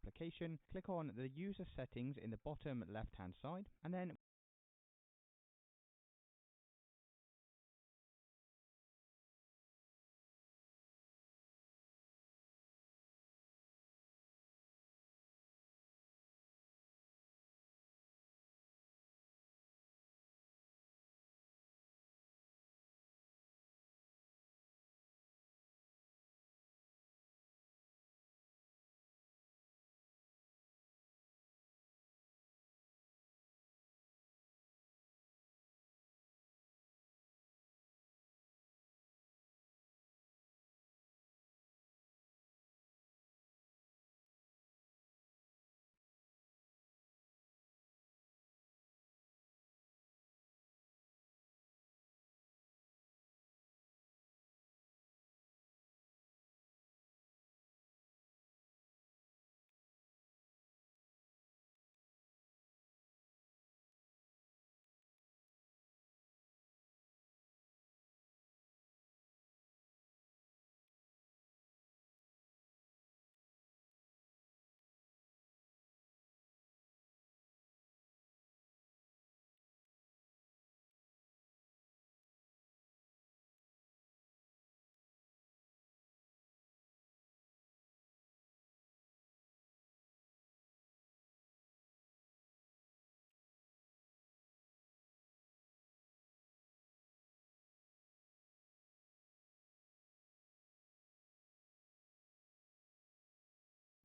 application, click on the user settings in the bottom left hand side, and then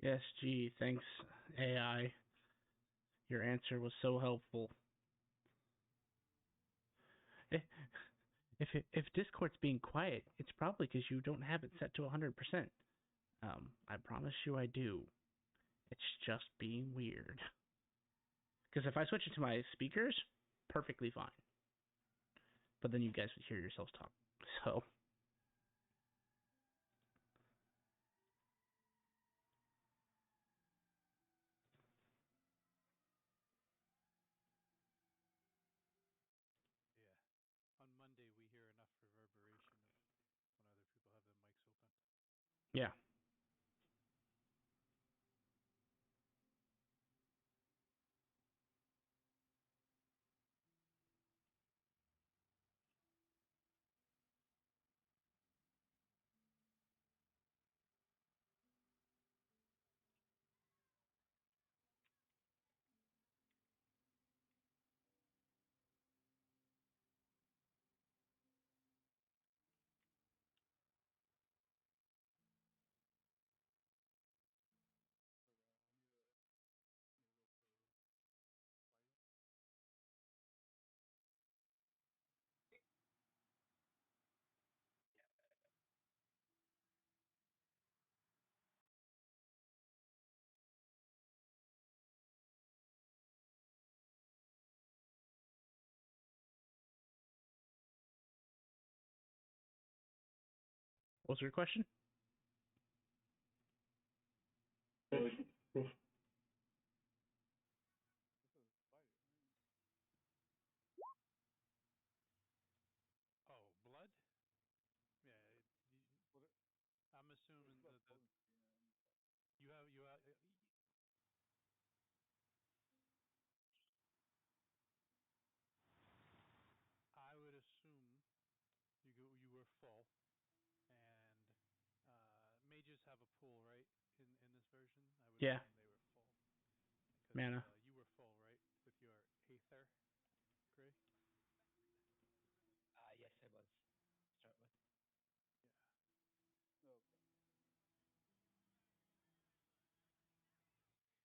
Yes, gee, thanks, AI. Your answer was so helpful. Eh, if Discord's being quiet, it's probably because you don't have it set to 100%. I promise you I do. It's just being weird. Because if I switch it to my speakers, perfectly fine. But then you guys would hear yourselves talk. So, Yeah. On Monday, we hear enough reverberation of when other people have their mics open. yeah. What was your question? Oh, blood? Yeah. I'm assuming that you have. I would assume you were full, and mages have a pool, right? In this version, I would Yeah. assume they were full because Mana. you were full, right, with your aether, Gray. Yes, I was. Start with. Yeah.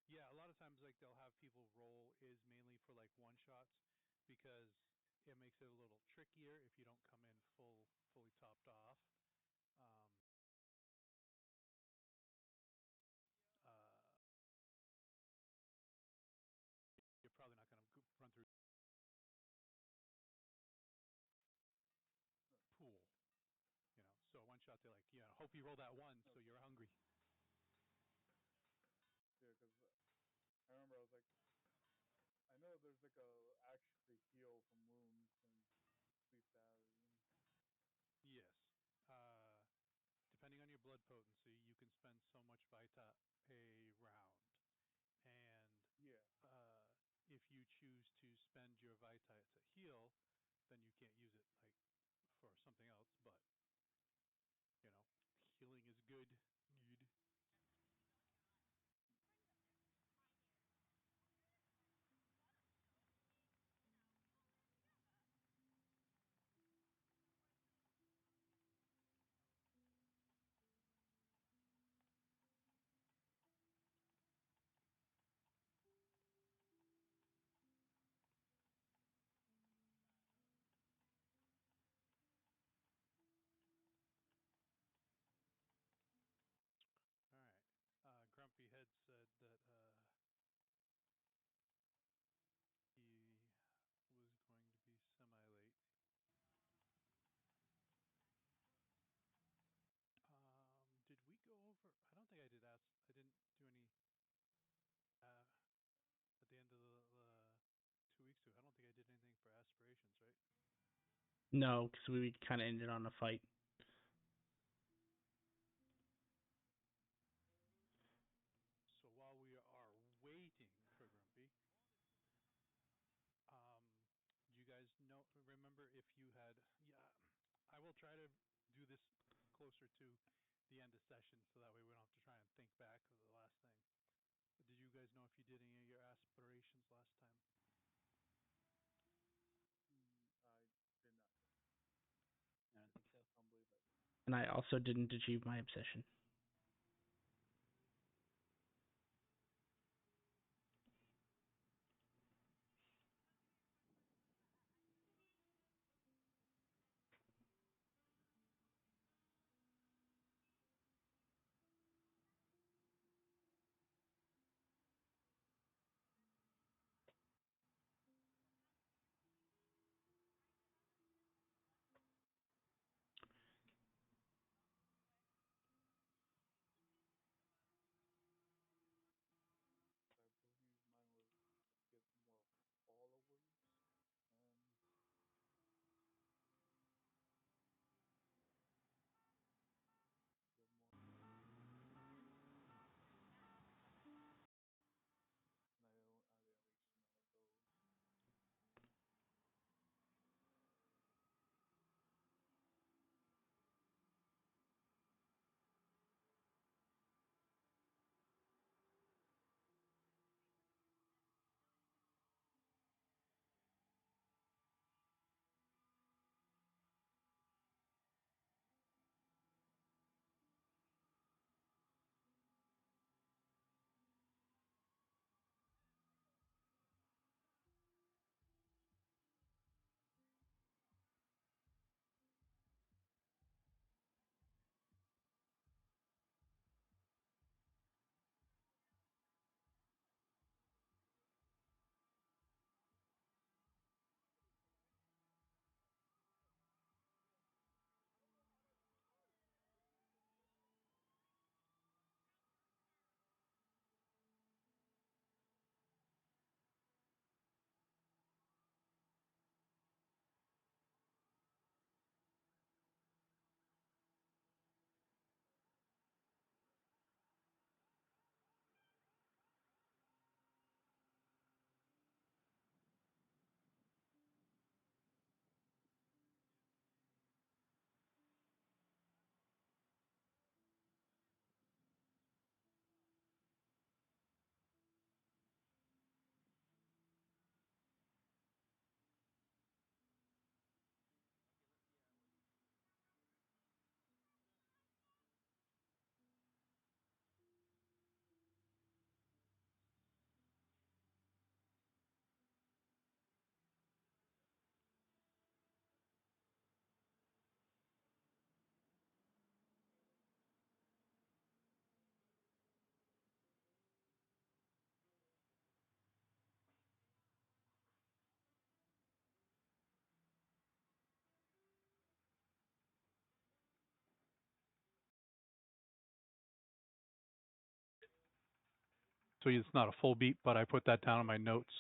Yeah, a lot of times like they'll have people roll is mainly for like one shots because it makes it a little trickier if you don't come in fully topped off. Um, uh, you're probably not going to run through pool, So one shot they like, hope you roll that one so you're hungry. Yeah, because I remember I was like, I know there's like a actually heal from wounds and lethality. Yes. Uh, Depending on your blood potency, you can spend so much vita a round. Yeah. If you choose to spend your Vitae to heal, then you can't use it like for something else. But you know, healing is good. Good. All right. Grumpy Head said that he was going to be semi late. Did we go over? I don't think I did ask. I didn't do any uh, at the end of the 2 weeks ago. I don't think I did anything for aspirations, right? No, because we kind of ended on a fight. So while we are waiting for Grumpy, um, do you guys know? Remember if you had? Yeah, I will try to do this closer to the end of session, so that way we don't have to try and think back to the last thing. But did you guys know if you did any of your aspirations last time? I did not. I don't think so. I don't believe I did. And I also didn't achieve my obsession. I believe mine was get more followers and get more followers. And I didn't reach none of those. So it's not a full beat, but I put that down in my notes.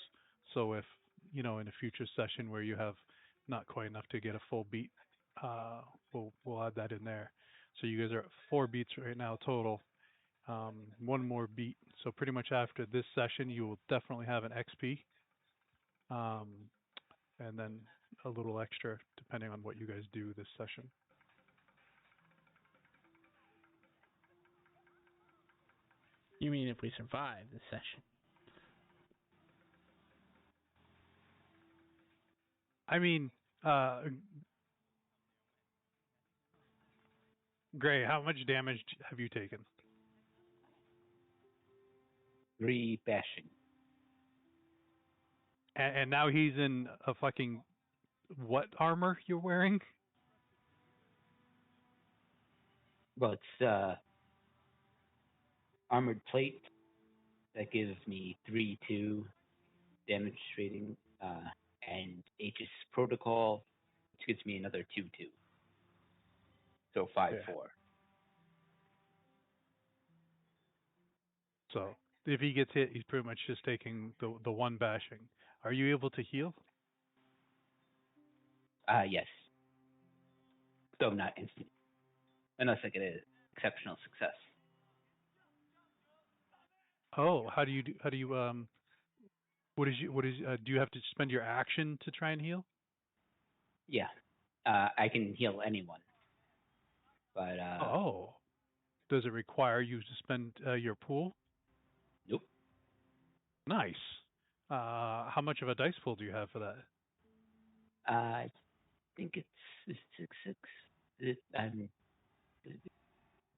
So if in a future session where you have not quite enough to get a full beat, we'll add that in there. So you guys are at 4 beats right now total, one more beat. So pretty much after this session, you will definitely have an XP, um, and then a little extra depending on what you guys do this session. You mean if we survive this session? I mean, Gray, how much damage have you taken? 3 bashing. And now he's in a fucking what armor you're wearing? Well, it's armored plate that gives me 3-2 damage rating, and Aegis Protocol, which gives me another 2-2. So 5-4. Yeah. So if he gets hit, he's pretty much just taking the one bashing. Are you able to heal? Yes. So not instant, unless I get an exceptional success. Oh, how do you what is do you have to spend your action to try and heal? Yeah. I can heal anyone. But Oh. Does it require you to spend your pool? nope. Nice. How much of a dice pool do you have for that? I think it's 6-6.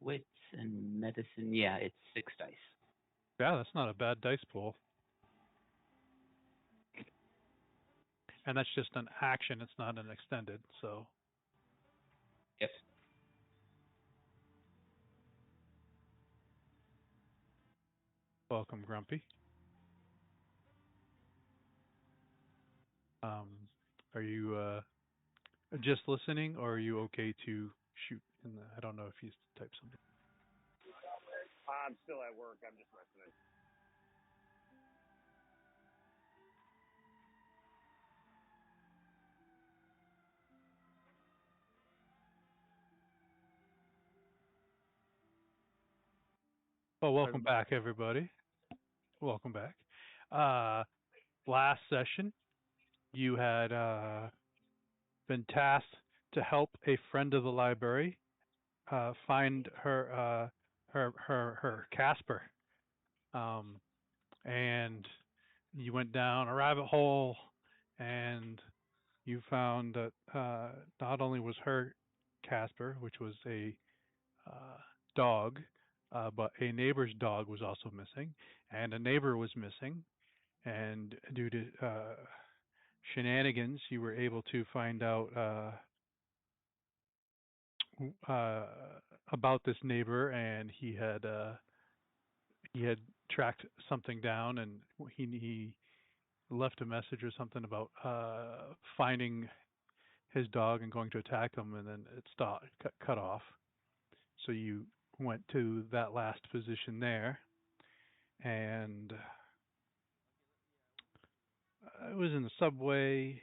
Wits and medicine. Yeah, it's 6 dice. Yeah, that's not a bad dice pool. And that's just an action, it's not an extended, so. Yep. Welcome, Grumpy. Are you just listening, or are you okay to shoot in the? I don't know if he's typed something. I'm still at work. I'm just listening. Well, welcome back, everybody. Welcome back. Last session, you had been tasked to help a friend of the library find her Casper, and you went down a rabbit hole, and you found that not only was her Casper, which was a dog, but a neighbor's dog was also missing, and a neighbor was missing, and due to shenanigans, you were able to find out about this neighbor, and he had tracked something down, and he left a message or something about finding his dog and going to attack him, and then it stopped, cut off. So you went to that last position there, and it was in the subway.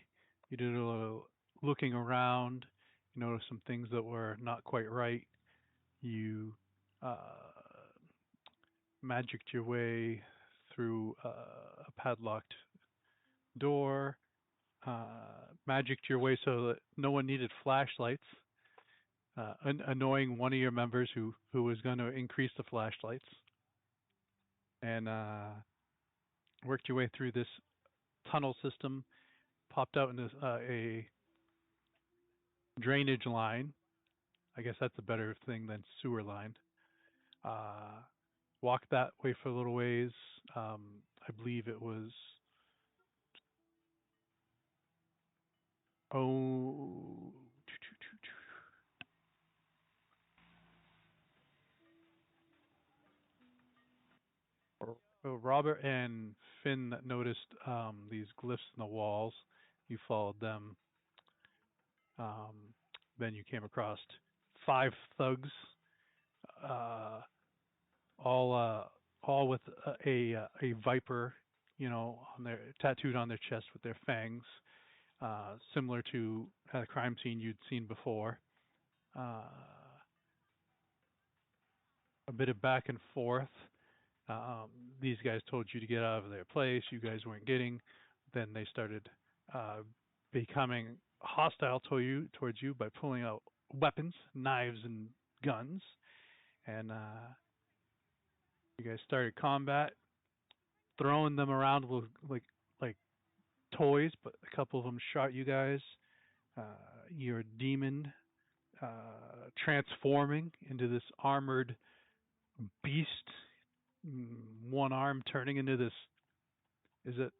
You did a little looking around. You noticed some things that were not quite right. You magicked your way through a padlocked door, magicked your way so that no one needed flashlights, annoying one of your members who was going to increase the flashlights, and worked your way through this tunnel system, popped out into a drainage line. I guess that's a better thing than sewer line. Walked that way for a little ways. I believe it was Robert and Finn that noticed these glyphs in the walls. You followed them. Then you came across 5 thugs, all with a viper, on their tattooed on their chest with their fangs, similar to a crime scene you'd seen before. a bit of back and forth. Um, these guys told you to get out of their place. You guys weren't getting. Then they started uh, becoming hostile towards you by pulling out weapons, knives, and guns. And you guys started combat, throwing them around like toys. But a couple of them shot you guys. Uh, your demon transforming into this armored beast, one arm turning into this. Is it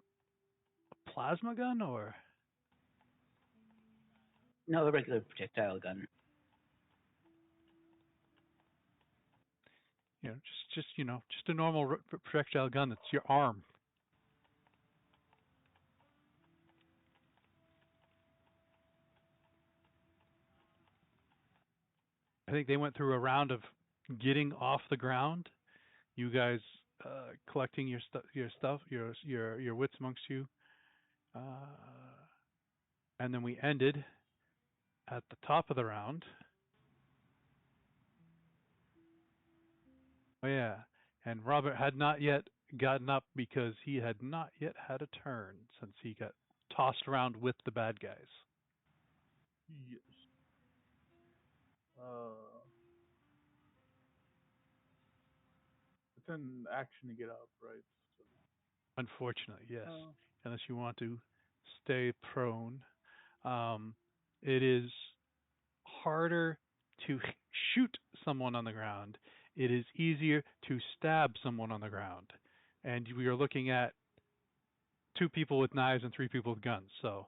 a plasma gun or No, a regular projectile gun. just a normal projectile gun? That's your arm. I think they went through a round of getting off the ground. You guys collecting your wits amongst you, uh, and then we ended at the top of the round. Oh yeah, and Robert had not yet gotten up because he had not yet had a turn since he got tossed around with the bad guys. Yes. It's an action to get up, right? So, Unfortunately, yes. oh, Unless you want to stay prone. Um, it is harder to shoot someone on the ground. It is easier to stab someone on the ground. And we are looking at 2 people with knives and 3 people with guns. So,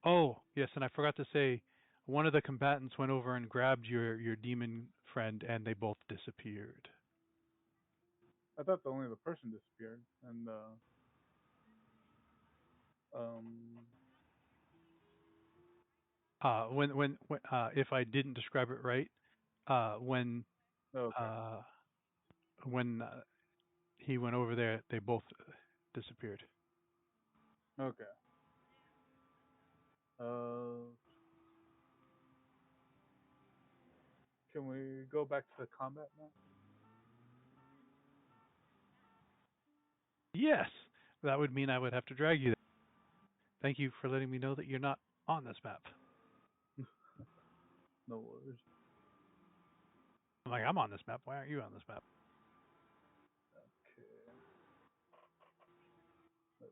oh, yes, and I forgot to say, one of the combatants went over and grabbed your demon friend, and they both disappeared. I thought only the person disappeared, and um, If I didn't describe it right, when okay, uh, when he went over there, they both disappeared. okay. Uh, can we go back to the combat now? Yes, that would mean I would have to drag you there. Thank you for letting me know that you're not on this map. No worries. I'm like, I'm on this map. Why aren't you on this map? Okay. Let's see.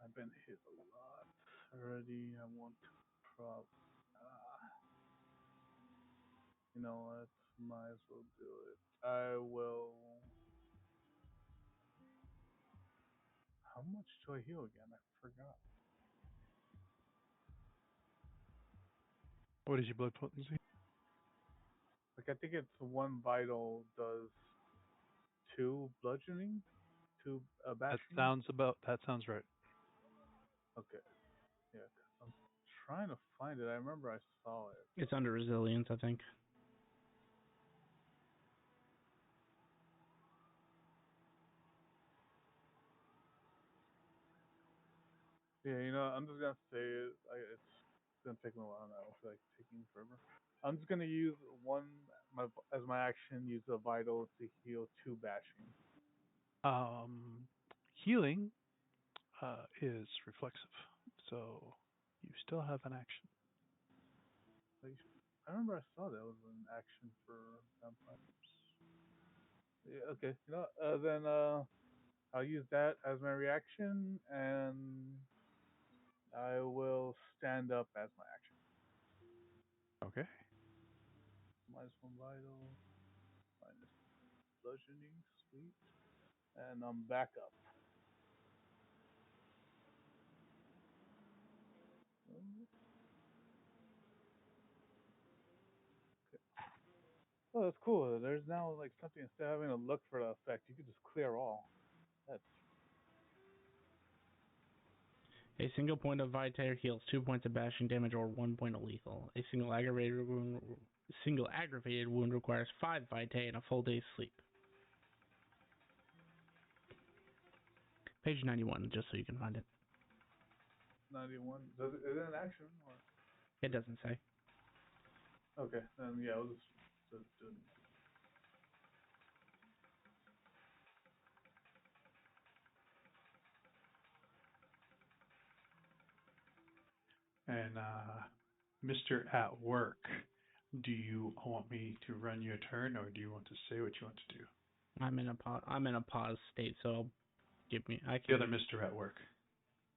I've been hit a lot already. I want to prob. You know what? Might as well do it. I will. How much do I heal again? I forgot. What is your blood potency? Like I think it's one vital does 2 bludgeoning, 2 bashing. That sounds right. Okay. Yeah, 'cause I'm trying to find it. I remember I saw it. It's under resilience, I think. Yeah, you know, I'm just gonna say it. It's gonna take me a while now. I feel like taking forever. I'm just gonna use as my action. Use a vital to heal 2 bashing. Healing is reflexive, so you still have an action. I remember I saw that was an action for vampires. Yeah, okay. You know, then I'll use that as my reaction, and I will stand up as my action. Okay. -1 vital, minus bludgeoning, sweet, and I'm back up. Okay. Oh, that's cool. There's now like something instead of having to look for the effect, you can just clear all. That's A single point of Vitae heals 2 points of bashing damage or 1 point of lethal. A single aggravated wound requires 5 Vitae and a full day's sleep. Page 91, just so you can find it. 91. Is it an action or? It doesn't say. Okay, then yeah, we'll just do it. And Mr. At Work, do you want me to run your turn, or do you want to say what you want to do? I'm in a pause state, so give me. I The can. other Mr. At Work.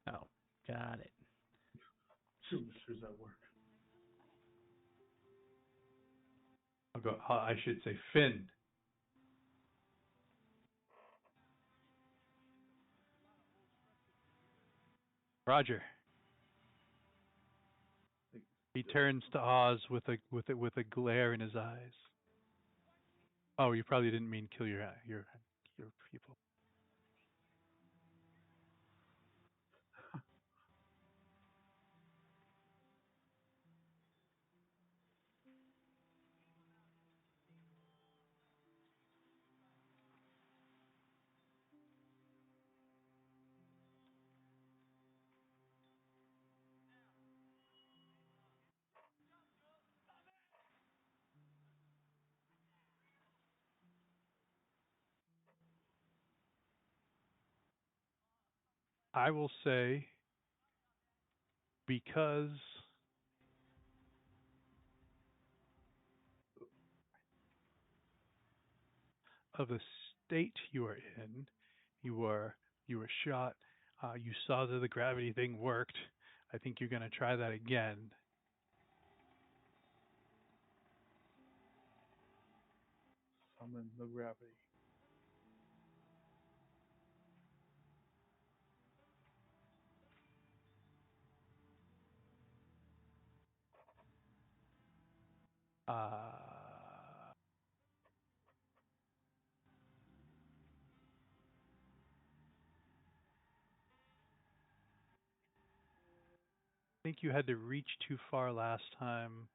Oh, got it. Two misters at work. I'll go. I should say Finn. Roger. He turns to Oz with a glare in his eyes. Oh, you probably didn't mean kill your people. I will say because of the state you are in, you were shot. You saw that the gravity thing worked. I think you're gonna try that again. Summon the gravity. I think you had to reach too far last time.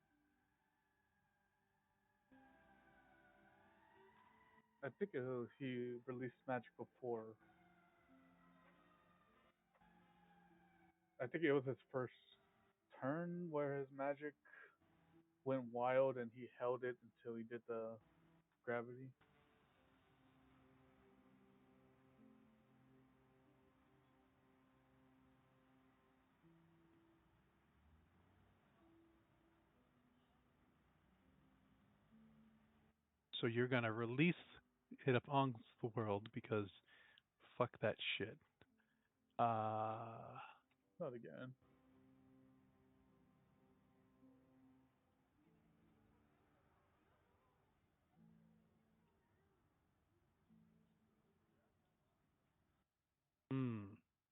I think he released magical 4. I think it was his first turn where his magic went wild and he held it until he did the gravity. So you're gonna release it up on the world because fuck that shit. Not again.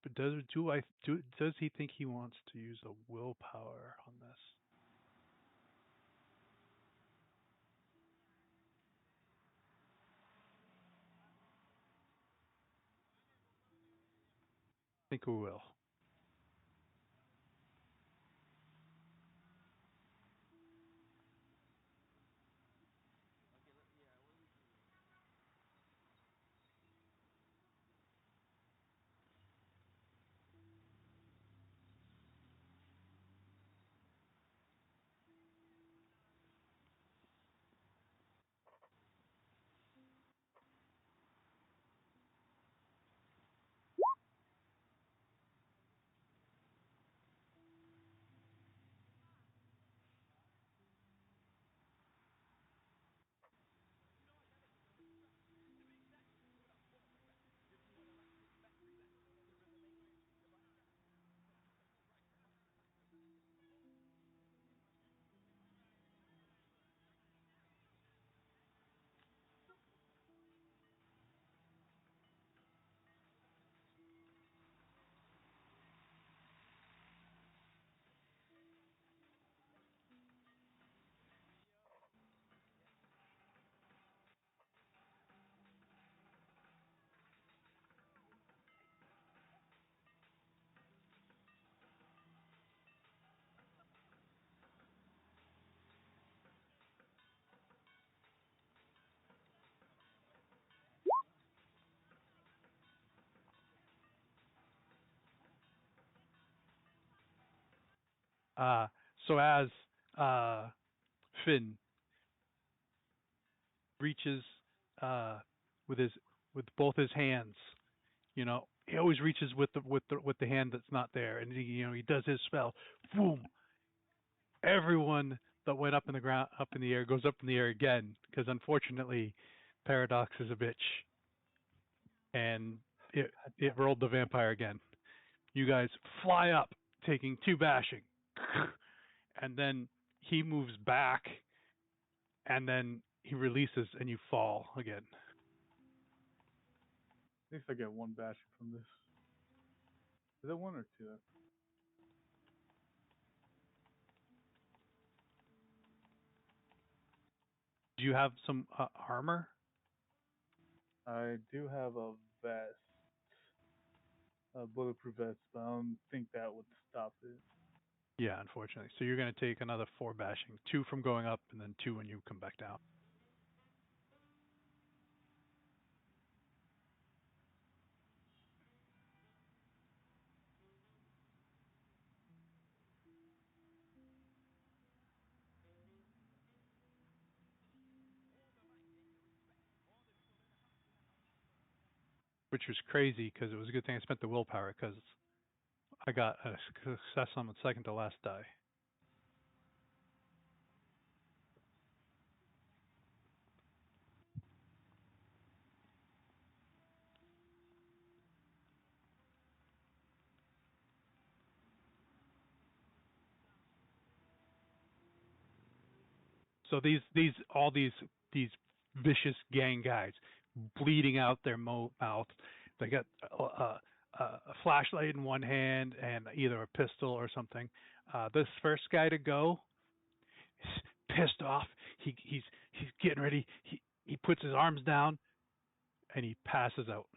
But does he think he wants to use a willpower on this? I think we will. So as uh, Finn reaches uh, with his with both his hands, he always reaches with the hand that's not there, and he does his spell. Boom! Everyone that went up in the ground, up in the air, goes up in the air again, because unfortunately, Paradox is a bitch, and it rolled the vampire again. You guys fly up, taking 2 bashing, and then he moves back, and then he releases, and you fall again. At least I get 1 bashing from this. Is it 1 or 2? Do you have some armor? I do have a vest, a bulletproof vest, but I don't think that would stop it. Yeah, unfortunately. So you're going to take another 4 bashing, 2 from going up, and then 2 when you come back down. Which was crazy because it was a good thing I spent the willpower because I got a success on the second to last die. So all these vicious gang guys bleeding out their mouth. They got a flashlight in one hand and either a pistol or something. This first guy to go is pissed off. He's getting ready. He puts his arms down and he passes out.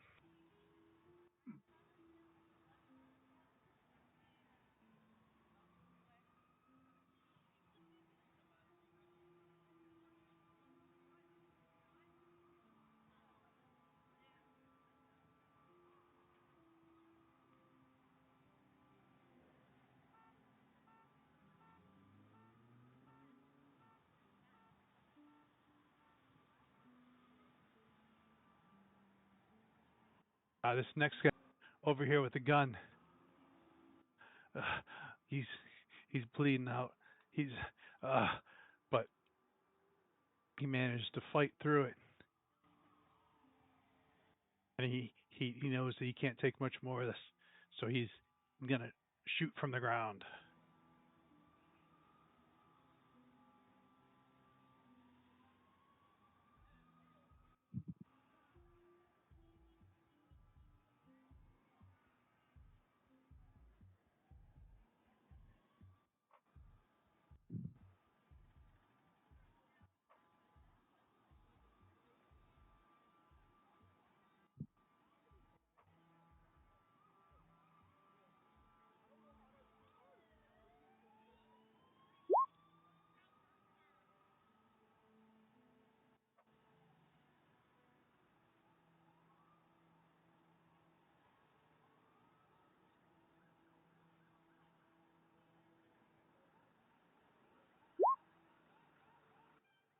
This next guy over here with the gun, uh, he's bleeding out. He's but he managed to fight through it, and he knows that he can't take much more of this, so he's gonna shoot from the ground.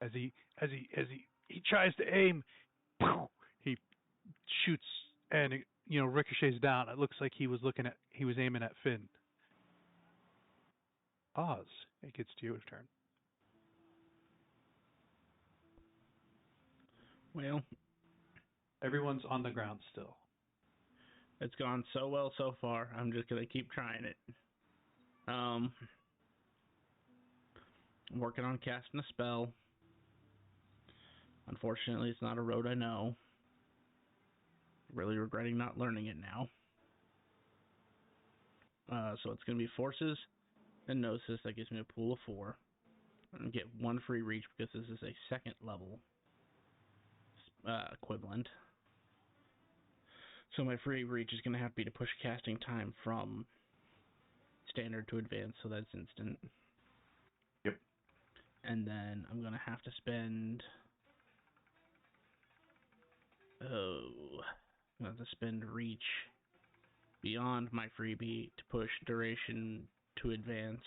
As he tries to aim, he shoots and it, ricochets down. It looks like he was aiming at Finn. Oz, it gets to your turn. Well, everyone's on the ground still. It's gone so well so far. I'm just gonna keep trying it. I'm working on casting a spell. Unfortunately, it's not a road I know. Really regretting not learning it now. So it's going to be Forces and Gnosis. That gives me a pool of 4. I'm going to get 1 free reach because this is a 2nd level equivalent. So my free reach is going to have to be to push casting time from standard to advanced, so that's instant. Yep. And then I'm going to have to spend... I'm going to have to spend reach beyond my freebie to push duration to advanced.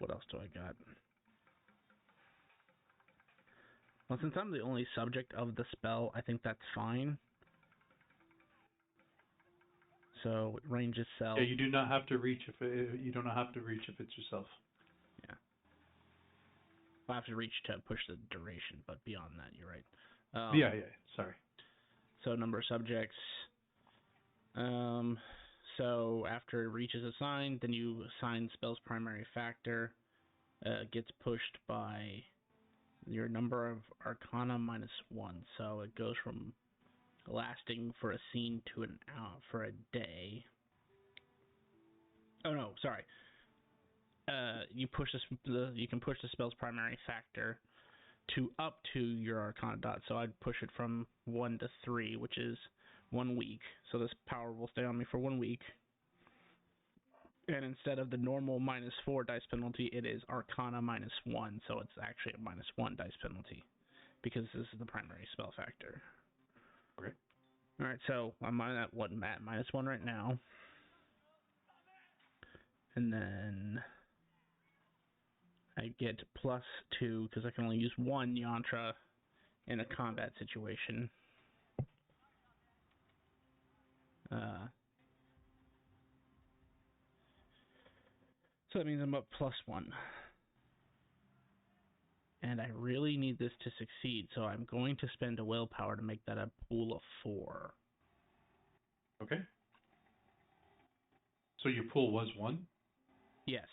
What else do I got? Well, since I'm the only subject of the spell, I think that's fine. So range itself. Yeah, you do not have to reach if you do not have to reach if it's yourself. Yeah. I have to reach to push the duration, but beyond that, you're right. Yeah. Sorry. So number of subjects. So after reach is assigned, then you assign spell's primary factor. Gets pushed by your number of Arcana -1. So it goes from lasting for a scene to an hour for a day. Oh no, sorry. You can push the spell's primary factor to up to your Arcana dot. So I'd push it from 1 to 3, which is 1 week. So this power will stay on me for 1 week. And instead of the normal -4 dice penalty, it is Arcana -1. So it's actually a -1 dice penalty because this is the primary spell factor. Okay. All right, so I'm at -1 right now. And then I get +2 because I can only use 1 yantra in a combat situation. So that means I'm up +1. And I really need this to succeed, so I'm going to spend a willpower to make that a pool of 4. Okay. So your pool was 1? Yes.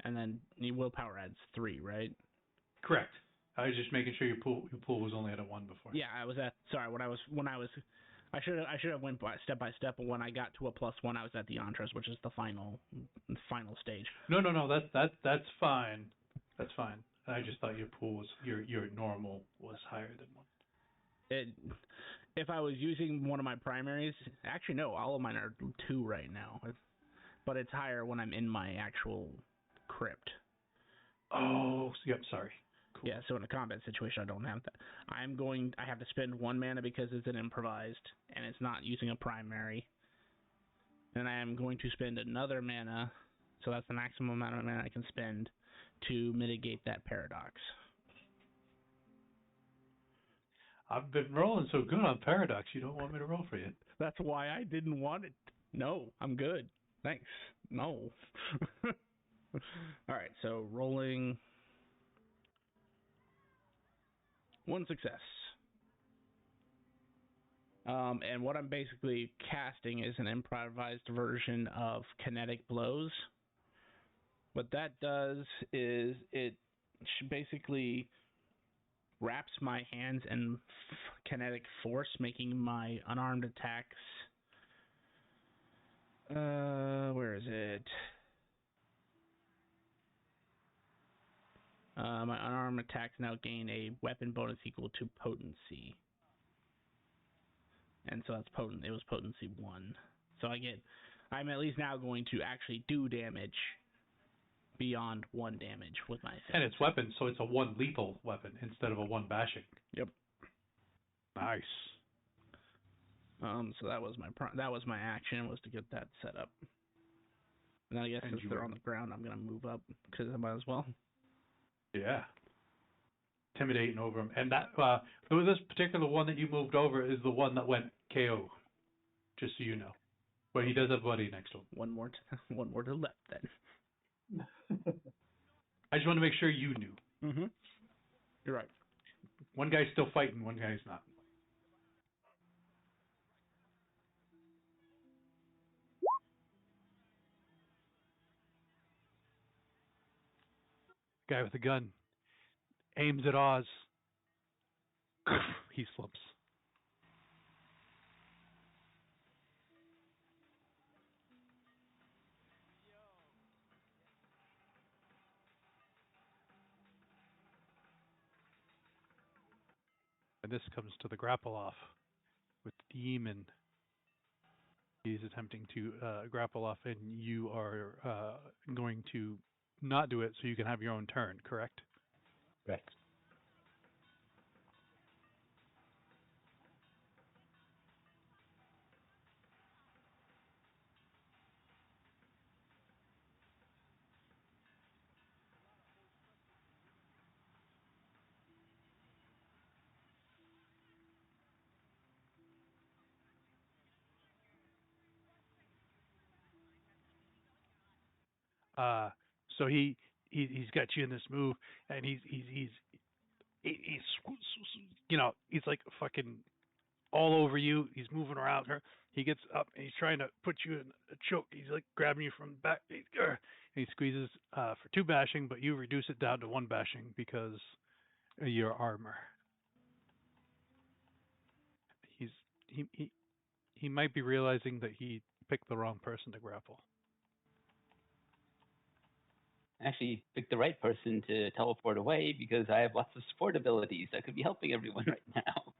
And then your willpower adds 3, right? Correct. I was just making sure your pool was only at a 1 before. Yeah, I was at. Sorry, I should have went step by step. But when I got to a +1, I was at the Yantras, which is the final stage. No. That's fine. That's fine. I just thought your pool was your normal was higher than 1. If I was using one of my primaries, actually no, all of mine are 2 right now, but it's higher when I'm in my actual crypt. Oh, yep. Sorry. Cool. Yeah, so in a combat situation, I don't have that. I have to spend 1 mana because it's an improvised, and it's not using a primary. And I am going to spend another mana, so that's the maximum amount of mana I can spend to mitigate that paradox. I've been rolling so good on Paradox, you don't want me to roll for you. That's why I didn't want it. No, I'm good. Thanks. No. Alright, so rolling 1 success. And what I'm basically casting is an improvised version of Kinetic Blows. What that does is it basically wraps my hands in kinetic force, making my unarmed attacks. Where is it? My unarmed attacks now gain a weapon bonus equal to potency. And so that's potent. It was potency 1. So I'm at least now going to actually do damage beyond 1 damage with my effect. And it's weapon, so it's a 1 lethal weapon instead of a 1 bashing. Yep. Nice. So that was my action, was to get that set up. And I guess since they're on the ground, I'm gonna move up because I might as well. Yeah. Intimidating over him, and that this particular one that you moved over is the one that went KO. Just so you know, but he does have a buddy next to him. One more to the left then. I just want to make sure you knew. Mm-hmm. You're right. One guy's still fighting, one guy's not. Guy with a gun aims at Oz. He slumps. And this comes to the grapple off with Demon. He's attempting to grapple off, and you are going to not do it so you can have your own turn, correct? Correct. Uh, so he's got you in this move, and he's he's like fucking all over you. He's moving around her. He gets up and he's trying to put you in a choke. He's like grabbing you from the back. And he squeezes for 2 bashing, but you reduce it down to 1 bashing because of your armor. He's he might be realizing that he picked the wrong person to grapple. Actually, picked the right person to teleport away because I have lots of support abilities that could be helping everyone right now.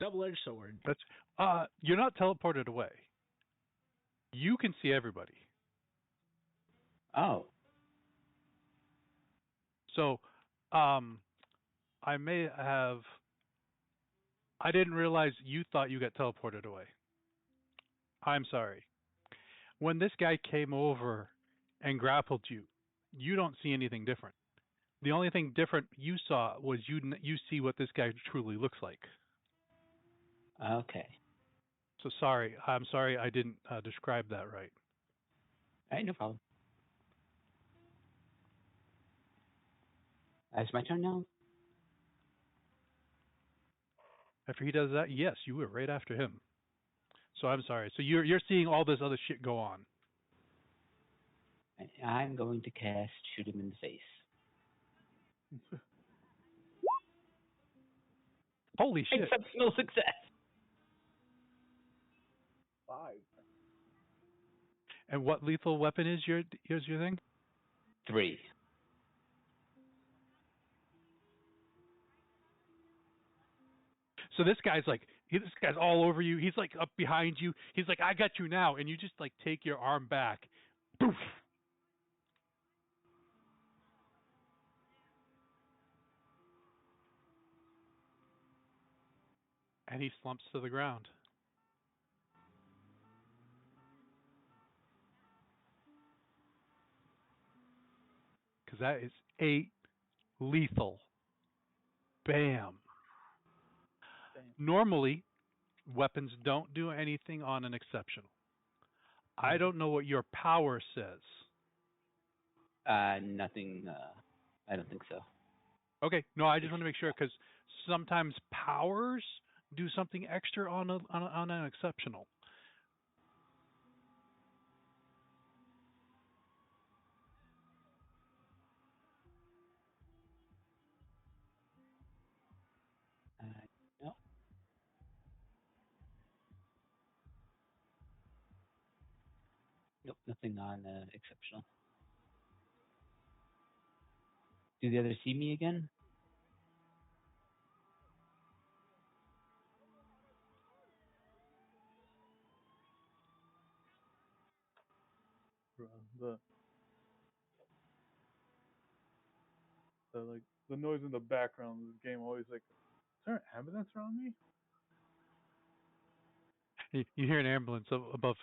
Double-edged sword. That's you're not teleported away. You can see everybody. Oh, So, I may have. I didn't realize you thought you got teleported away. I'm sorry. When this guy came over and grappled you, you don't see anything different. The only thing different you saw was you see what this guy truly looks like. okay. So sorry. I'm sorry I didn't describe that right. All right, no problem. It's my turn now. After he does that, yes, you were right after him. So I'm sorry. So you're seeing all this other shit go on. I'm going to cast Shoot Him in the Face. Holy shit. Exceptional success. 5. And what lethal weapon is your thing? 3. So this guy's all over you. He's like up behind you. He's like, I got you now. And you just like take your arm back. Poof. And he slumps to the ground. Because that is 8 lethal. Bam. Normally, weapons don't do anything on an exceptional. I don't know what your power says. Nothing. I don't think so. Okay, no, I just want to make sure because sometimes powers do something extra on an exceptional. No. Nope, nothing on exceptional. Do the others see me again? The like the noise in the background of this game always like, is there an ambulance around me? You hear an ambulance above.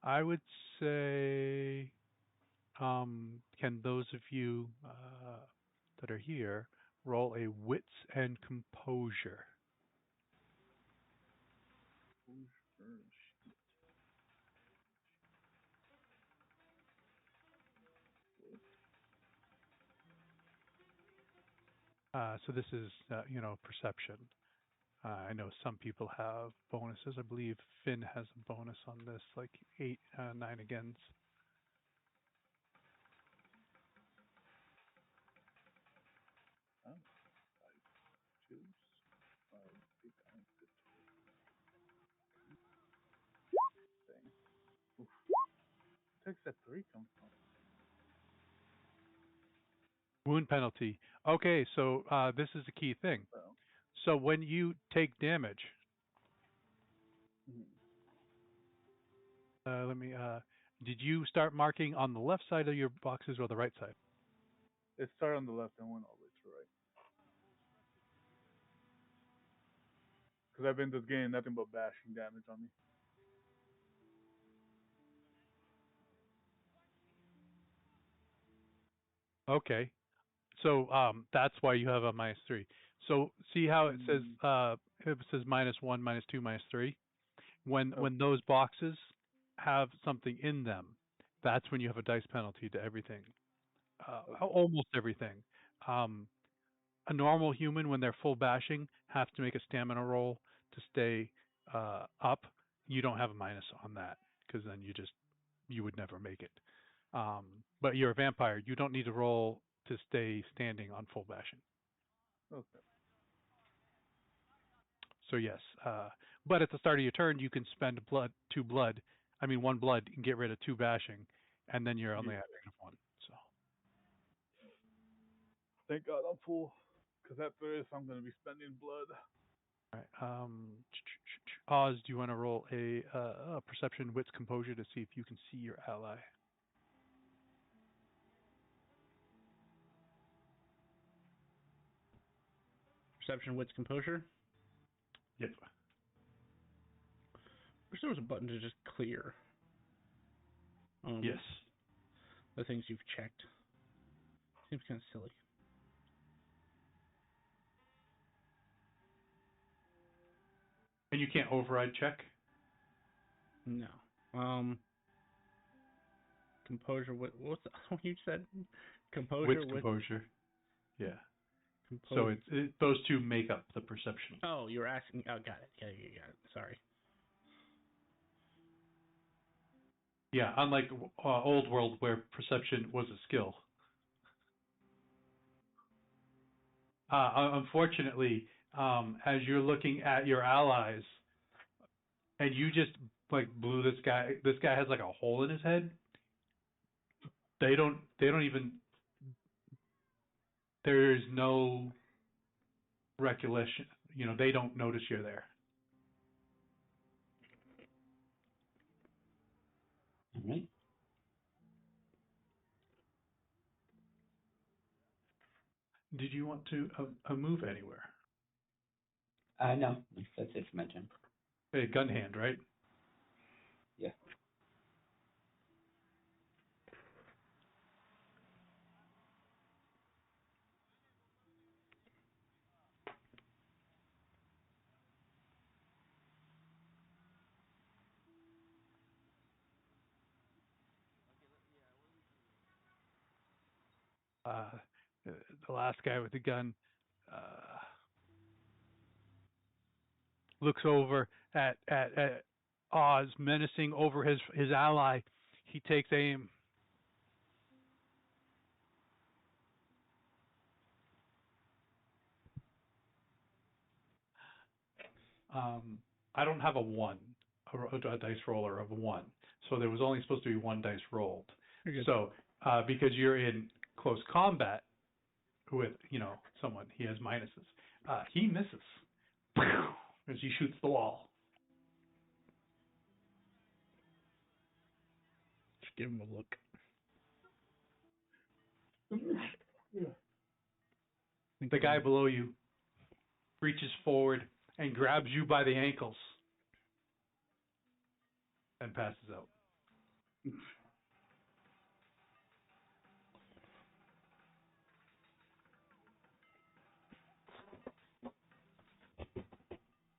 I would say, can those of you that are here roll a wits and composure? So this is, perception. I know some people have bonuses. I believe Finn has a bonus on this, like 8, 9 against. text that 3 come from? Wound penalty. Okay, so this is the key thing. So, So when you take damage, mhm. let me. Did you start marking on the left side of your boxes or the right side? It started on the left and went all the way to the right. Because I've been just getting nothing but bashing damage on me. Okay, so that's why you have a -3. So see how it says -1, -2, -3. When those boxes have something in them, that's when you have a dice penalty to everything, almost everything. Um, a normal human, when they're full bashing, have to make a stamina roll to stay up. You don't have a minus on that because then you would never make it. But you're a vampire. You don't need to roll to stay standing on full bashing. Okay. So yes, but at the start of your turn, you can spend one blood, and get rid of 2 bashing, and then you're only at -1. So Thank God I'm full. Because after this, I'm going to be spending blood. all right. Oz, do you want to roll a perception, wits, composure to see if you can see your ally? Perception, wits, composure. Yep. Wish there was a button to just clear. Yes. The things you've checked. Seems kind of silly. And you can't override check? No. Composure. What was the one you said? Composure. Wits, composure. Yeah. Composure. So those two make up the perception. Oh, you were asking. Oh, got it. Got it. Sorry. Yeah, unlike Old World where perception was a skill. Unfortunately, as you're looking at your allies, and you just blew this guy. This guy has like a hole in his head. They don't even. There is no recollection. They don't notice you're there. All right. Did you want to move anywhere? No, that's it for my turn. Hey, gun hand, right? Yeah. The last guy with the gun looks over at Oz, menacing over his ally. He takes aim. I don't have a dice roller of 1, so there was only supposed to be 1 dice rolled. So because you're in close combat with someone, he has minuses. He misses as he shoots the wall. Just give him a look. The guy below you reaches forward and grabs you by the ankles and passes out.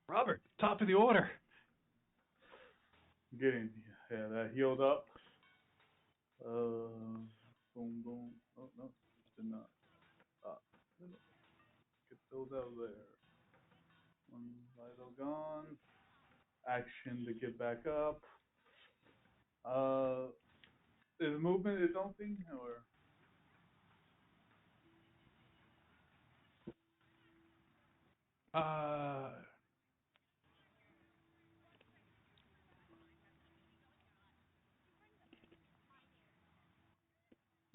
Robert, top of the order. Getting that healed up. Boom, boom. Oh, no, did not. Get those out of there. One vital gone. Action to get back up. Is movement its own thing, or?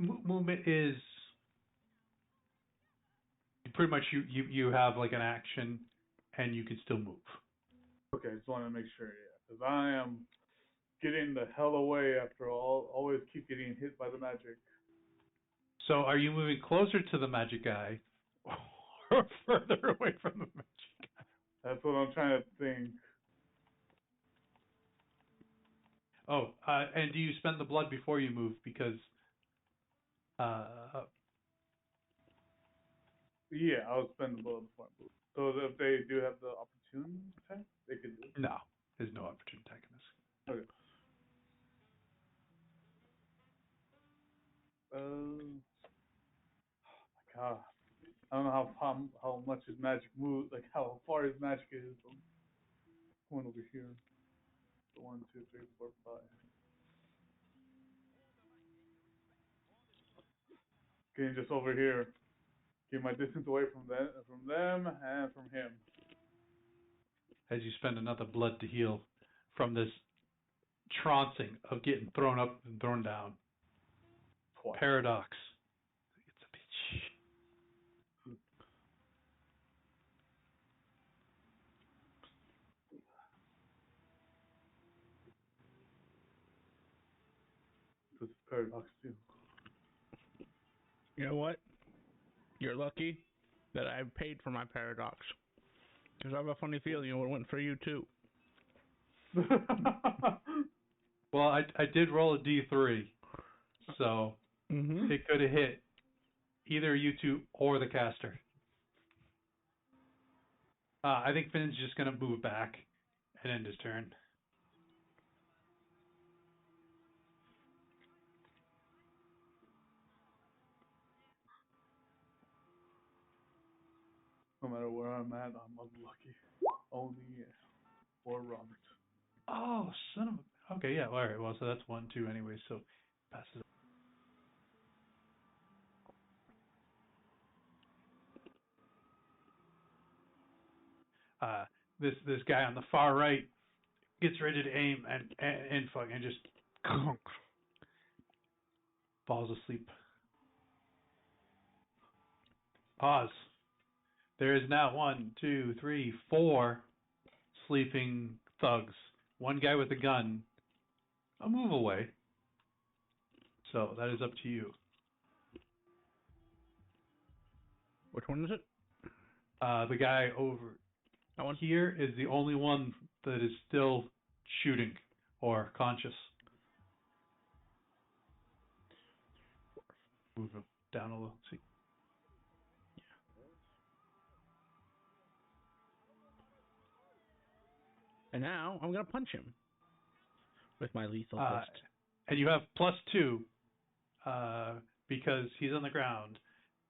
movement is pretty much you have like an action, and you can still move. Okay, just want to make sure, yeah, because I am getting the hell away after all. Always keep getting hit by the magic. So are you moving closer to the magic guy, or further away from the magic guy? That's what I'm trying to think. Oh, and do you spend the blood before you move? Because Yeah, I'll spend the bullet before I move. So if they do have the opportunity attack, they could do it. no, there's no opportunity attack in this. Okay. Oh my god. I don't know how much his magic moves, like how far his magic is. I'm going over here. So 1, 2, 3, 4, 5. Getting just over here. Get my distance away from them, and from him. As you spend another blood to heal from this trancing of getting thrown up and thrown down. Twice. Paradox. It's a bitch. This is paradox too. You know what? You're lucky that I paid for my paradox. Because I have a funny feeling it went for you too. Well, I did roll a D3, so it could have hit either you two or the caster. I think Finn's just going to move back and end his turn. No matter where I'm at, I'm unlucky. Only or Robert. Oh, son of a... Okay, yeah, all right. Well, so that's 1, 2 anyway, so passes. This guy on the far right gets ready to aim and fucking just falls asleep. Pause. There is now 1, 2, 3, 4 sleeping thugs. One guy with a gun a move away. So that is up to you. Which one is it? The guy over That one? here is the only one that is still shooting or conscious. Move him down a little. See. And now I'm going to punch him with my lethal fist. And you have +2 because he's on the ground,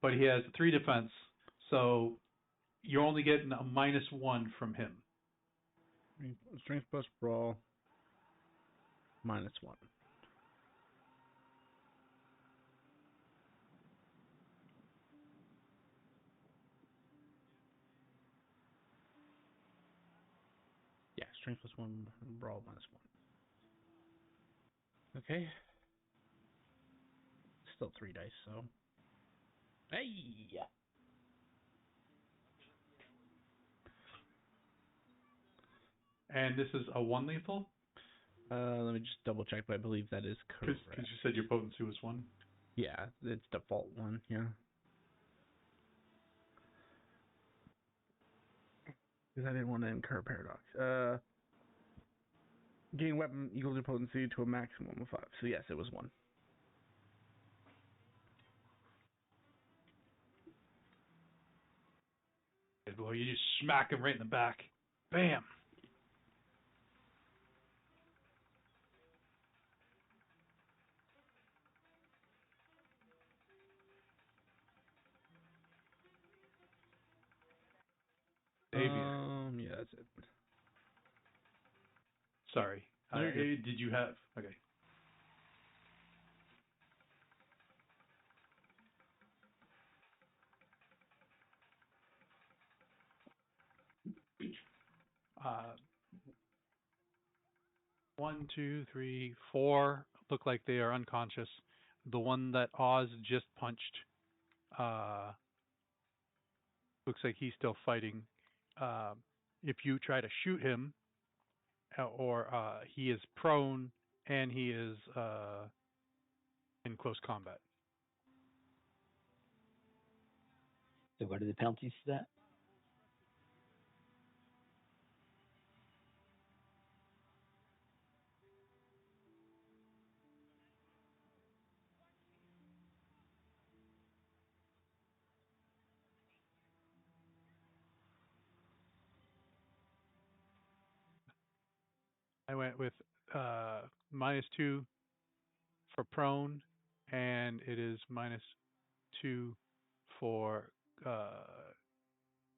but he has 3 defense, so you're only getting a -1 from him. Strength plus brawl, -1. Yeah, strength plus 1, brawl -1. Okay. Still 3 dice, so. Hey! And this is a 1 lethal? Let me just double check, but I believe that is correct. Because you said your potency was 1? Yeah, it's default 1, yeah. Because I didn't want to incur paradox. Gain weapon equals your potency to a maximum of 5. So yes, it was 1. Well, you just smack him right in the back. Bam! Yeah, that's it. Sorry. Did you have... Okay. Uh, 1, 2, 3, 4 look like they are unconscious. the one that Oz just punched, looks like he's still fighting. If you try to shoot him, or he is prone and he is in close combat. So what are the penalties to that? I went with -2 for prone, and it is -2 for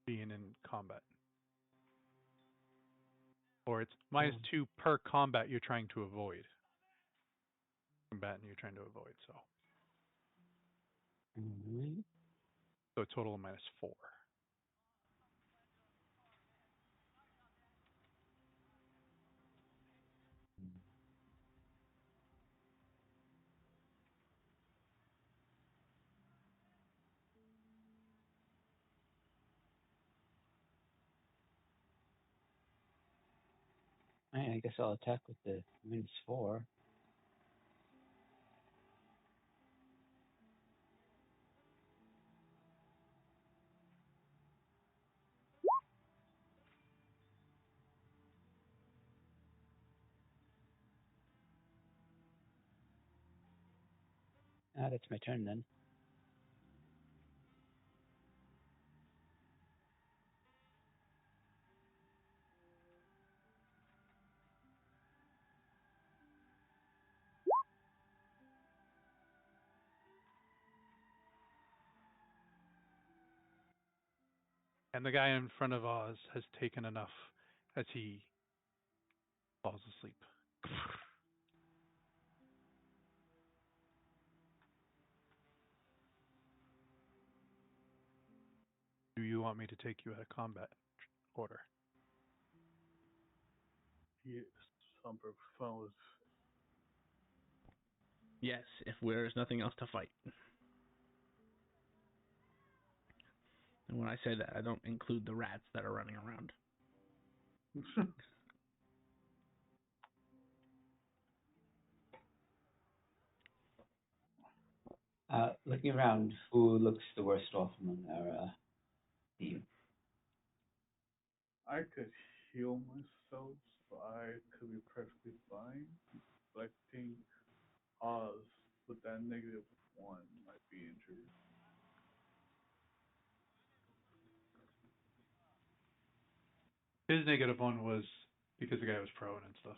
being in combat. Or it's -2 per combat you're trying to avoid. Combatant you're trying to avoid, so. Alright. So a total of -4. Alright, I guess I'll attack with the -4. Ah, that's my turn then. And the guy in front of Oz has taken enough as he falls asleep. Do you want me to take you out of combat order? Yes, I'm fine with. Yes, if there's nothing else to fight. And when I say that, I don't include the rats that are running around. Looking around, who looks the worst off among our team? I could heal myself, so I could be perfectly fine. But I think Oz with that -1 might be injured. His -1 was because the guy was prone and stuff.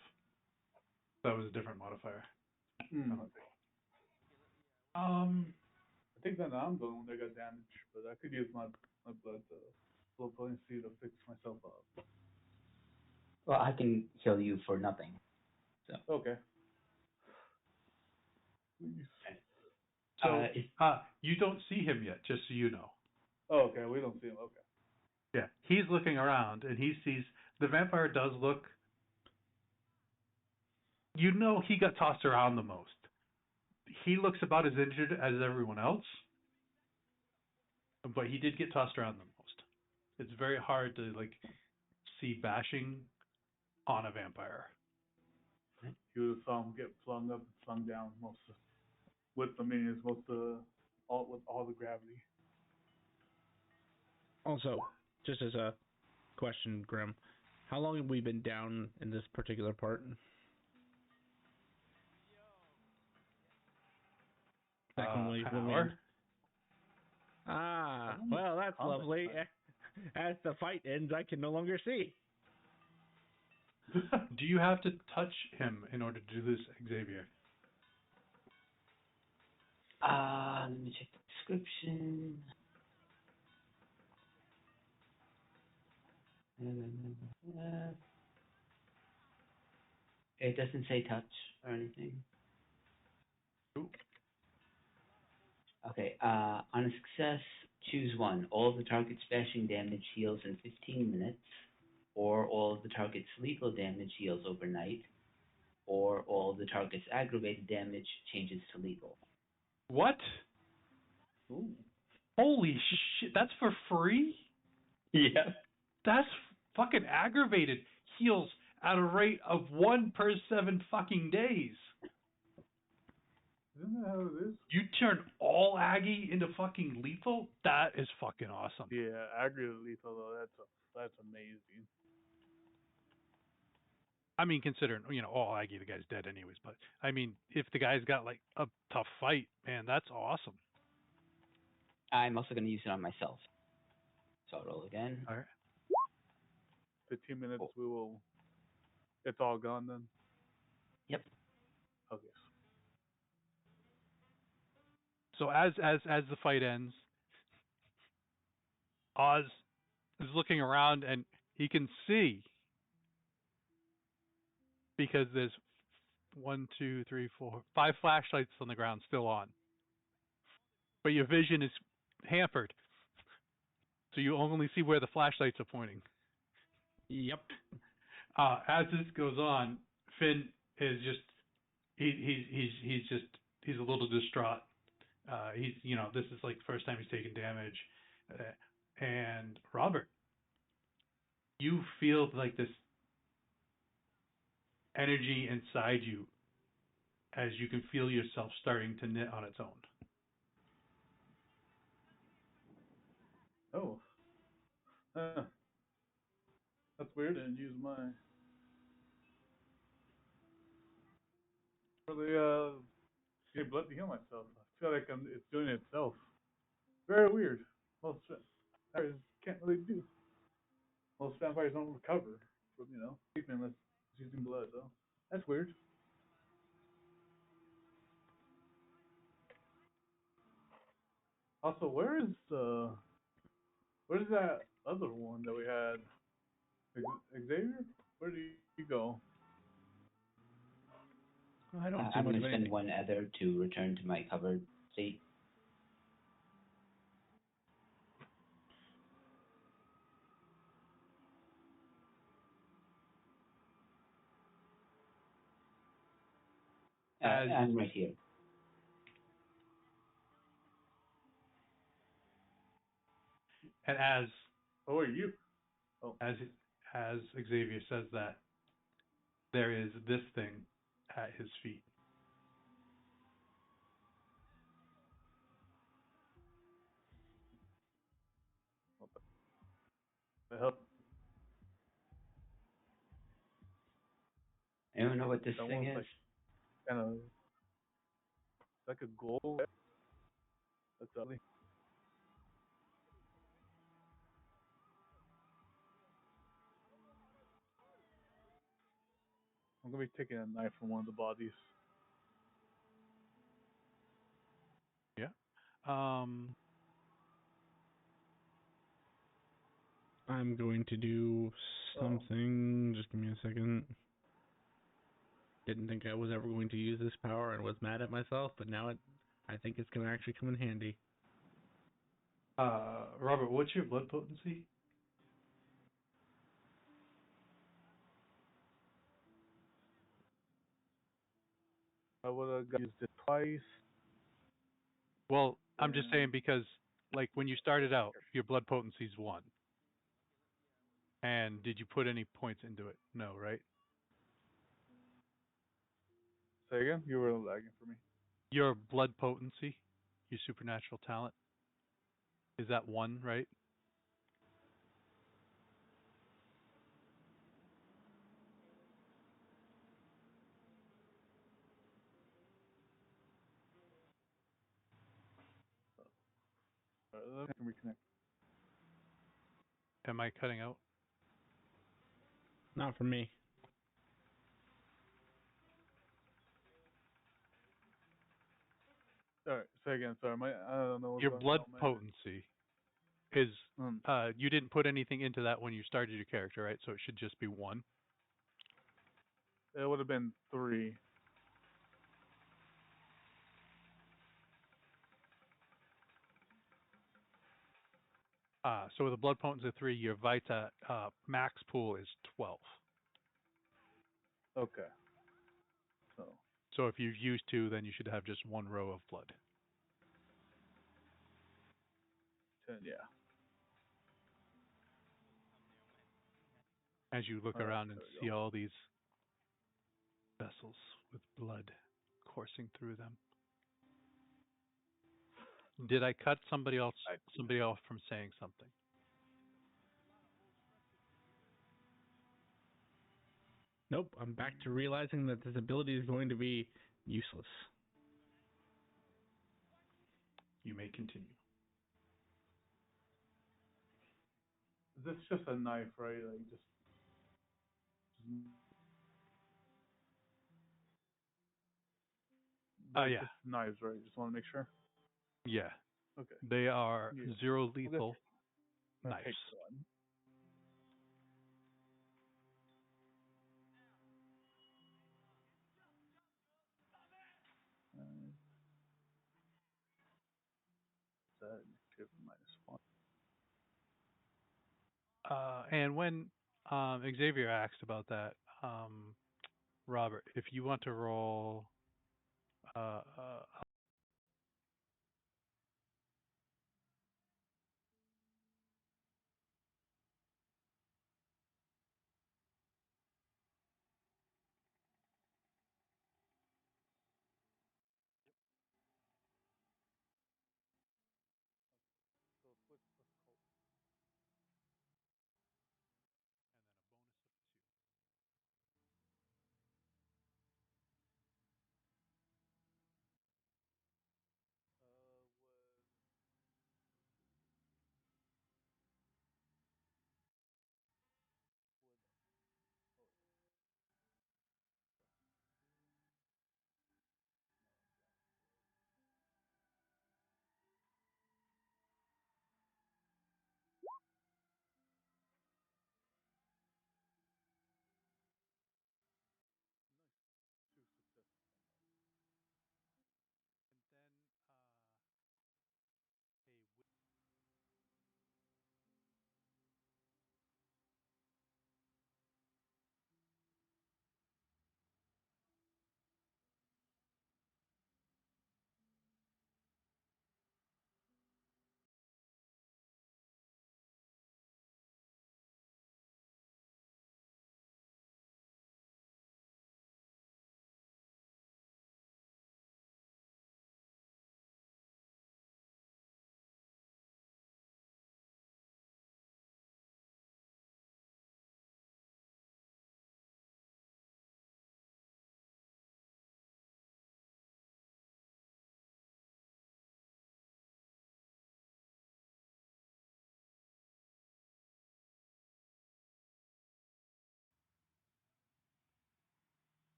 That was a different modifier. I think that I'm the one that got damaged, but I could use my blood potency to fix myself up. Well, I can heal you for nothing. So. Okay. Please. So you don't see him yet, just so you know. Oh, okay. We don't see him. Okay. Yeah, he's looking around and he sees the vampire does look. You know he got tossed around the most. He looks about as injured as everyone else, but he did get tossed around the most. It's very hard to see bashing on a vampire. You would have saw him get flung up and flung down with the minions, with all the gravity. Also, just as a question, Grim, how long have we been down in this particular part? An hour. Well, that's lovely. As the fight ends, I can no longer see. Do you have to touch him in order to do this, Xavier? Let me check the description. It doesn't say touch or anything. Ooh. Okay, on a success, choose one. All of the target's bashing damage heals in 15 minutes, or all of the target's lethal damage heals overnight, or all of the target's aggravated damage changes to lethal. What? Ooh. Holy shit! That's for free? Yeah. That's fucking aggravated. Heals at a rate of 1 per 7 fucking days. Isn't that how it is? You turn all Aggie into fucking lethal? That is fucking awesome. Yeah, aggregate lethal though. That's amazing. I mean, considering, all Aggie, the guy's dead anyways, but I mean, if the guy's got like a tough fight, man, that's awesome. I'm also going to use it on myself. So I'll roll again. All right. 15 minutes. Cool. We will. It's all gone then. Yep. Okay. So as the fight ends, Oz is looking around and he can see because there's 1, 2, 3, 4, 5 flashlights on the ground still on. But your vision is hampered. So you only see where the flashlights are pointing. Yep. As this goes on, Finn is just he's a little distraught. This is like the first time he's taken damage. And Robert, you feel like this energy inside you as you can feel yourself starting to knit on its own. Oh. That's weird. I didn't use my. Really, get blood to heal myself. I feel like it's doing it itself. Very weird. Most vampires can't really do. Most vampires don't recover from, treatment unless it's using blood, though. That's weird. Also, where's that other one that we had? Xavier? Where did you go? I don't do I'm much going of to spend anything. 1 ether to return to my covered state. I'm right here. And as Oh, are you? Oh. as Xavier says that, there is this thing at his feet. The hell? I don't know what this That thing one's is. like kind of like a gold. That's ugly. I'm gonna be taking a knife from one of the bodies. Yeah. I'm going to do something. Just give me a second. Didn't think I was ever going to use this power and was mad at myself, but now I think it's going to actually come in handy. Robert, what's your blood potency? I would have used it twice. Well, I'm just saying because, like, when you started out, your blood potency's 1. And did you put any points into it? No, right? Say again? You were lagging for me. Your blood potency, your supernatural talent, is that 1, right? Let me reconnect. Am I cutting out? Not for me. Sorry, say again. Sorry, I don't know what's Your going blood on. potency is, Hmm. you didn't put anything into that when you started your character, right? So it should just be 1. It would have been 3. So with a blood potency of 3, your Vita max pool is 12. Okay. So So if you use 2, then you should have just 1 row of blood. Yeah. As you look All right, around and there we see go. all these vessels with blood coursing through them. Did I cut somebody off from saying something? Nope, I'm back to realizing that this ability is going to be useless. You may continue. This is just a knife, right? Like just Yeah. just knives, right? Just want to make sure. Yeah. Okay. They are Yeah. zero lethal I'll knives. take one. That give -1. And when Xavier asked about that, Robert, if you want to roll uh, So what's called? And then a bonus of 2. Nice. 2 successes on that. And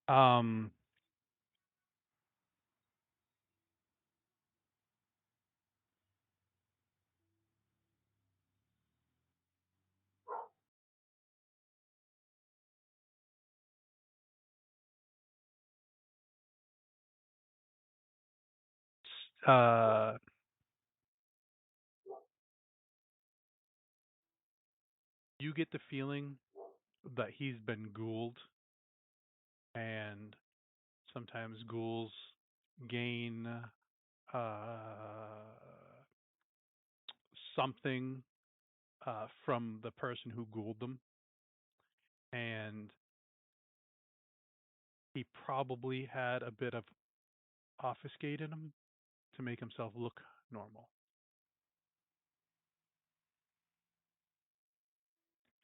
then um, uh, you get the feeling that he's been ghouled, and sometimes ghouls gain something from the person who ghouled them, and he probably had a bit of obfuscate in him to make himself look normal.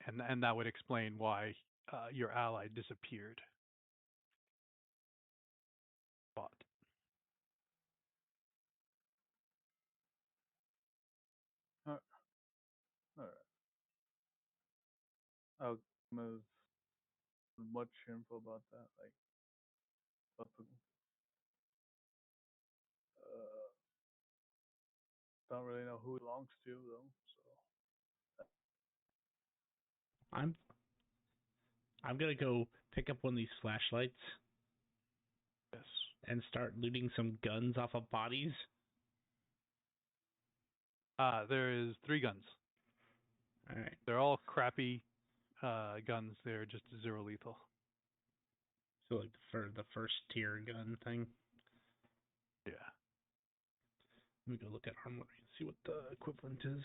And that would explain why your ally disappeared. But All right. I'll move much info about that, like about the, don't really know who it belongs to though. So I'm gonna go pick up one of these flashlights yes, and start looting some guns off of bodies. there is 3 guns. All right. They're all crappy guns. They're just 0 lethal. So like for the first tier gun thing. Yeah. Let me go look at armory and see what the equivalent is.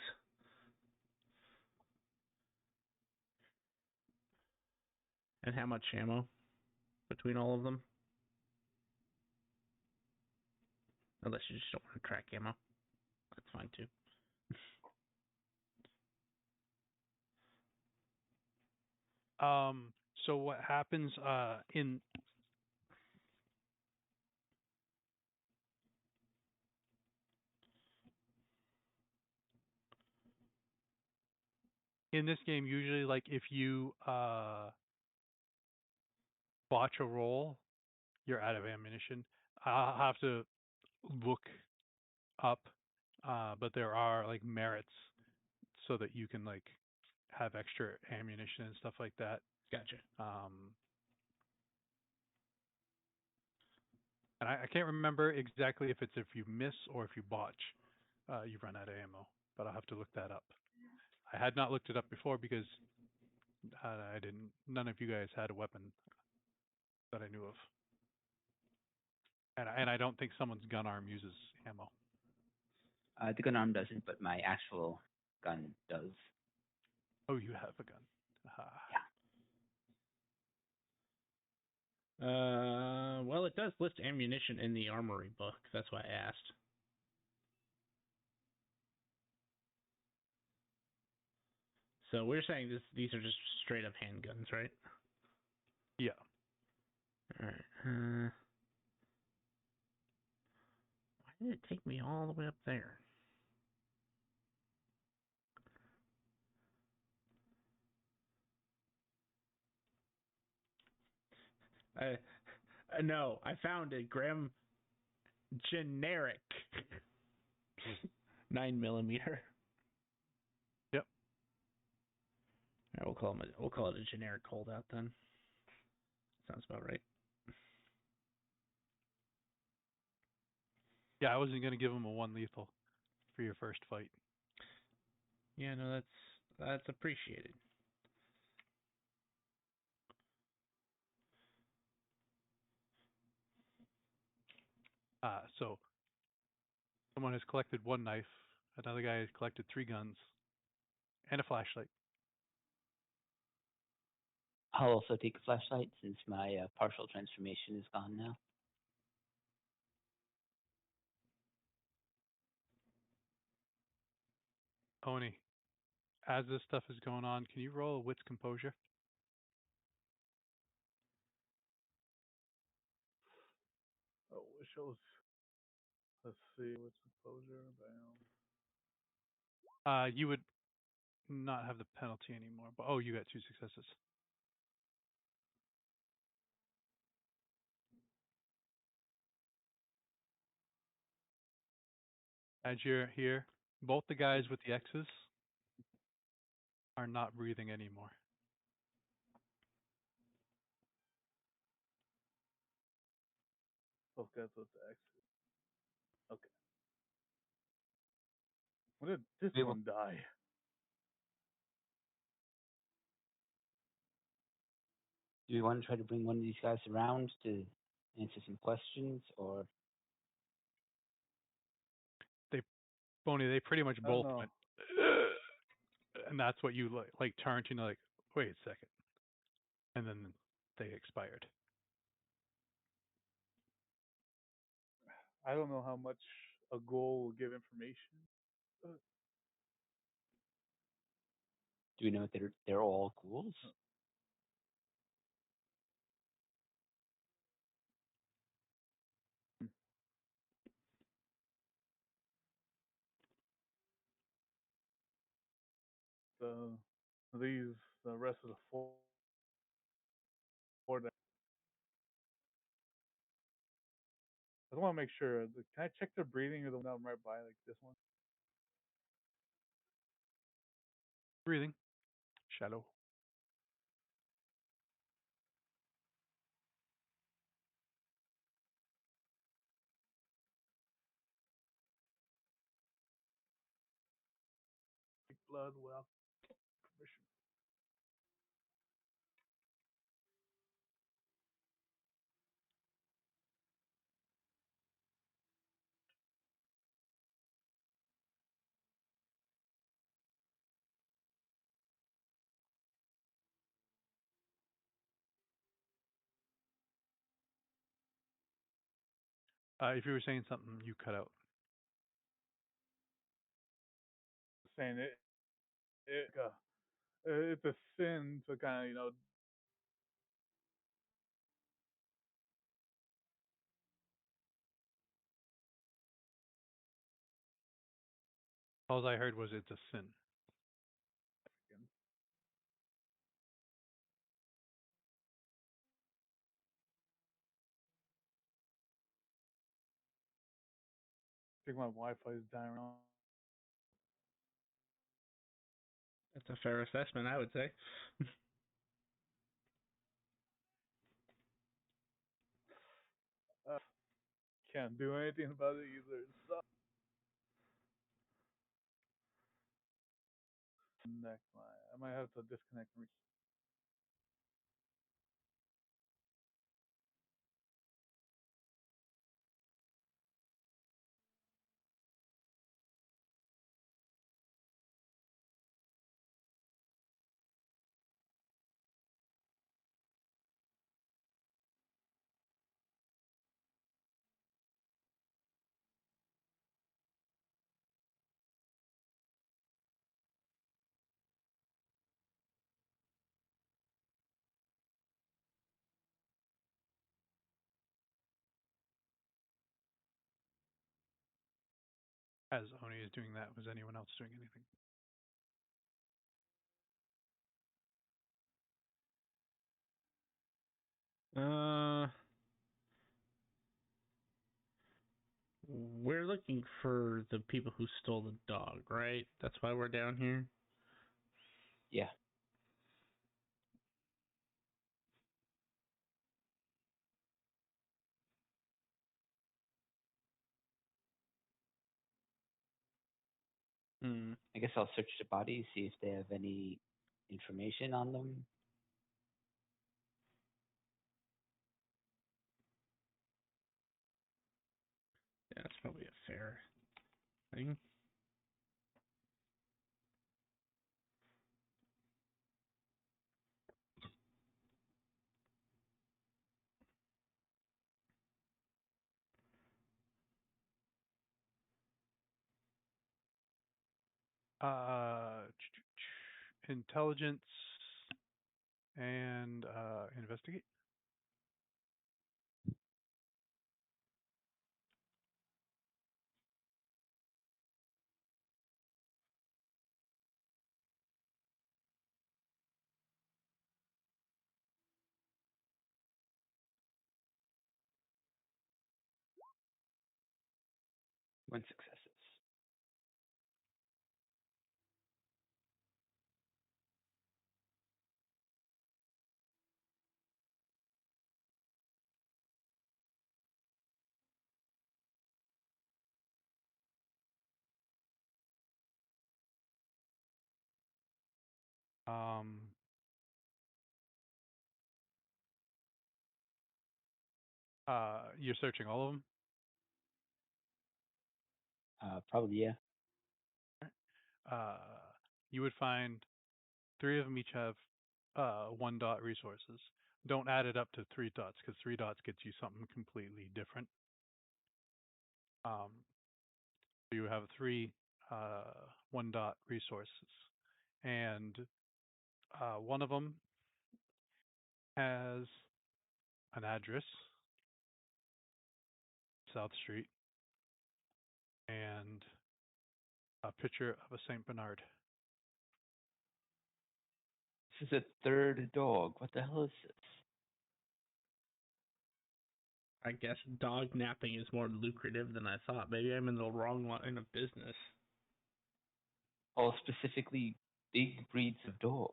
And how much ammo between all of them? Unless you just don't want to track ammo. That's fine too. So what happens in this game, usually like if you botch a roll, you're out of ammunition. I'll have to look up, but there are like merits so that you can like have extra ammunition and stuff like that. Gotcha. And I can't remember exactly if it's if you miss or if you botch, you run out of ammo. But I'll have to look that up. I had not looked it up before because I didn't. None of you guys had a weapon that I knew of, and I don't think someone's gun arm uses ammo. The gun arm doesn't, but my actual gun does. Oh, you have a gun. Yeah. Well, it does list ammunition in the armory book. That's why I asked. So we're saying these are just straight up handguns, right? Yeah. All right. Why did it take me all the way up there? No, I found it. Graham generic 9mm. Yep. All right, we'll call it a generic holdout then. Sounds about right. Yeah, I wasn't gonna give him a 1 lethal for your first fight. Yeah, no, that's appreciated. So someone has collected 1 knife, another guy has collected 3 guns, and a flashlight. I'll also take a flashlight since my partial transformation is gone now. Oni, as this stuff is going on, can you roll a wits composure? Oh, it shows. Let's see, what's composure? Bam. You would not have the penalty anymore, but oh, you got 2 successes. As you're here, both the guys with the X's are not breathing anymore. Oh, that's what the X is. Okay. When did this Wait, one die? Do we want to try to bring one of these guys around to answer some questions, or Boney, they pretty much I don't both know. went, and that's what you like turned to, like, wait a second, and then they expired. I don't know how much a goal will give information. do we know that they're all ghouls? The rest of the four that I just want to make sure. Can I check their breathing or the one I'm right by, like this one? Breathing, shallow. Blood, well, permission. If you were saying something, you cut out. Saying it's a sin to kind of All I heard was it's a sin. I think my Wi-Fi is dying off. That's a fair assessment, I would say. Can't do anything about it either. It sucks. Next line. I might have to disconnect and As Oni is doing that, was anyone else doing anything? We're looking for the people who stole the dog, right? That's why we're down here. Yeah. I guess I'll search the bodies, see if they have any information on them. Yeah, that's probably a fair thing. Intelligence and investigate. One successes. Um, you're searching all of them. Probably, yeah. Uh, you would find 3 of them each have 1 dot resources. Don't add it up to 3 dots because 3 dots gets you something completely different. You have 3 1 dot resources, and one of them has an address, South Street, and a picture of a Saint Bernard. This is a third dog. What the hell is this? I guess dog napping is more lucrative than I thought. Maybe I'm in the wrong line of business. All specifically big breeds of dog.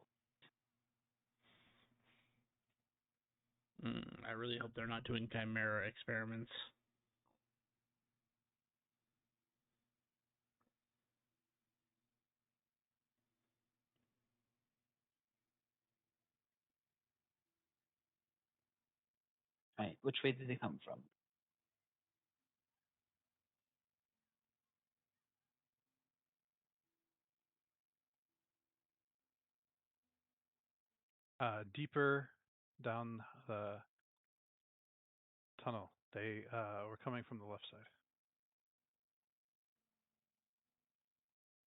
I really hope they're not doing chimera experiments. Right. Which way did they come from? Deeper down the tunnel. They were coming from the left side.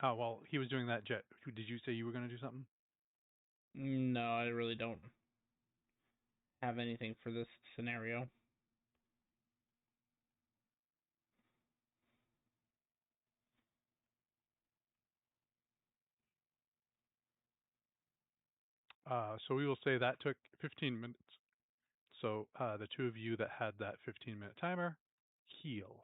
Oh, well, he was doing that, Jet. Did you say you were going to do something? No, I really don't have anything for this scenario. So we will say that took 15 minutes. So the two of you that had that 15-minute timer, heal.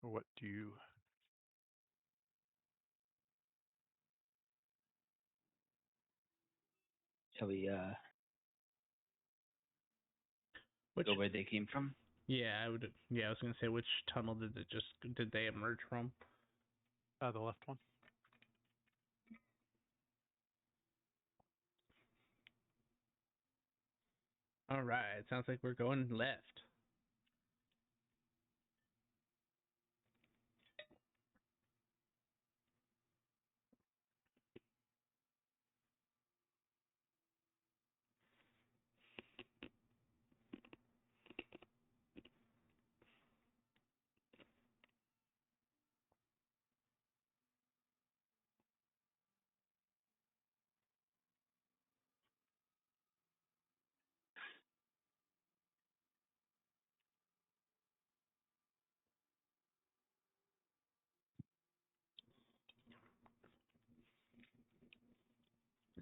What do you... Shall we Which, go where they came from? yeah, I would. Yeah, I was gonna say, which tunnel did they emerge from? the left one? All right, sounds like we're going left.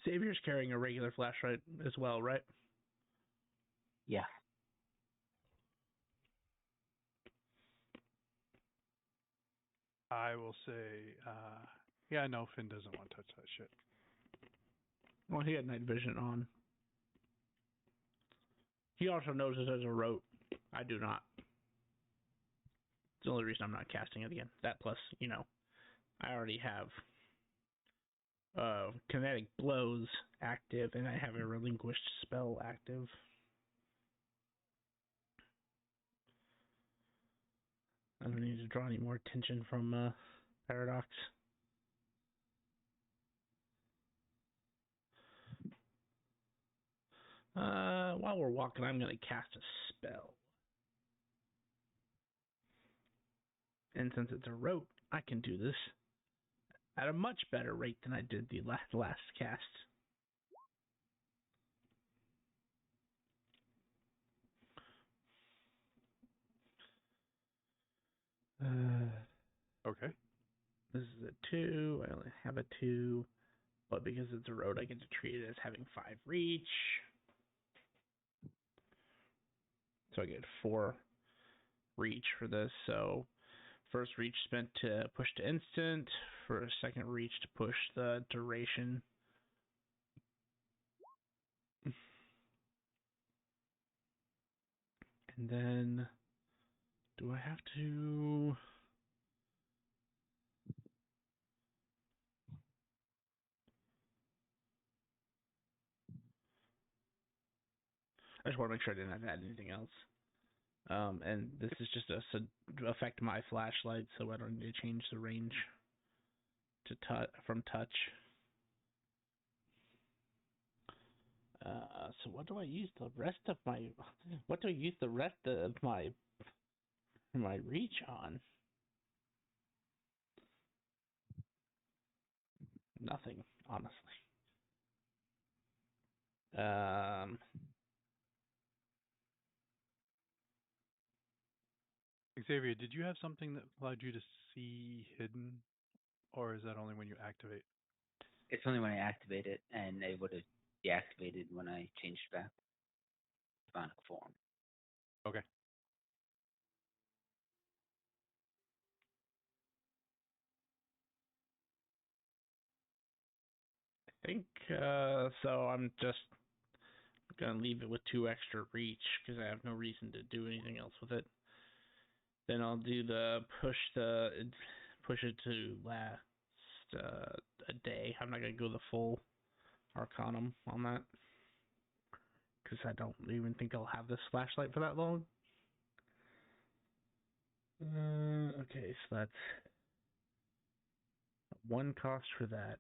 Xavier's carrying a regular flashlight as well, right? Yeah. I will say, yeah, no, Finn doesn't want to touch that shit. Well, he had night vision on. He also knows it as a rote. I do not. It's the only reason I'm not casting it again. That plus, I already have kinetic blows active, and I have a relinquished spell active. I don't need to draw any more attention from Paradox. While we're walking, I'm going to cast a spell. And since it's a rote, I can do this at a much better rate than I did the last cast. Okay. This is a 2. I only have a 2. But because it's a road, I get to treat it as having 5 reach. So I get 4 reach for this. So first reach spent to push to instant. For a second reach to push the duration. And then do I have to... I just want to make sure I didn't have to add anything else. And this is just to affect my flashlight, so I don't need to change the range to from touch. So what do I use the rest of my? What do I use the rest of my reach on? Nothing, honestly. Xavier, did you have something that allowed you to see hidden, or is that only when you activate? It's only when I activate it, and it would have deactivated when I changed back to Sonic form. Okay. think so. I'm just gonna leave it with 2 extra reach because I have no reason to do anything else with it. Then I'll do the push it to last a day. I'm not gonna go the full Arcanum on that because I don't even think I'll have this flashlight for that long. Okay, so that's 1 cost for that.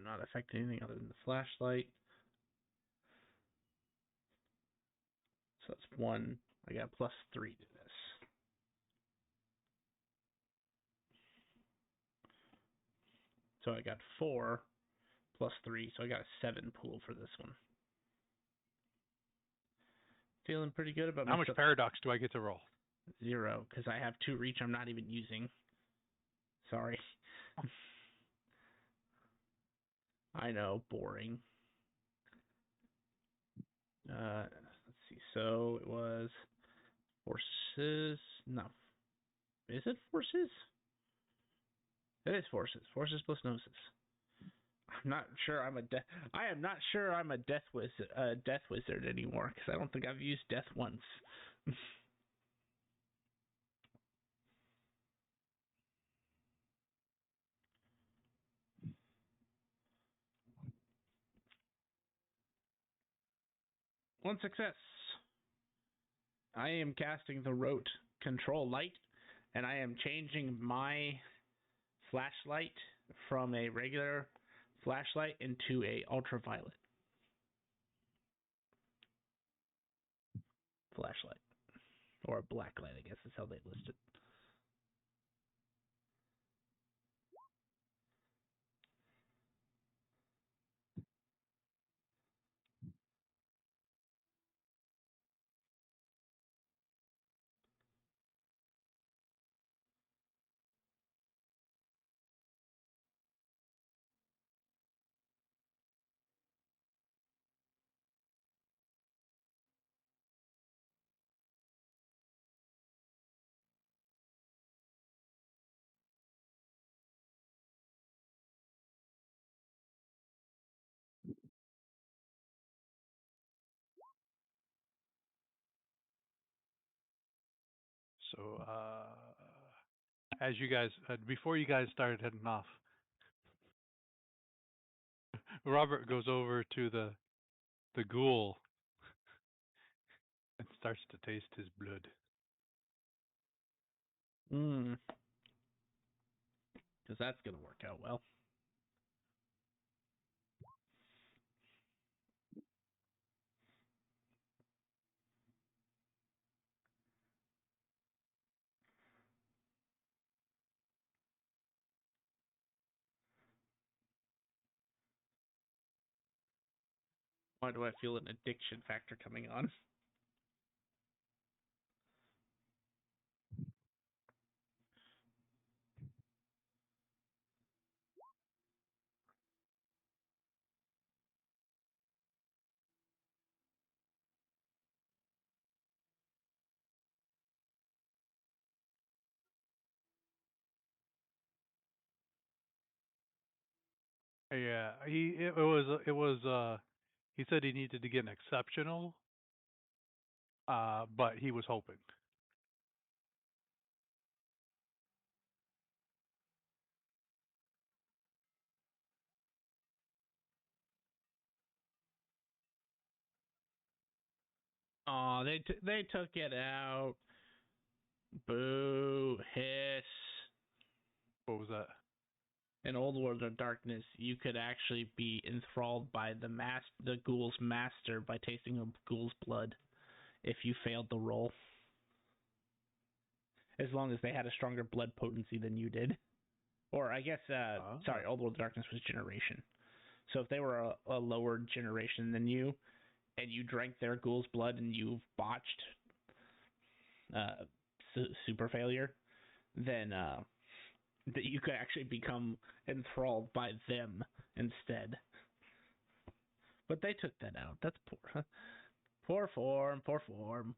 Not affect anything other than the flashlight. So that's 1. I got +3 to this. So I got 4 +3, so I got a 7 pool for this one. Feeling pretty good about How much paradox do I get to roll? 0, because I have 2 reach I'm not even using. Sorry. I know, boring. Let's see. So it was forces. No, is it forces? It is forces. Forces plus gnosis. I'm not sure I am not sure I'm a death wizard anymore because I don't think I've used death once. One success. I am casting the Rote Control Light, and I am changing my flashlight from a regular flashlight into a ultraviolet flashlight, or a black light, I guess is how they list it. So, as you guys, before you guys started heading off, Robert goes over to the ghoul and starts to taste his blood. Because that's going to work out well. Why do I feel an addiction factor coming on? Yeah, he said he needed to get an exceptional, but he was hoping. Oh, they took it out. Boo, hiss. What was that? In Old World of Darkness, you could actually be enthralled by the ghoul's master by tasting a ghoul's blood if you failed the roll. As long as they had a stronger blood potency than you did. Or I guess, sorry, Old World of Darkness was generation. So if they were a lower generation than you, and you drank their ghoul's blood and you botched super failure, then that you could actually become enthralled by them instead. But they took that out. That's poor. Poor form, poor form.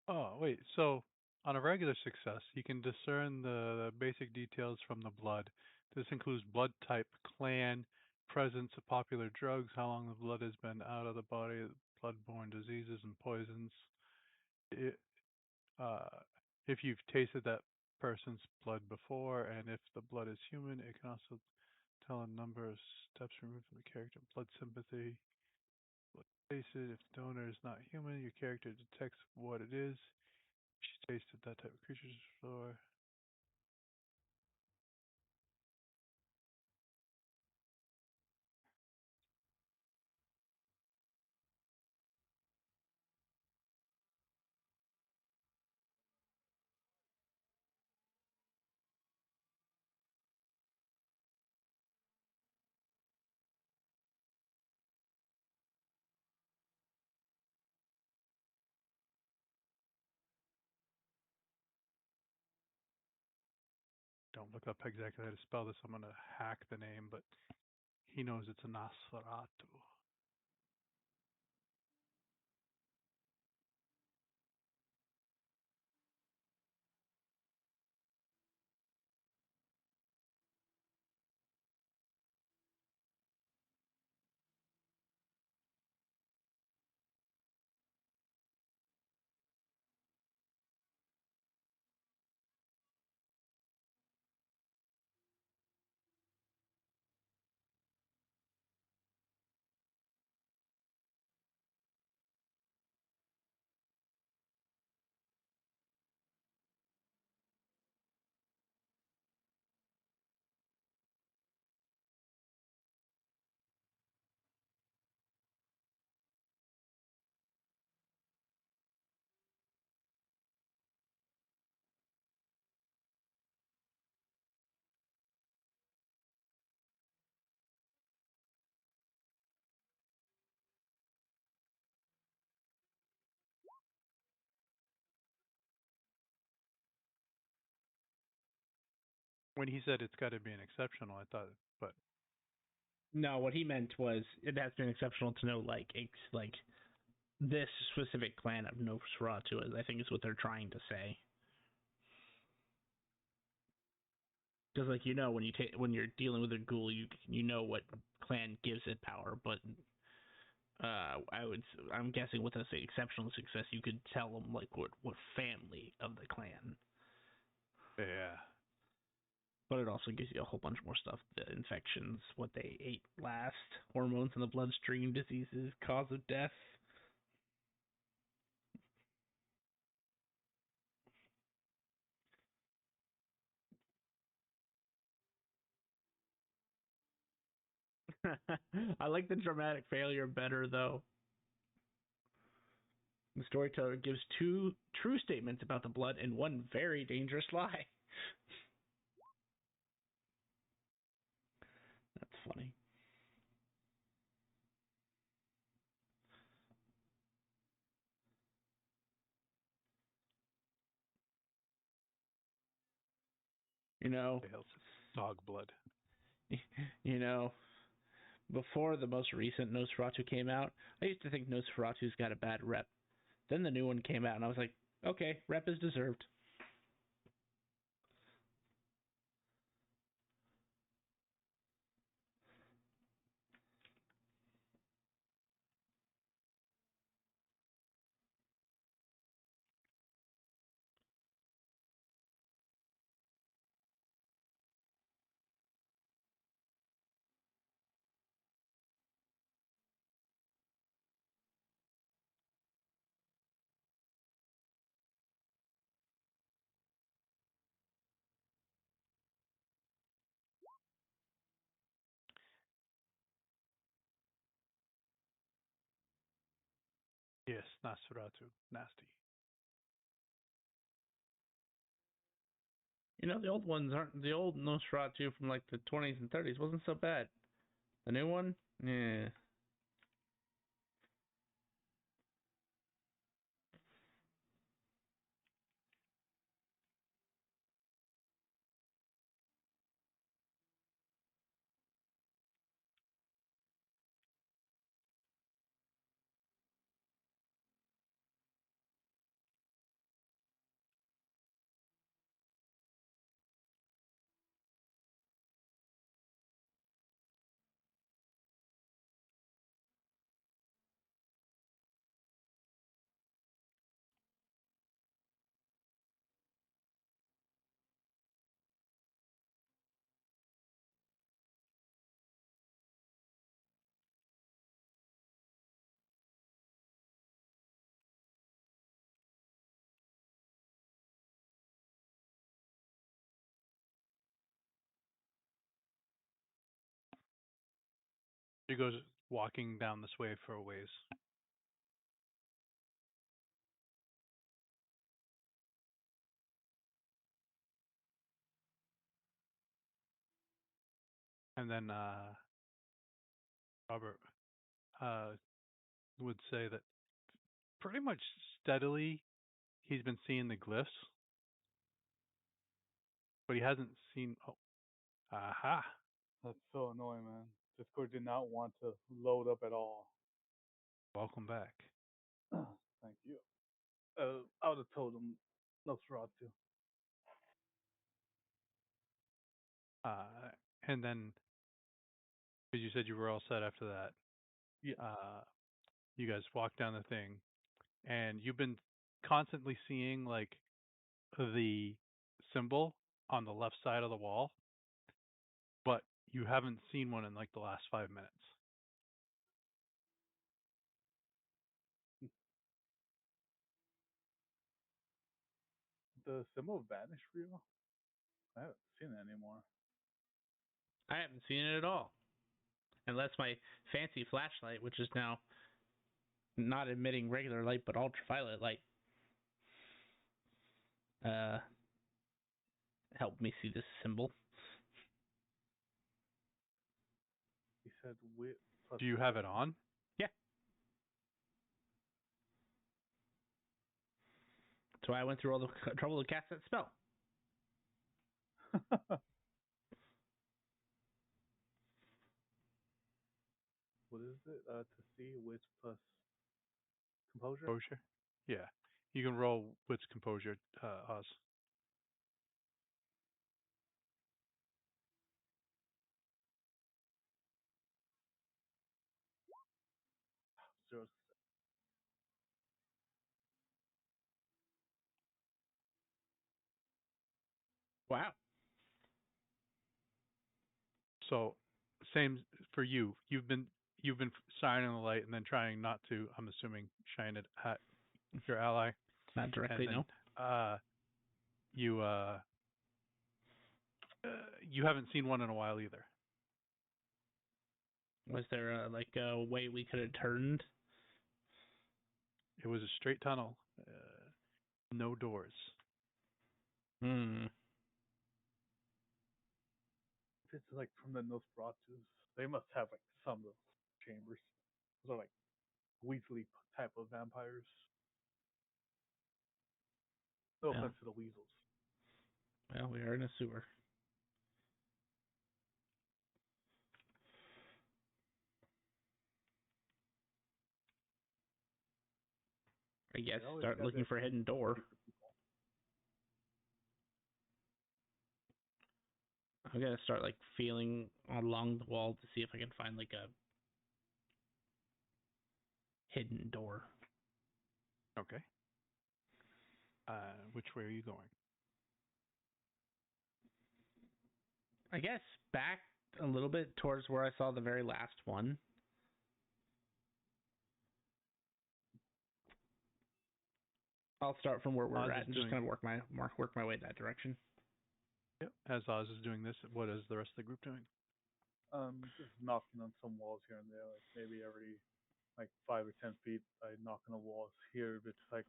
Oh, wait. So on a regular success, you can discern the basic details from the blood. This includes blood type, clan, presence of popular drugs, how long the blood has been out of the body, blood-borne diseases and poisons. It, uh, if you've tasted that person's blood before, and if the blood is human, it can also tell a number of steps removed from the character. Blood sympathy, blood tasted. If the donor is not human, your character detects what it is. She tasted that type of creatures before. Don't look up exactly how to spell this. I'm gonna hack the name, but he knows it's a Nosferatu. When he said it's got to be an exceptional, I thought, but No, what he meant was it has been exceptional to know like this specific clan of Nosferatu is. I think is what they're trying to say. Because like when when you're dealing with a ghoul, you know what clan gives it power, but I'm guessing with a say, exceptional success, you could tell them like what family of the clan. yeah. But it also gives you a whole bunch more stuff: the infections, what they ate last, hormones in the bloodstream, diseases, cause of death. I like the dramatic failure better though. The storyteller gives two true statements about the blood and one very dangerous lie. That's funny. You know, The hell's dog blood? you know, before the most recent Nosferatu came out, I used to think Nosferatu's got a bad rep. Then the new one came out, and I was like, okay, rep is deserved. Yes, Nosferatu. Nasty. The old ones aren't the old Nosferatu from like the 20s and 30s wasn't so bad. The new one, yeah. She goes walking down this way for a ways. And then Robert would say that pretty much steadily he's been seeing the glyphs, but he hasn't seen. Oh, aha! That's so annoying, man. Discord did not want to load up at all. Welcome back. Thank you. I would have told him Nosferatu. And then, because you said you were all set after that, Yeah. you guys walk down the thing, and you've been constantly seeing like the symbol on the left side of the wall, but you haven't seen one in like the last 5 minutes. The symbol vanished for you? I haven't seen it anymore. I haven't seen it at all. Unless my fancy flashlight, which is now not emitting regular light but ultraviolet light, helped me see this symbol. He said wit plus. Do you have it on? Yeah. That's why I went through all the trouble to cast that spell. What is it? To see wits plus composure? Composure? Yeah. You can roll wits composure, Oz. Zero. Wow. So same for you. You've been shining the light and then trying not to, I'm assuming, shine it at your ally. Not directly, And then, no. you haven't seen one in a while either. Was there a way we could have turned? It was a straight tunnel, no doors. Hmm. If it's like from the Nosferatus, they must have like some of those chambers. Those are like Weasley type of vampires. No Yeah. offense to the weasels. Well, we are in a sewer. I guess They always start got looking that for a hidden door. I'm gonna start like feeling along the wall to see if I can find like a hidden door. Okay. Which way are you going? I guess back a little bit towards where I saw the very last one. I'll start from where we're Oz at is and just doing- kind of work my way that direction. Yep. As Oz is doing this, what is the rest of the group doing? Just knocking on some walls here and there, like maybe every like 5 or 10 feet. I knock on the walls here if it's like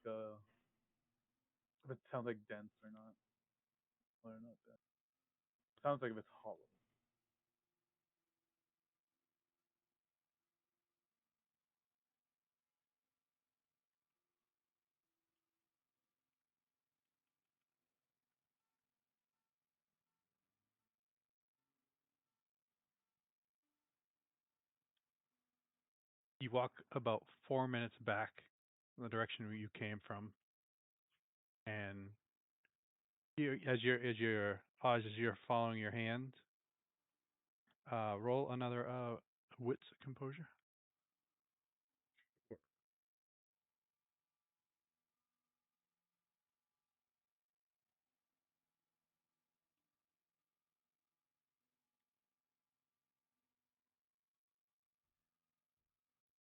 if it sounds like dense or not. Or not dense. Sounds like if it's hollow. You walk about 4 minutes back in the direction where you came from, and as you're following your hand, roll another wits composure.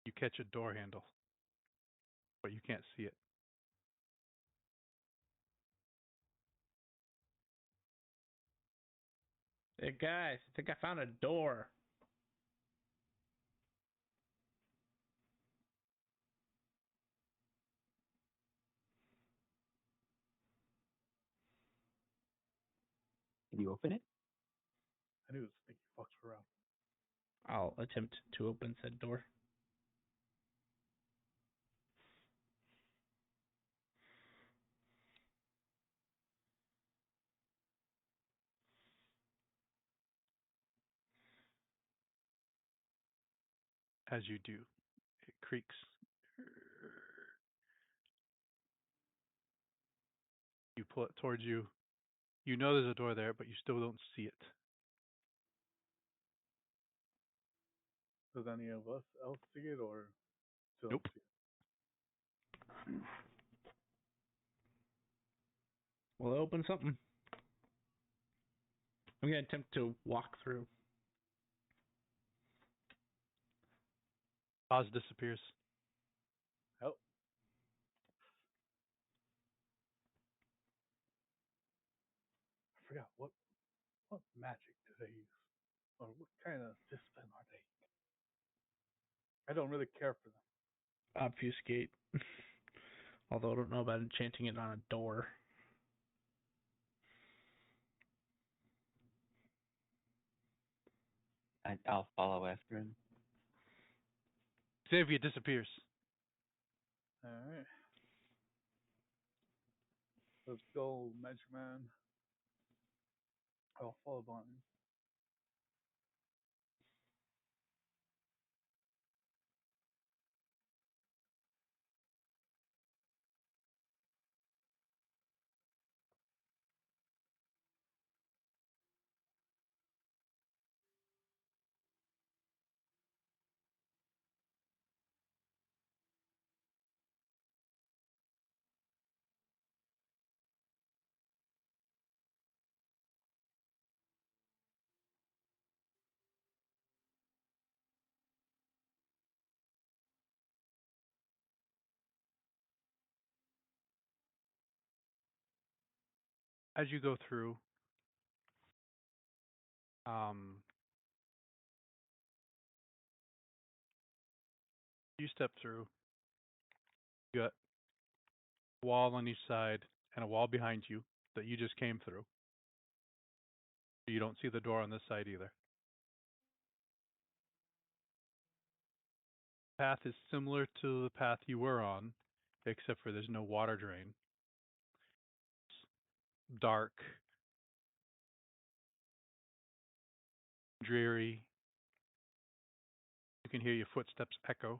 You catch a door handle, but you can't see it. Hey guys, I think I found a door. Can you open it? I knew it was sneaky fucks around. I'll attempt to open said door. As you do, it creaks. You pull it towards you. You know there's a door there, but you still don't see it. Does any of us else see it or still Nope. see it? Well, open something. I'm gonna attempt to walk through. Oz disappears. Help. I forgot what magic do they use? Or what kind of discipline are they? I don't really care for them. Obfuscate. Although I don't know about enchanting it on a door. I'll follow after him. Xavier disappears. Alright. Let's go, Magic Man. I'll follow behind. As you go through, you step through. You got a wall on each side and a wall behind you that you just came through. You don't see the door on this side either. The path is similar to the path you were on, except for there's no water drain. It's dark, dreary. You can hear your footsteps echo.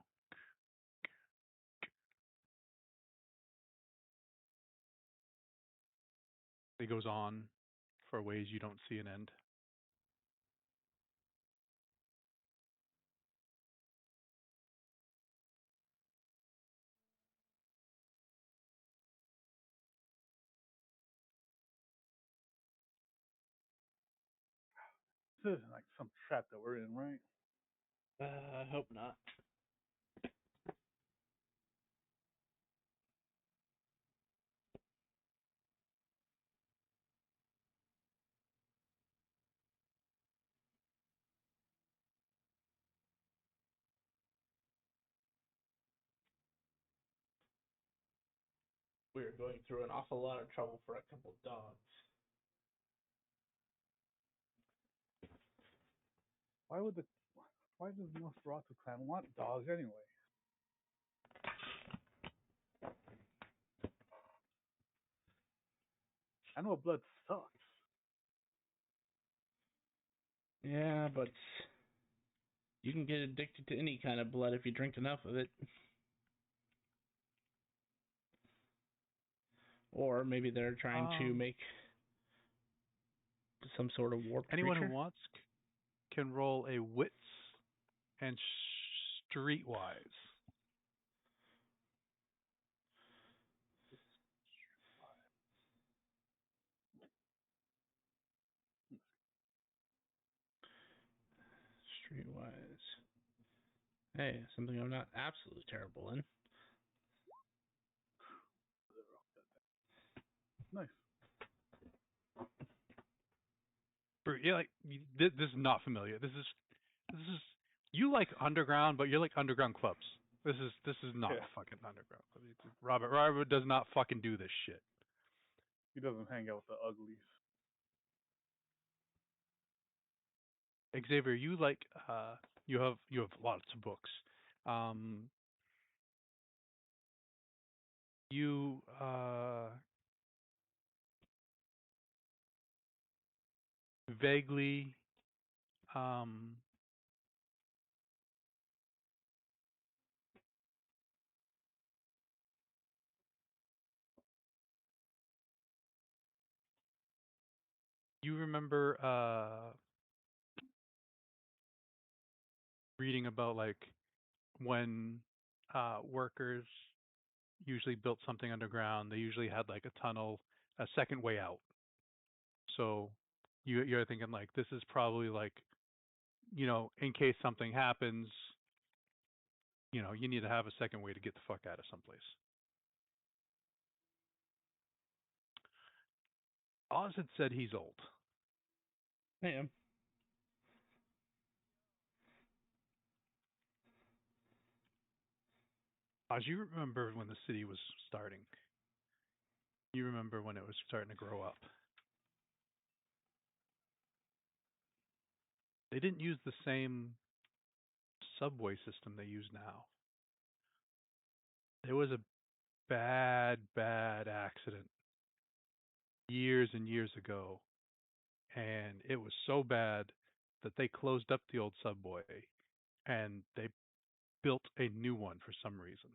It goes on for ways you don't see an end. This isn't like some trap that we're in, right? I hope not. We're going through an awful lot of trouble for a couple dogs. Why does Nosferatu clan want dogs anyway? Animal blood sucks. Yeah, but you can get addicted to any kind of blood if you drink enough of it. Or maybe they're trying to make some sort of warped Anyone creature. who wants can roll a wits and streetwise. Streetwise. Hey, something I'm not absolutely terrible in. Nice. Yeah, like this is not familiar. This is you like underground, but you're like underground clubs. This is not Yeah. a fucking underground club. Robert does not fucking do this shit. He doesn't hang out with the uglies. Xavier, you have lots of books. Um, you vaguely um, you remember reading about like when workers usually built something underground, they usually had like a tunnel, a second way out. So you're thinking like this is probably like, in case something happens, you need to have a second way to get the fuck out of someplace. Oz had said he's old. I am. Oz, you remember when the city was starting. You remember when it was starting to grow up. They didn't use the same subway system they use now. There was a bad, bad accident years and years ago, and it was so bad that they closed up the old subway and they built a new one for some reason.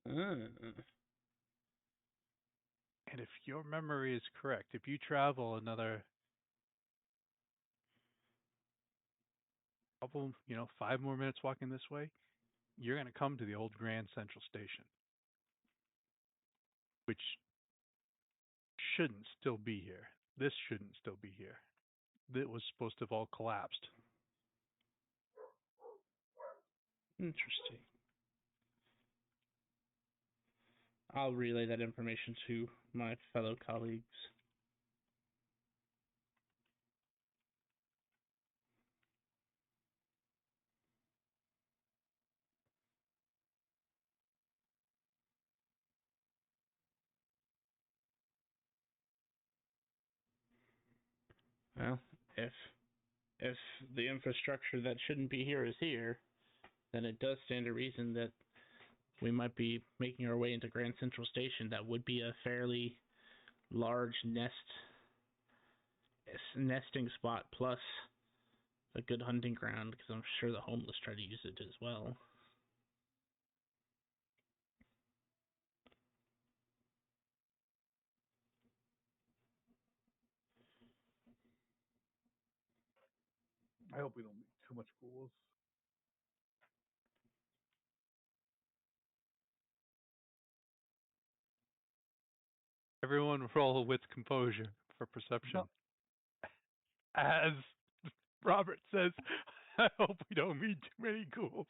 And if your memory is correct, if you travel another couple, 5 more minutes walking this way, you're going to come to the old Grand Central Station, which shouldn't still be here. This shouldn't still be here. It was supposed to have all collapsed. Interesting. I'll relay that information to my fellow colleagues. Well, if the infrastructure that shouldn't be here is here, then it does stand to reason that we might be making our way into Grand Central Station. That would be a fairly large nesting spot, plus a good hunting ground, because I'm sure the homeless try to use it as well. I hope we don't meet too much fools. Everyone roll with composure for perception. No. As Robert says, I hope we don't meet too many ghouls.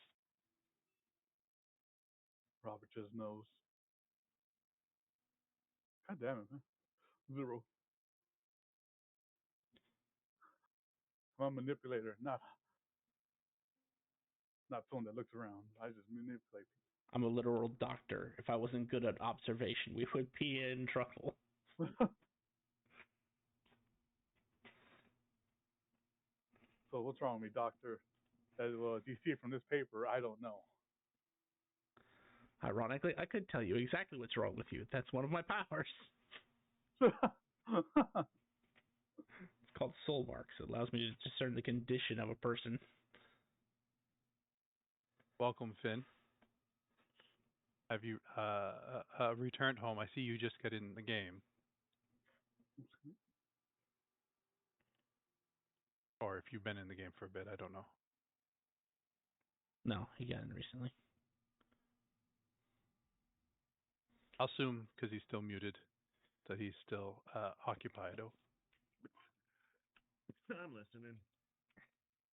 Robert just knows. God damn it, man. 0. I'm a manipulator, not someone that looks around. I just manipulate I'm a literal doctor. If I wasn't good at observation, we would be in trouble. people. So what's wrong with me, doctor? Well, if you see it from this paper, I don't know. Ironically, I could tell you exactly what's wrong with you. That's one of my powers. It's called soul marks. It allows me to discern the condition of a person. Welcome, Finn. Have you returned home? I see you just got in the game. Or if you've been in the game for a bit, I don't know. No, he got in recently. I'll assume, because he's still muted, that he's still occupied. Oh, I'm listening.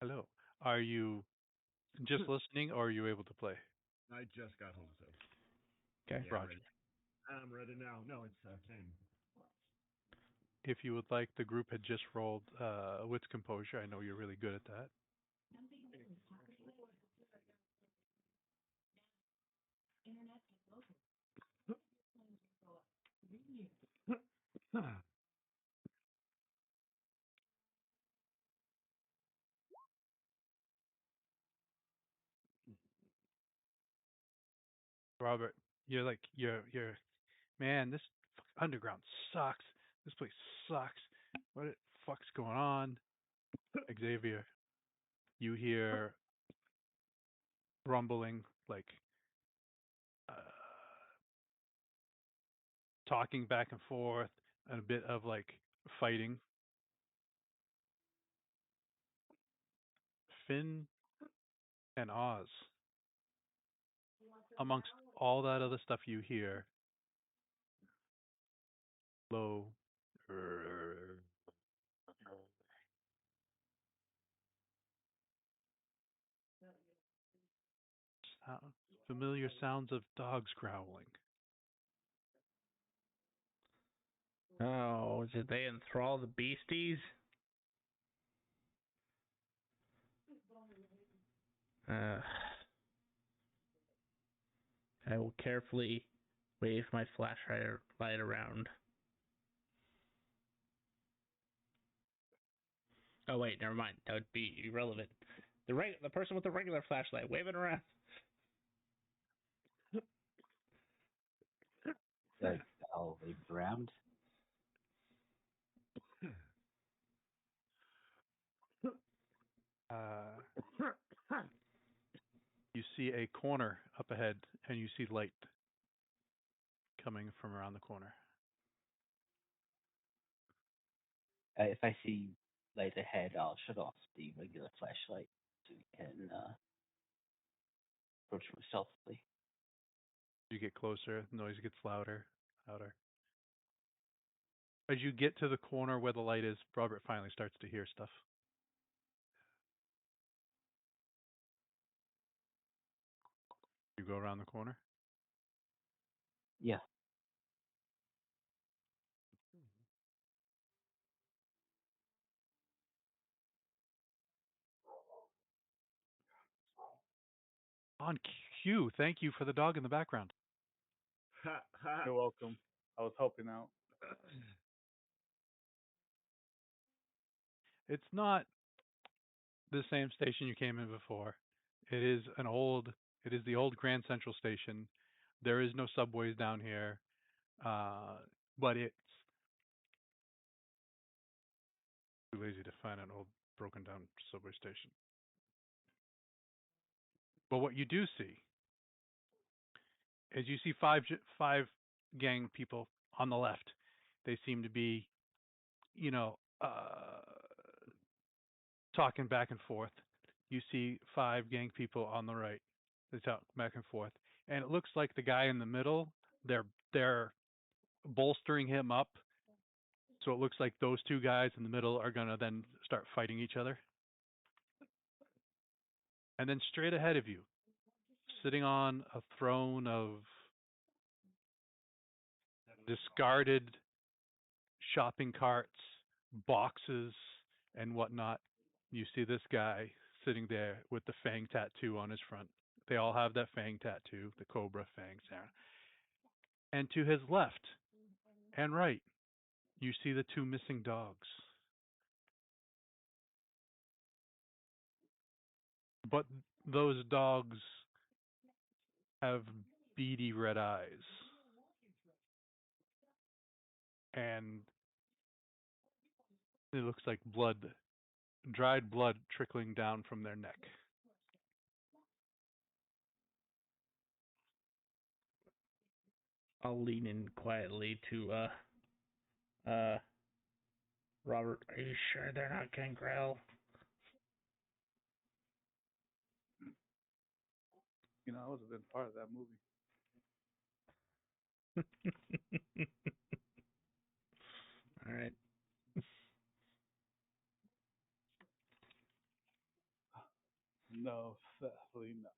hello. Are you just listening, or are you able to play? I just got home, so. Okay. Yeah, Roger. I'm ready now. No, it's same. If you would like, the group had just rolled with composure. I know you're really good at that. Robert, you're man, this underground sucks. This place sucks. What the fuck's going on? Xavier, you hear rumbling, like uh, talking back and forth, and a bit of like fighting. Finn and Oz, amongst all that other stuff you hear, low sound, familiar sounds of dogs growling. Oh, did they enthrall the beasties? I will carefully wave my flashlight light around. Oh wait, never mind. That would be irrelevant. The person with the regular flashlight, wave it around. So I'll wave it around. You see a corner up ahead, and you see light coming from around the corner. If I see light ahead, I'll shut off the regular flashlight so we can approach more stealthily. You get closer, the noise gets louder, louder. As you get to the corner where the light is, Robert finally starts to hear stuff. You go around the corner. Yeah. On cue. Thank you for the dog in the background. Ha ha. You're welcome. I was helping out. It's not the same station you came in before. It is the old Grand Central Station. There is no subways down here, but it's too lazy to find an old broken down subway station. But what you do see is you see five gang people on the left. They seem to be, you know, talking back and forth. You see five gang people on the right. They talk back and forth, and it looks like the guy in the middle. They're bolstering him up, so it looks like those two guys in the middle are gonna then start fighting each other. And then straight ahead of you, sitting on a throne of discarded shopping carts, boxes, and whatnot, you see this guy sitting there with the fang tattoo on his front. They all have that fang tattoo, the cobra fangs there. And to his left and right, you see the two missing dogs. But those dogs have beady red eyes. And it looks like blood, dried blood trickling down from their neck. I'll lean in quietly to Robert. Are you sure they're not Gangrel? You know, I was a big part of that movie. All right. No, sadly not.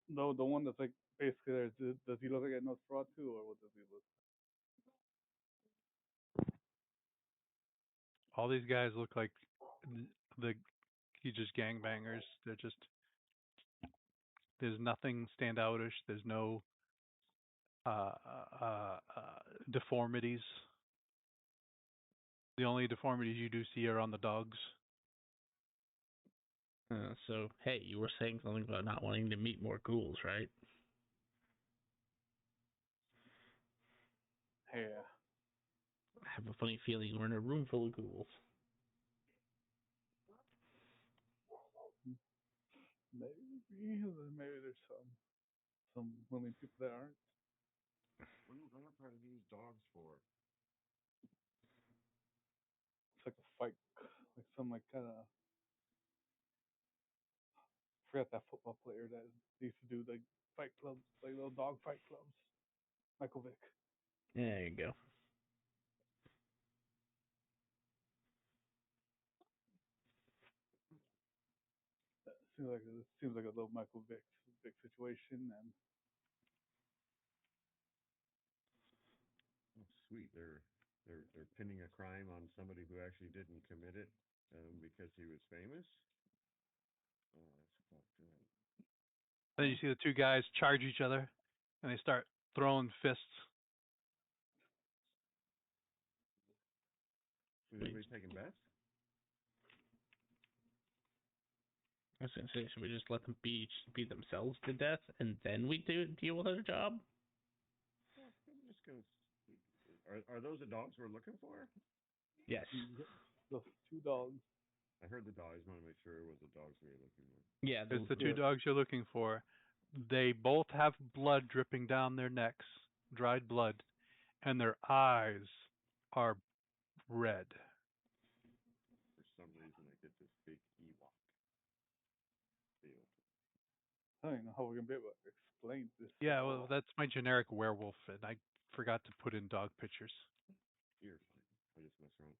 The one that's like basically there. Does he look like a Nosferatu, or what does he look? All these guys look like the just gangbangers. They're just there's nothing standoutish. There's no deformities. The only deformities you do see are on the dogs. So, hey, you were saying something about not wanting to meet more ghouls, right? Yeah. I have a funny feeling we're in a room full of ghouls. Maybe there's some willing people that aren't. What are these dogs for? It's like a fight, like some like kind of. Forgot that football player that used to do the fight clubs, like little dog fight clubs. Michael Vick. There you go. Seems like a little Michael Vick situation, and Oh, sweet. They're pinning a crime on somebody who actually didn't commit it because he was famous. Oh, that's fucked up. Then you see the two guys charge each other, and they start throwing fists. Is anybody taking bets? I was gonna say, should we just let them beat themselves to death, and then we deal with our job? I'm just gonna. Are those the dogs we're looking for? Yes. those two dogs. I heard the dogs. I want to make sure it was the dogs we were looking for. Yeah, It's the two dogs you're looking for. They both have blood dripping down their necks, dried blood, and their eyes are red. For some reason, I get this big Ewok feel. I don't even know how we're gonna be able to explain this. Yeah, well, that's my generic werewolf, and I forgot to put in dog pictures. You're fine. I just mess around.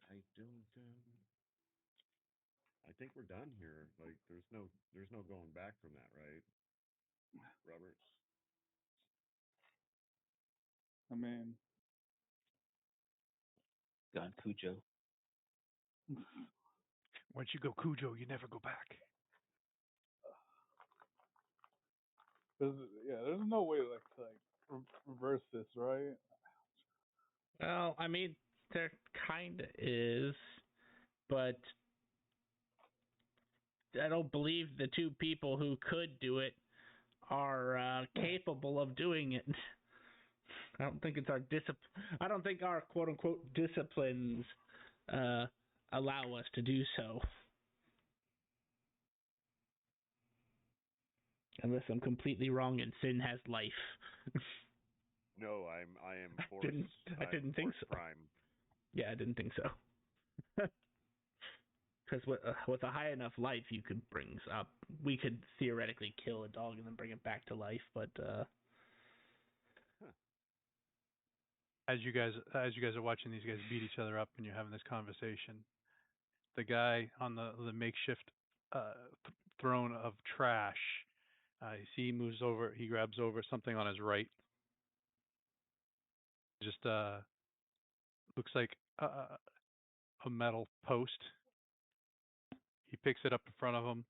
I don't. I think we're done here. Like, there's no going back from that, right, Robert? I mean, Gone Cujo. Once you go Cujo, you never go back. there's no way to reverse this, right? Well, I mean, there kind of is, but I don't believe the two people who could do it are capable of doing it. I don't think it's our I don't think our quote unquote disciplines allow us to do so. Unless I'm completely wrong and Sin has life. No, I am force. I didn't think so. Prime. Yeah, I didn't think so. Because with a high enough life, we could theoretically kill a dog and then bring it back to life. But As you guys are watching these guys beat each other up and you're having this conversation, the guy on the makeshift throne of trash, you see he moves over, he grabs over something on his right. Just looks like a metal post. He picks it up in front of him,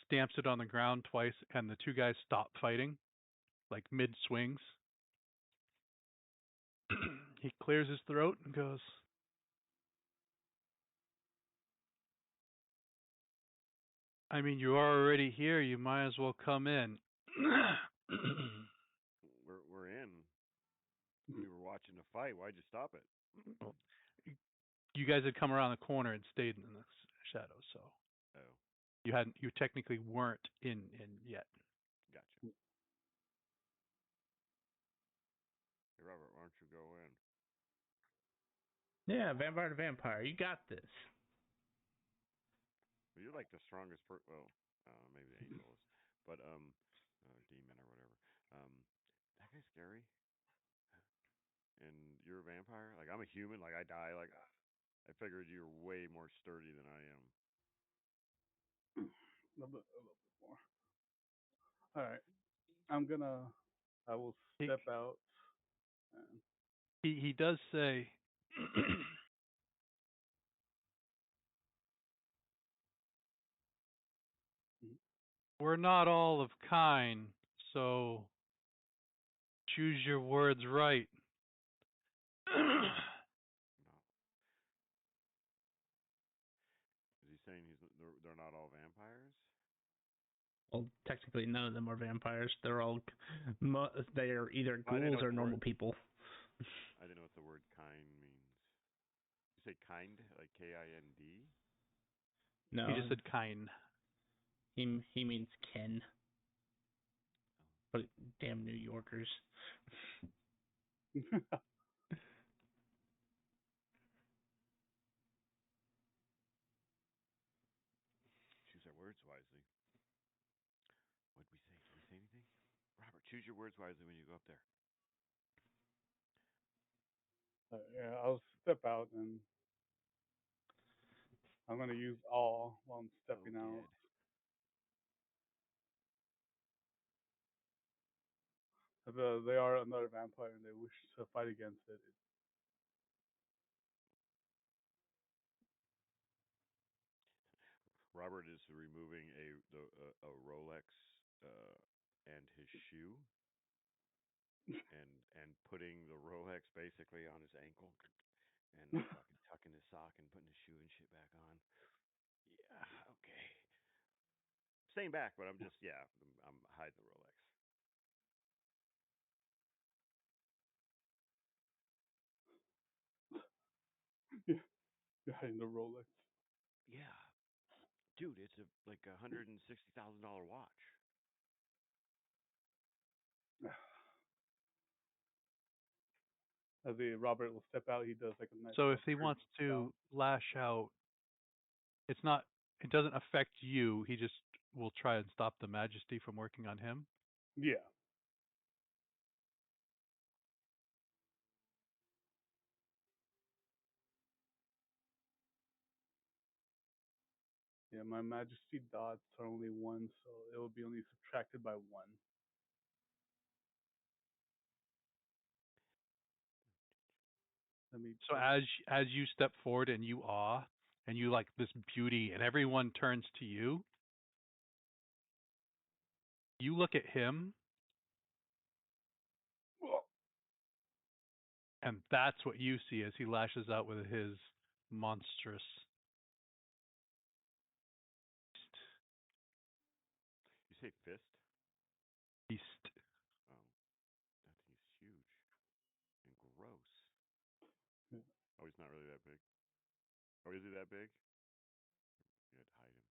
stamps it on the ground twice, and the two guys stop fighting, like mid swings. He clears his throat and goes, I mean, you are already here. You might as well come in. We're in. We were watching the fight. Why'd you stop it? You guys had come around the corner and stayed in the shadows, so Oh, you technically weren't in yet. gotcha. Hey, Robert, why don't you go in? yeah, vampire to vampire, you got this. Well, you're like the strongest well, maybe Angel is, but demon or whatever. That guy's scary. And you're a vampire. Like, I'm a human. Like, I die. Like, I figured you're way more sturdy than I am. A little bit more. All right, I will step out. And He does say, we're not all of kind, so choose your words right. No. Is he saying they're not all vampires? Well, technically, none of them are vampires. They're all they are either Well, I didn't know ghouls what or the normal word- people. I didn't know what the word kind means. You say kind, like Kind? No, He just said kind. he means Ken. But damn New Yorkers. Choose our words wisely. What did we say? Did we say anything? Robert, choose your words wisely when you go up there. Yeah, I'll step out and I'm gonna use all while I'm stepping out. They are another vampire and they wish to fight against it. Robert is removing a Rolex and his shoe, and putting the Rolex basically on his ankle, and fucking tucking his sock and putting his shoe and shit back on. Yeah, okay. Staying back, but I'm hiding the Rolex. Yeah, you're hiding the Rolex. Yeah, dude, it's like $160,000 watch. As Robert will step out, he does like a nice. So if he wants to lash out, it's not. It doesn't affect you. He just will try and stop the Majesty from working on him. Yeah. Yeah, my Majesty dots are only one, so it will be only subtracted by one. So as you step forward and you awe and you like this beauty and everyone turns to you, you look at him and that's what you see as he lashes out with his monstrous You say fist? beast. Oh, that thing's huge and gross. Oh, he's not really that big. Oh, is he that big? You had to hide him.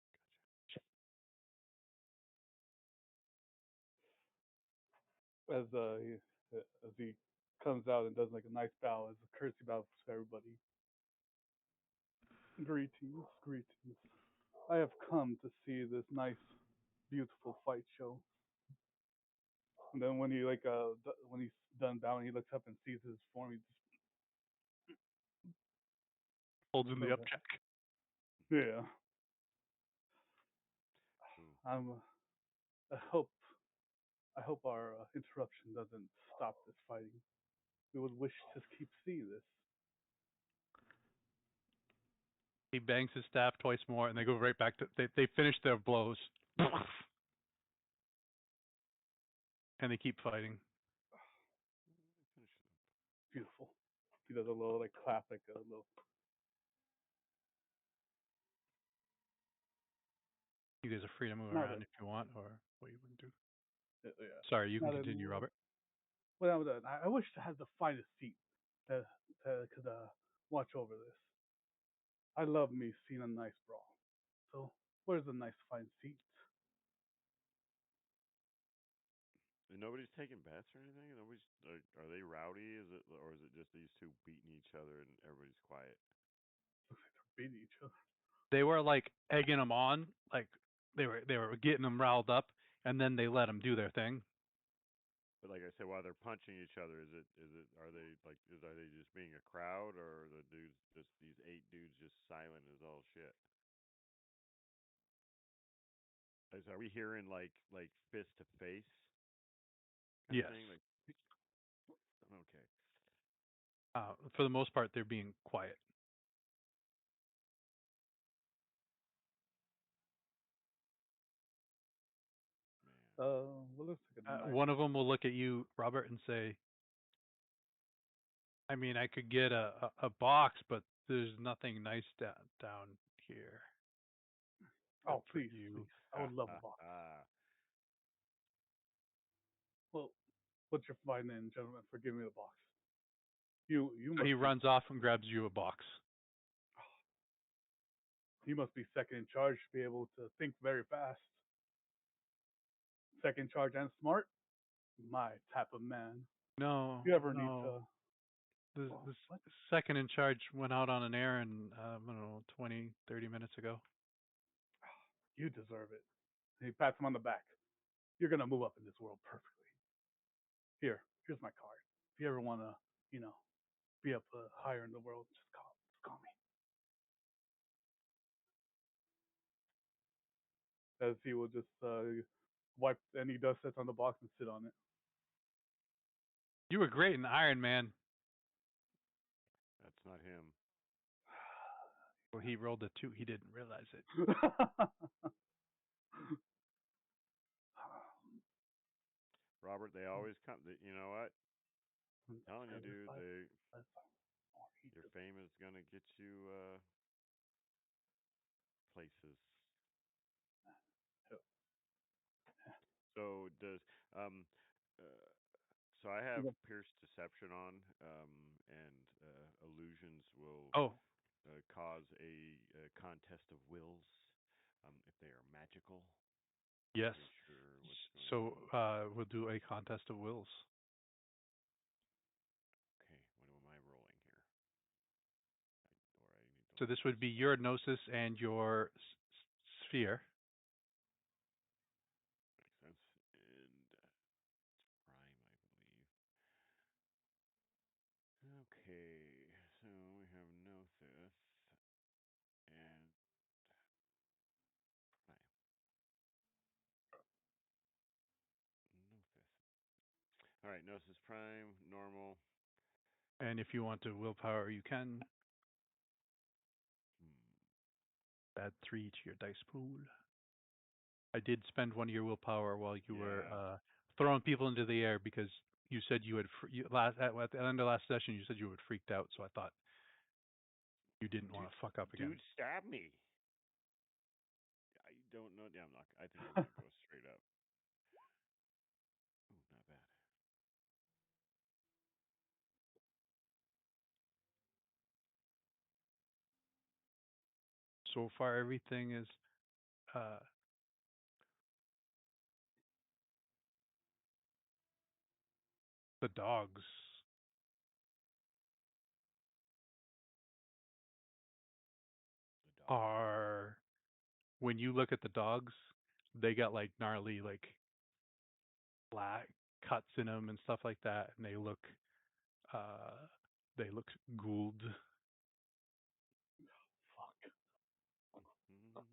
Gotcha. As he comes out and does like a nice bow, as a courtesy bow to everybody. Greetings, greetings. I have come to see this nice, beautiful fight show. And then when he when he's done bowing, he looks up and sees his form. He just Holds in the up check. Yeah. Ooh. I hope our interruption doesn't stop this fighting. We would wish to keep seeing this. He bangs his staff twice more, and they go right back to they finish their blows, and they keep fighting. Beautiful. He does a little like clap, like a little. You guys are free to move around if you want, or what you want to do. Yeah. Sorry, you can continue, Robert. Well, I wish to have the finest seat that could watch over this. I love me seeing a nice brawl. So, where's the nice fine seat? Nobody's taking bets or anything. Are they rowdy? Is it just these two beating each other and everybody's quiet? Looks like they're beating each other. They were like egging them on, like they were getting them riled up, and then they let them do their thing. But like I said, while they're punching each other, are they just being a crowd, or are the dudes these 8 dudes just silent as all shit? Are we hearing like fist to face? Yes. Like, okay. For the most part, they're being quiet. Well, looks like a nice. One of them will look at you, Robert, and say, "I mean, I could get a box, but there's nothing nice down here." Good Oh, for please, you. please. I would love a box. Well, what's your fine then, gentlemen, for giving me the box? You So must he be runs off and grabs you a box. he must be second in charge to be able to think very fast. Second in charge and smart. My type of man. No, If you ever need no. to, The well, the what? second in charge went out on an errand, I don't know, 20, 30 minutes ago. You deserve it. And he pats him on the back. You're gonna move up in this world perfectly. Here's my card. If you ever wanna, be up higher in the world, just call me. As he will just wipe any dust that's on the box and sit on it. You were great in Iron Man. That's not him. Well, he rolled a 2. He didn't realize it. Robert, they always come. You know what? I'm telling you, dude, your fame is gonna get you places. So does uh, so I have Pierce Deception on, and illusions will Oh, cause a contest of wills if they are magical. yes. Not sure what's going So on. we'll do a contest of wills. Okay, what am I rolling here? So this would be your gnosis and your sphere. Makes sense. And it's prime, I believe. Okay, so we have Gnosis and prime. Gnosis. All right, Gnosis prime, normal. And if you want to willpower, you can add 3 to your dice pool. I did spend one of your willpower while you were throwing people into the air because you said you had at the end of last session. You said you had freaked out, so I thought you didn't want to fuck up again. Dude, stab me. I don't know. Yeah, I'm not. I think I'm gonna go straight up. Ooh, not bad. So far, everything is the dogs are. When you look at the dogs, they got like gnarly, like black cuts in them and stuff like that, and they look ghouled. Fuck. But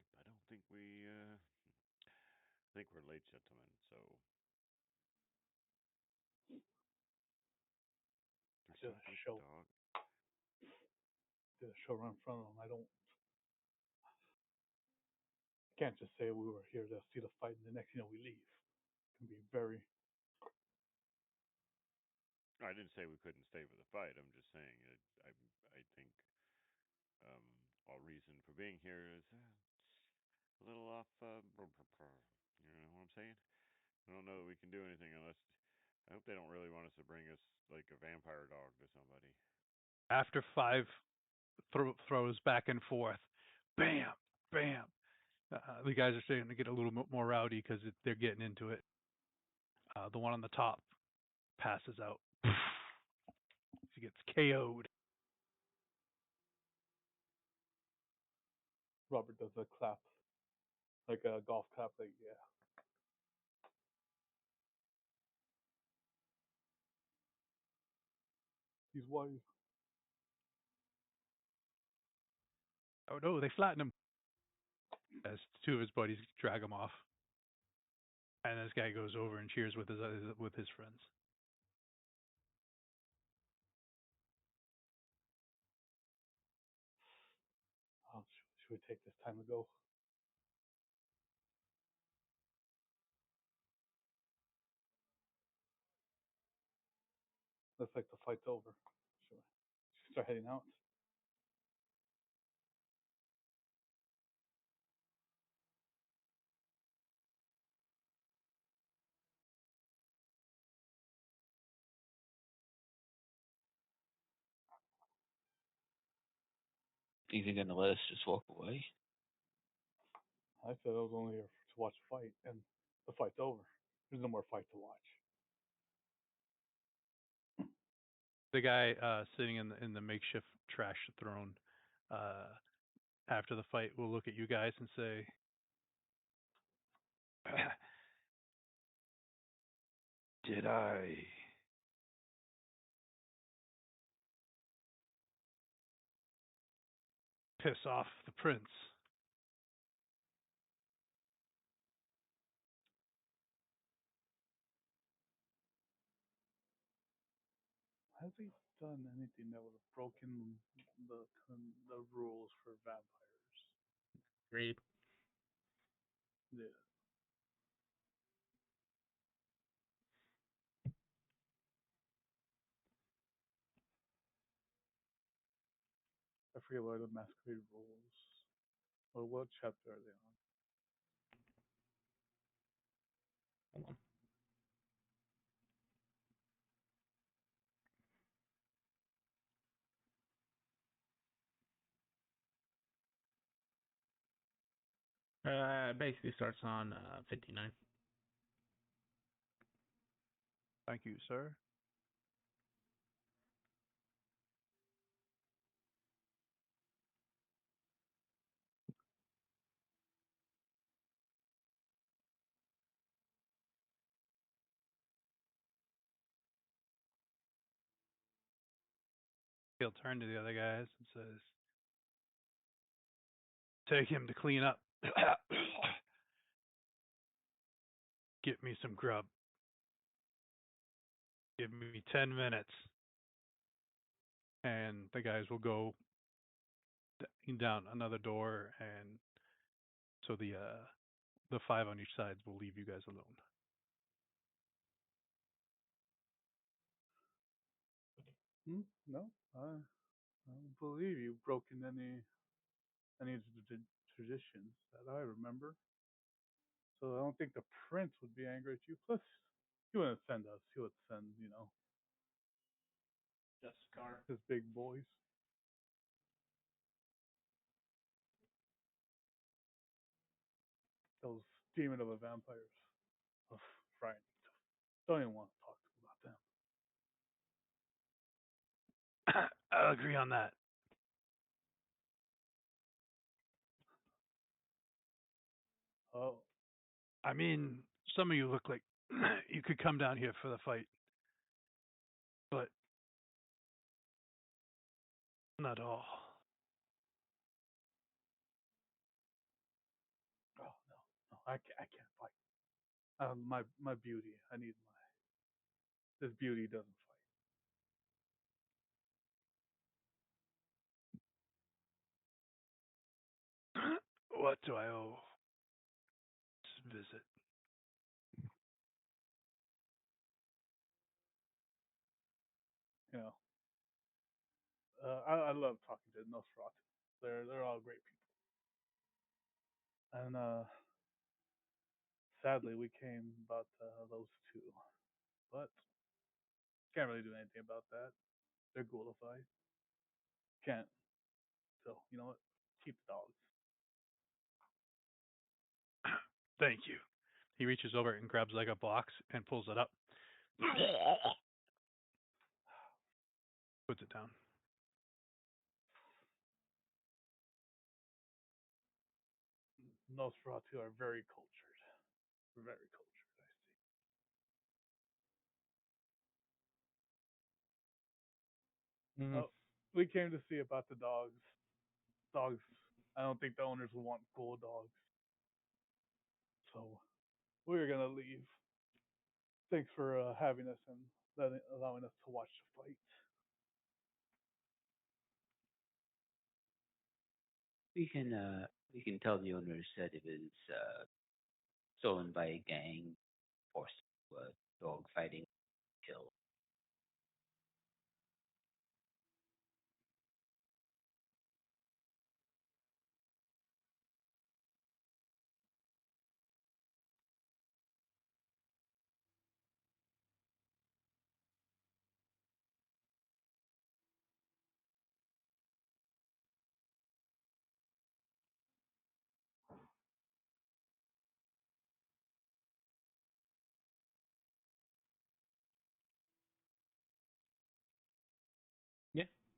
I don't think we. I think we're late, gentlemen. So. Did a show. Did a show right in front of them. I can't just say we were here to see the fight and the next we leave. It can be very. I didn't say we couldn't stay for the fight. I'm just saying I think all reason for being here is a little off. You know what I'm saying? I don't know that we can do anything unless. I hope they don't really want us to bring us like a vampire dog to somebody. After 5 throws back and forth, bam, bam. The guys are starting to get a little bit more rowdy because they're getting into it. The one on the top passes out. She gets KO'd. Robert does a clap, like a golf clap, like yeah. He's wise. Oh no, they flatten him. As 2 of his buddies drag him off, and this guy goes over and cheers with his friends. Oh, should we take this time to go? Looks like the fight's over. Should we start heading out? Is he gonna let us just walk away? I said I was only here to watch the fight, and the fight's over. There's no more fight to watch. The guy sitting in the makeshift trash throne uh, after the fight will look at you guys and say, "Did I piss off the prince?" Has he done anything that would have broken the rules for vampires? Great. Yeah. I forget what are the masquerade rules. Or what chapter are they on? Hold on. Basically starts on 59. Thank you, sir. He'll turn to the other guys and says, "Take him to clean up. Get me some grub. Give me 10 minutes." And the guys will go down another door, and so the five on each side will leave you guys alone. No, I don't believe you've broken any of the traditions that I remember. So I don't think the prince would be angry at you. Plus, he wouldn't send us. He would send, Just car. his big boys. Those demon of a vampires. Ugh, frightening. Don't even want to talk to him about them. I'll agree on that. Oh, I mean, some of you look like you could come down here for the fight, but not all. oh no, no, I can't fight. My beauty. I need this beauty doesn't What do I owe this visit? fight. I love talking to Nosferatu. They're all great people. And sadly, we came about those two, but can't really do anything about that. They're ghoulified. Can't. So you know what? Keep the dogs. Thank you. He reaches over and grabs like a box and pulls it up. Puts it down. Nosferatu are very cultured. Very cultured, I see. Mm-hmm. Oh, we came to see about the dogs. Dogs. I don't think the owners will want cool dogs. So we're gonna leave. Thanks for having us and allowing us to watch the fight. We can tell the owners that it was stolen by a gang, forced to dog fighting, kill.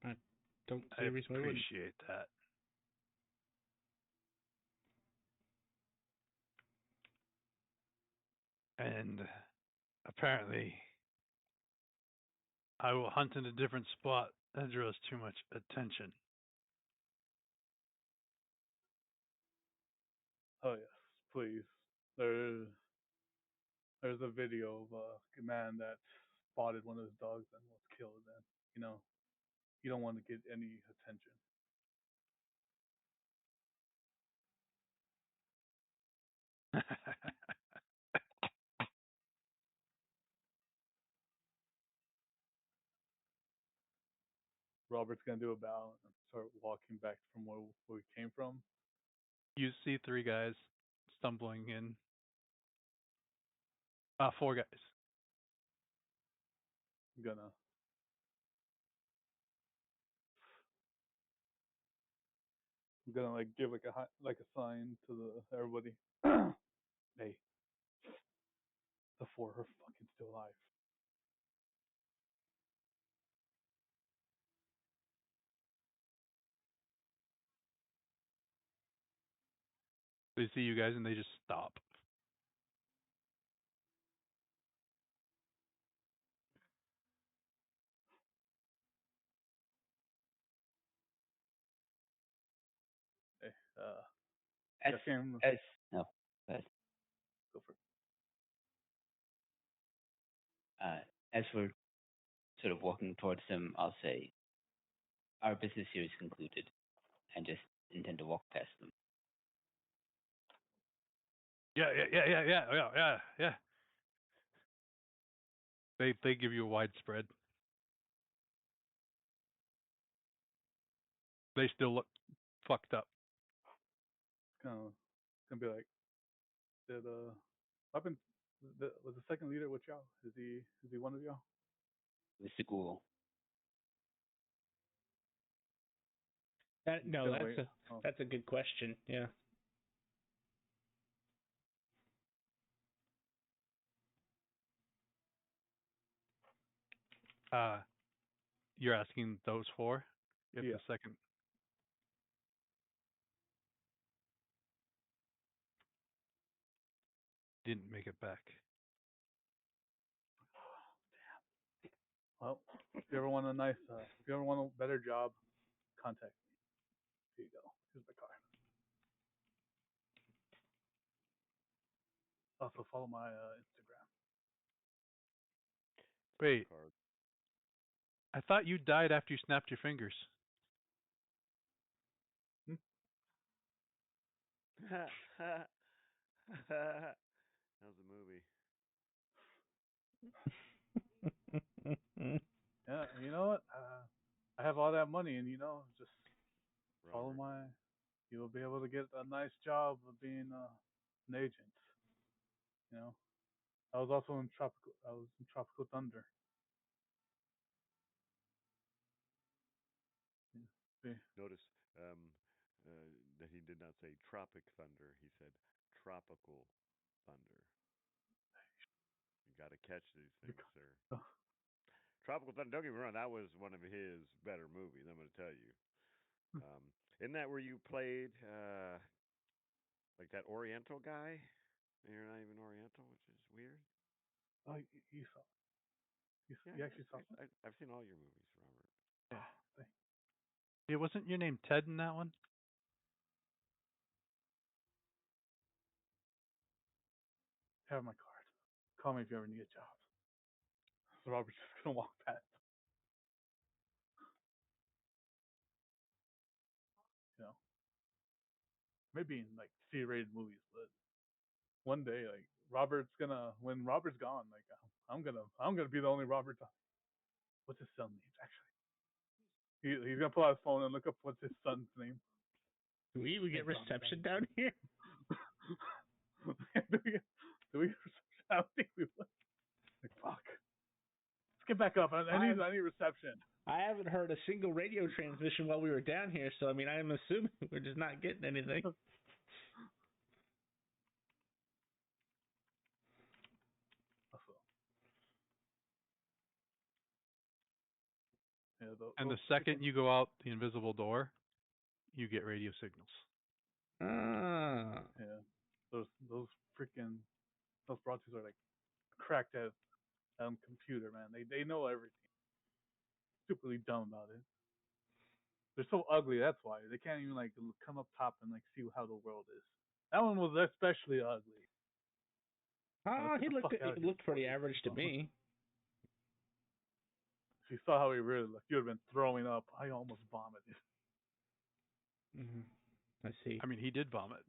I don't see I a reason why we wouldn't. appreciate that. And apparently, I will hunt in a different spot that draws too much attention. Oh yes, please. There's a video of a man that spotted one of his dogs and was killed. And you don't want to get any attention. Robert's gonna do a bow and start walking back from where we came from. You see 3 guys stumbling in. 4 guys. I'm gonna like give like a sign to the everybody. Hey, the 4 are fucking still alive. They see you guys and they just stop. Hey, As as no, but go for it. As we're sort of walking towards them, I'll say, our business here is concluded, and just intend to walk past them. Yeah. They give you a wide spread. They still look fucked up. Gonna be like, did weapon was the second leader with y'all? Is he one of y'all? Mr. Ghoul. No, Gonna wait. that's a good question. Yeah. You're asking those 4 if Yeah. the second. Didn't make it back. Well, if you ever want a better job, contact me. Here you go. Here's my card. Also follow my Instagram. Wait, Card. I thought you died after you snapped your fingers. That was a movie. Yeah, you know what? I have all that money, and just follow Robert. you'll be able to get a nice job of being an agent. I was also in Tropical Thunder. Yeah. Notice that he did not say Tropic Thunder. He said Tropical Thunder. You got to catch these things, sir. Tropical Thunder. Don't get me wrong. That was one of his better movies. I'm going to tell you. Isn't that where you played like that Oriental guy? And you're not even Oriental, which is weird. Oh, you saw. You actually saw. I've seen all your movies, Robert. Yeah, wasn't your name Ted in that one? Have my card. Call me if you ever need a job. So Robert's just gonna walk past. Maybe in like C-rated movies, but one day, like when Robert's gone, like I'm gonna be the only Robert. What's his son's name actually? He's gonna pull out his phone and look up what's his son's name. Do we even get reception down here? do we get reception? I don't think we would. Like, fuck. Let's get back up. I need reception. I haven't heard a single radio transmission while we were down here, so I mean, I'm assuming we're just not getting anything. Yeah, And the those second freaking you go out the invisible door, you get radio signals. Ah. yeah, those freaking those broadcasts are like cracked at computer, man. They know everything. Stupidly dumb about it. They're so ugly. That's why they can't even like come up top and like see how the world is. That one was especially ugly. Ah, Get he the looked fuck out of he here looked before pretty they average to me. If you saw how he really looked, you'd have been throwing up. I almost vomited. Mm-hmm. I see. I mean, he did vomit.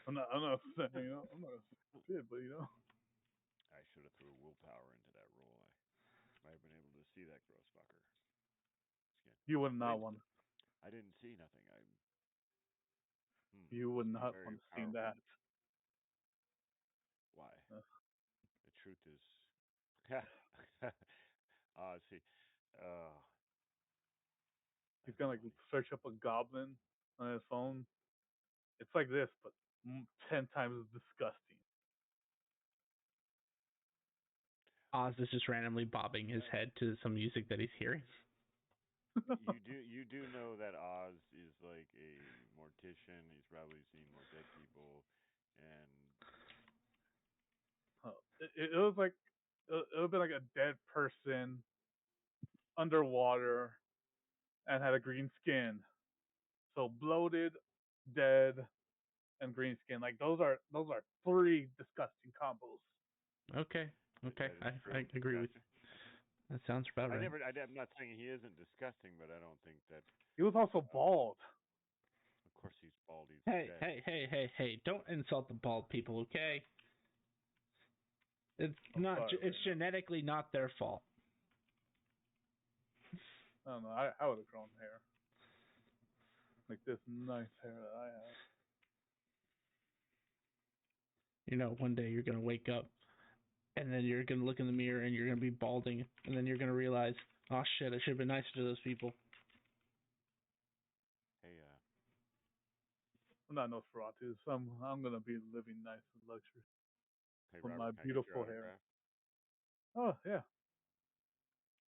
I'm not saying, I'm not a kid, but I should have threw willpower into that roll. I might have been able to see that gross fucker. you would I not didn't, want, I didn't see nothing. you would Must be not very want to see powerful. that. Why? Uh, The truth is, see, uh, he's that's gonna like funny. search up a goblin on his phone. It's like this, but 10 times as disgusting. Oz is just randomly bobbing his head to some music that he's hearing. You do know that Oz is like a mortician. He's probably seen more dead people, and It was like it would have been like a dead person underwater and had a green skin. So bloated, dead, and green skin. Like those are three disgusting combos. Okay. Okay. that is true. I agree with Gotcha. that. Sounds about right. I'm not saying he isn't disgusting, but I don't think that. He was also bald. Of course, he's bald. He's Hey, dead. hey, hey, hey, hey! Don't insult the bald people, okay? It's I'm not. sorry, It's man. genetically not their fault. I don't know. I would have grown hair like this nice hair that I have. You know, one day you're gonna wake up, and then you're gonna look in the mirror, and you're gonna be balding, and then you're gonna realize, oh shit, I should have been nicer to those people. Hey, I'm not Nosferatu, so I'm gonna be living nice and luxury with Robert, my can I get your beautiful hair. autograph? Oh yeah,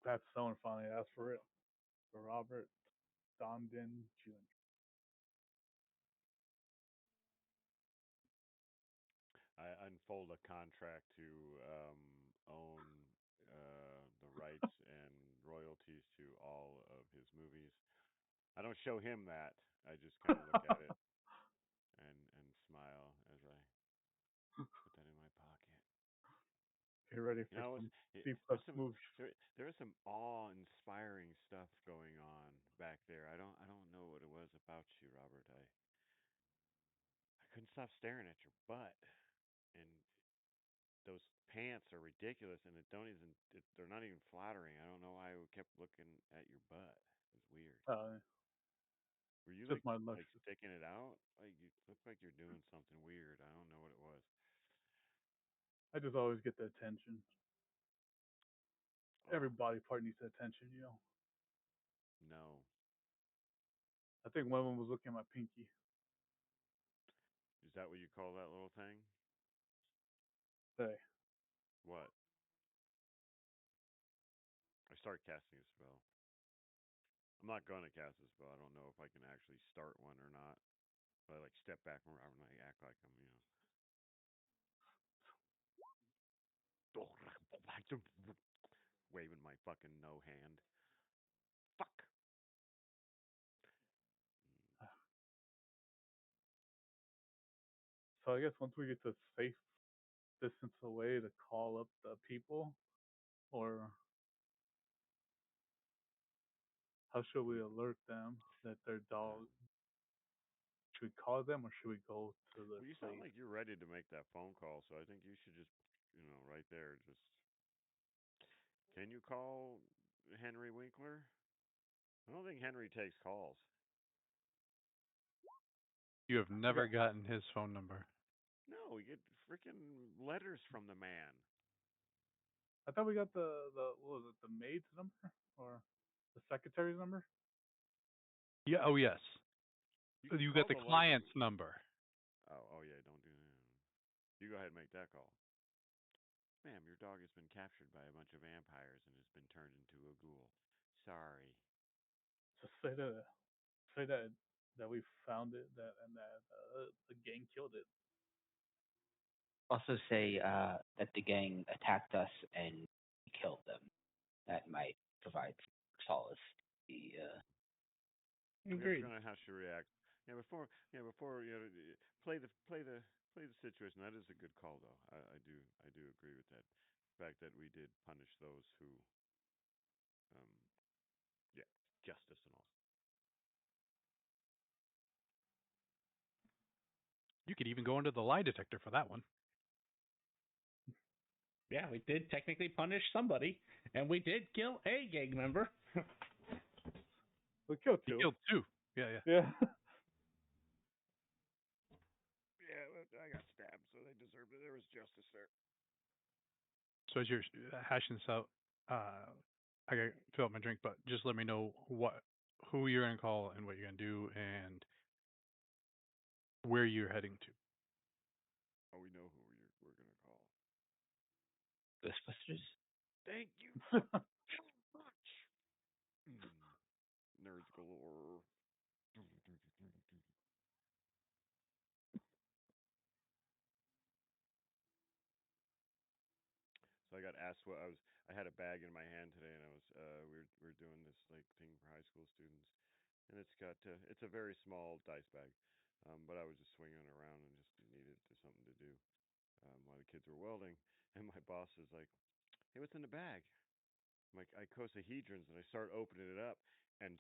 glad someone finally asked for it. For Robert Dondon Jr. I unfold a contract to own the rights and royalties to all of his movies. I don't show him that. I just kind of look at it and smile as I put that in my pocket. Get ready You for know, some it, C plus there's some moves. there is some awe-inspiring stuff going on back there. I don't know what it was about you, Robert. I couldn't stop staring at your butt, and those pants are ridiculous, and they're not even flattering. I don't know why I kept looking at your butt. It was weird. Were you Just my like luxury. sticking it out? Like you look like you're doing something weird. I don't know what it was. I just always get the attention. Oh Every body part needs attention. no, I think one of them was looking at my pinky. is that what you call that little thing? Hey, What? I start casting a spell. I'm not gonna cast a spell. I don't know if I can actually start one or not. But I like step back and I act like waving my fucking no hand. Fuck. so I guess once we get to safe distance away to call up the people, or how should we alert them that their dog? Should we call them or should we go to the Well, you sound place? like you're ready to make that phone call, so I think you should just, right there, just. Can you call Henry Winkler? I don't think Henry takes calls. You have I got. never gotten his phone number. No, we get freaking letters from the man. I thought we got the what was it, the maid's number or the secretary's number? Yeah. Oh yes. You can You got call the the lady. client's number. Oh yeah, don't do that. You go ahead and make that call. Ma'am, your dog has been captured by a bunch of vampires and has been turned into a ghoul. Sorry. Just say that we found it, that the gang killed it. Also say that the gang attacked us and killed them. That might provide solace. The We have to Agreed. find out how she reacts. Before play the situation. That is a good call, though. I do agree with that. The fact that we did punish those who, um, yeah, justice and all. You could even go into the lie detector for that one. Yeah, we did technically punish somebody, and we did kill a gang member. We killed You two. killed two. Yeah, yeah. Yeah. Yeah, I got stabbed, so they deserved it. There was justice there. So as you're hashing this out, I gotta fill up my drink, but just let me know who you're gonna call and what you're gonna do and where you're heading to. Oh, we know who we're gonna call. Ghostbusters. Thank you so much. Nerds galore. So I got asked what I was. I had a bag in my hand today, and I was. We were doing this like thing for high school students, and it's a very small dice bag, but I was just swinging it around and just needed something to do while the kids were welding, and my boss is like, "Hey, what's in the bag?" I'm like, icosahedrons, and I start opening it up, and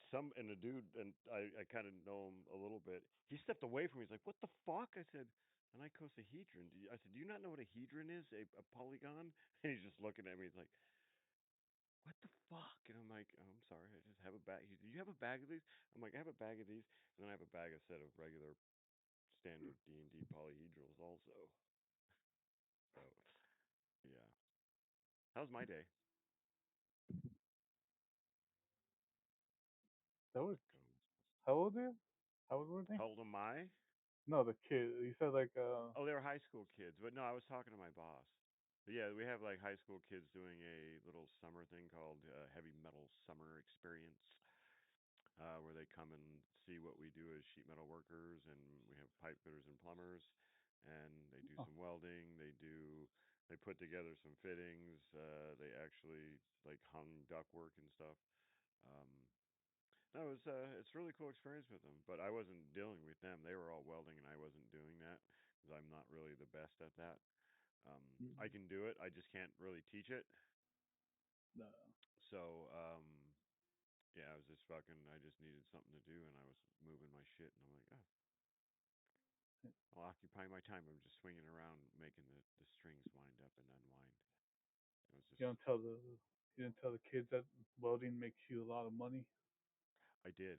the dude, and I kind of know him a little bit. He stepped away from me. He's like, "What the fuck?" I said, "An icosahedron." I said, "Do you not know what a hedron is? A polygon?" And he's just looking at me. He's like, "What the fuck?" And I'm like, "Oh, I'm sorry. I just have a bag." He said, "Do you have a bag of these?" I'm like, "I have a bag of these, and then I have a bag, a set of regular standard D&D polyhedrals also." So yeah, how's my day? That was Goes. how old are you? How old were they? How old am I? No, the kid. You said like Oh, they were high school kids, but no, I was talking to my boss. But yeah, we have like high school kids doing a little summer thing called Heavy Metal Summer Experience, where they come and see what we do as sheet metal workers, and we have pipe fitters and plumbers, and they do oh, some welding. They put together some fittings. They actually like hung ductwork and stuff. Um, no, it's a really cool experience with them. But I wasn't dealing with them. They were all welding, and I wasn't doing that because I'm not really the best at that. I mm, can do it. I just can't really teach it. no. So yeah, I was just fucking. I just needed something to do, and I was moving my shit, and I'm like, oh, I'll occupy my time. I'm just swinging around, making the strings wind up and unwind. It was just. You don't tell the you didn't tell the kids that welding makes you a lot of money. I did.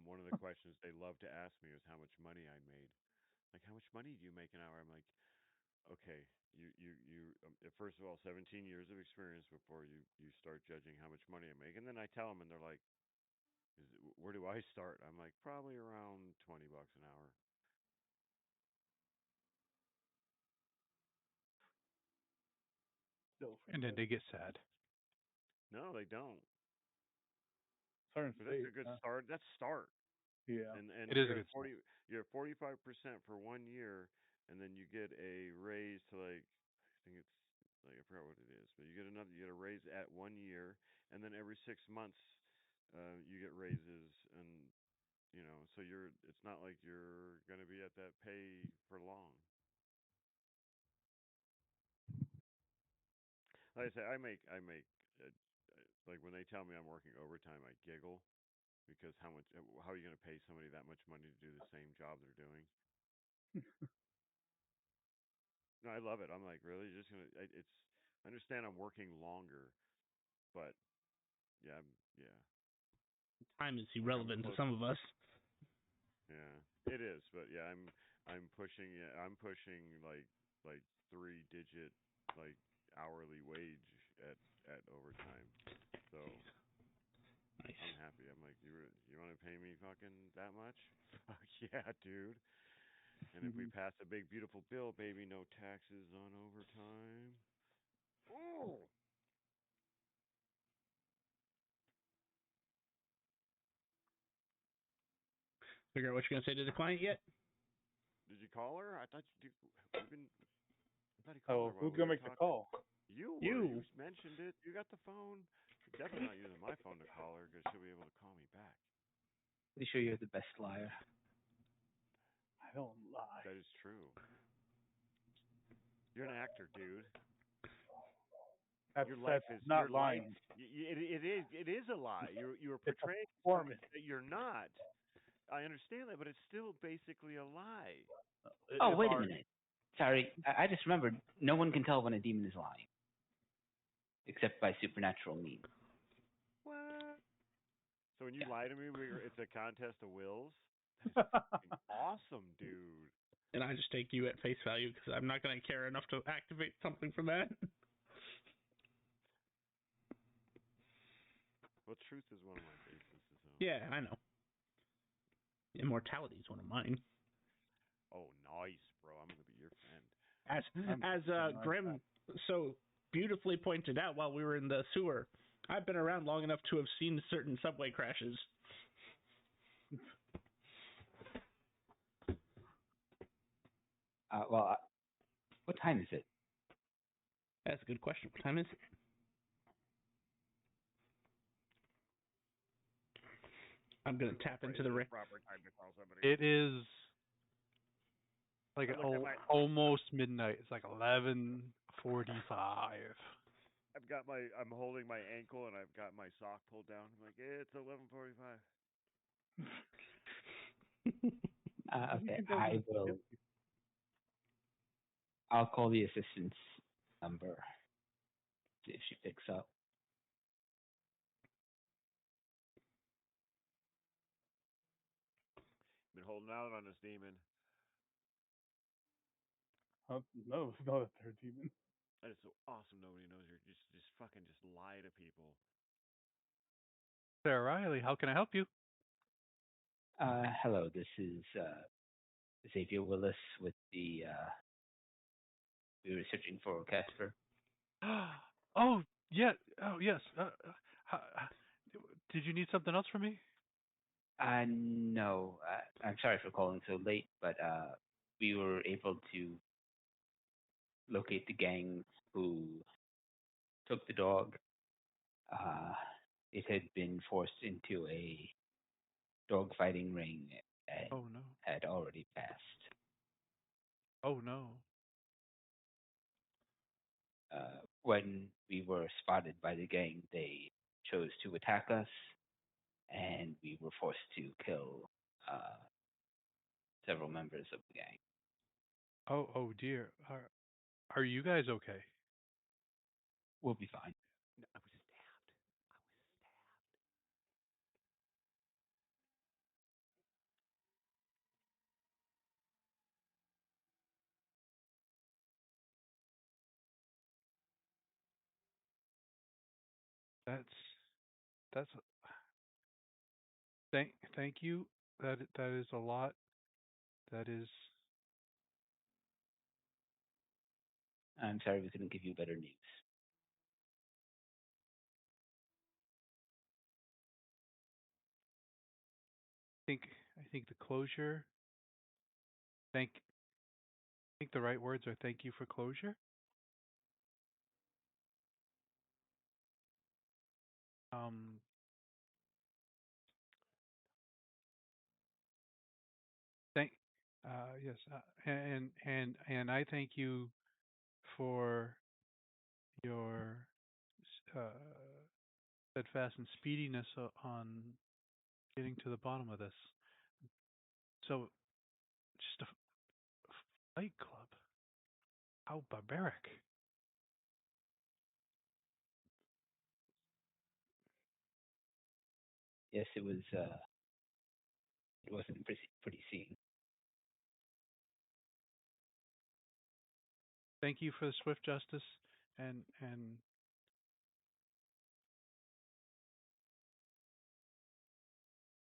One of the questions they love to ask me was how much money I made. Like, how much money do you make an hour? I'm like, okay, first of all, 17 years of experience before you start judging how much money I make. And then I tell them, and they're like, where do I start? I'm like, probably around $20 an hour. Still And then forget. they get sad. No, they don't. Certain But that's state. a good start. That's start. Yeah. And It is a you're at good start. 45% for 1 year, and then you get a raise to like I think it's like I forgot what it is, but you get a raise at 1 year, and then every 6 months you get raises, and so it's not like you're gonna be at that pay for long. Like I say, I make like when they tell me I'm working overtime, I giggle because how are you gonna pay somebody that much money to do the same job they're doing? No, I love it. I'm like, really? You're just gonna? It's. I understand I'm working longer, but yeah, yeah. Time is Like I'm irrelevant to close. some of us. Yeah, it is. But yeah, I'm pushing. Yeah, I'm pushing like 3-digit like hourly wage at overtime. So Nice. I'm happy. I'm like, you want to pay me fucking that much? Fuck yeah, dude. And if we Mhm. pass a big beautiful bill, baby, no taxes on overtime. Ooh. Figure out what you're gonna say to the client yet? Did you call her? I thought you. We've been. I thought he called her Oh, while who's we gonna were make the talking. call? You were. You. You mentioned it. You got the phone. You're definitely not using my phone to call her because she'll be able to call me back. Pretty sure you're the best liar. I don't lie. That is true. You're an actor, dude. That's, Your life that's is not your life. lying. It is a lie. You're It's a portraying something performance. that you're not. I understand that, but it's still basically a lie. Oh, It's wait a art. minute. Sorry, I just remembered. No one can tell when a demon is lying, except by supernatural means. What? So when you Yeah. lie to me, it's a contest of wills. That is fucking awesome, dude. And I just take you at face value because I'm not gonna care enough to activate something from that. Well, truth is one of my bases. So. Yeah, I know. Immortality is one of mine. Oh, nice, bro. I'm gonna be your friend. As Grim so beautifully pointed out while we were in the sewer, I've been around long enough to have seen certain subway crashes. What time is it? That's a good question. What time is it? I'm gonna tap into the proper time to call somebody. It is like I looked at my- almost midnight. It's like 11:45. I'm holding my ankle and I've got my sock pulled down. I'm like, it's 11:45. Okay, I'll call the assistant's number. See if she picks up. Been holding out on this demon. No, that they're demon. That is so awesome. Nobody knows you're just fucking just lie to people. Sarah Riley, how can I help you? Hello, this is Xavier Willis with the. We were searching for Casper. Oh, yeah. Oh, yes. Did you need something else from me? No, I'm sorry for calling so late, but we were able to locate the gang who took the dog. It had been forced into a dog fighting ring and Oh, no. had already passed. Oh, no. When we were spotted by the gang, they chose to attack us, and we were forced to kill several members of the gang. Oh, dear. Are you guys okay? We'll be fine. No, I was stabbed. That's thank you. That is a lot. That is I'm sorry we couldn't give you better news. I think the closure. I think the right words are thank you for closure. Um, thank yes, and I thank you for your steadfast and speediness on getting to the bottom of this. So, just a fight club. How barbaric. Yes, it was. It wasn't a pretty scene. Thank you for the swift justice and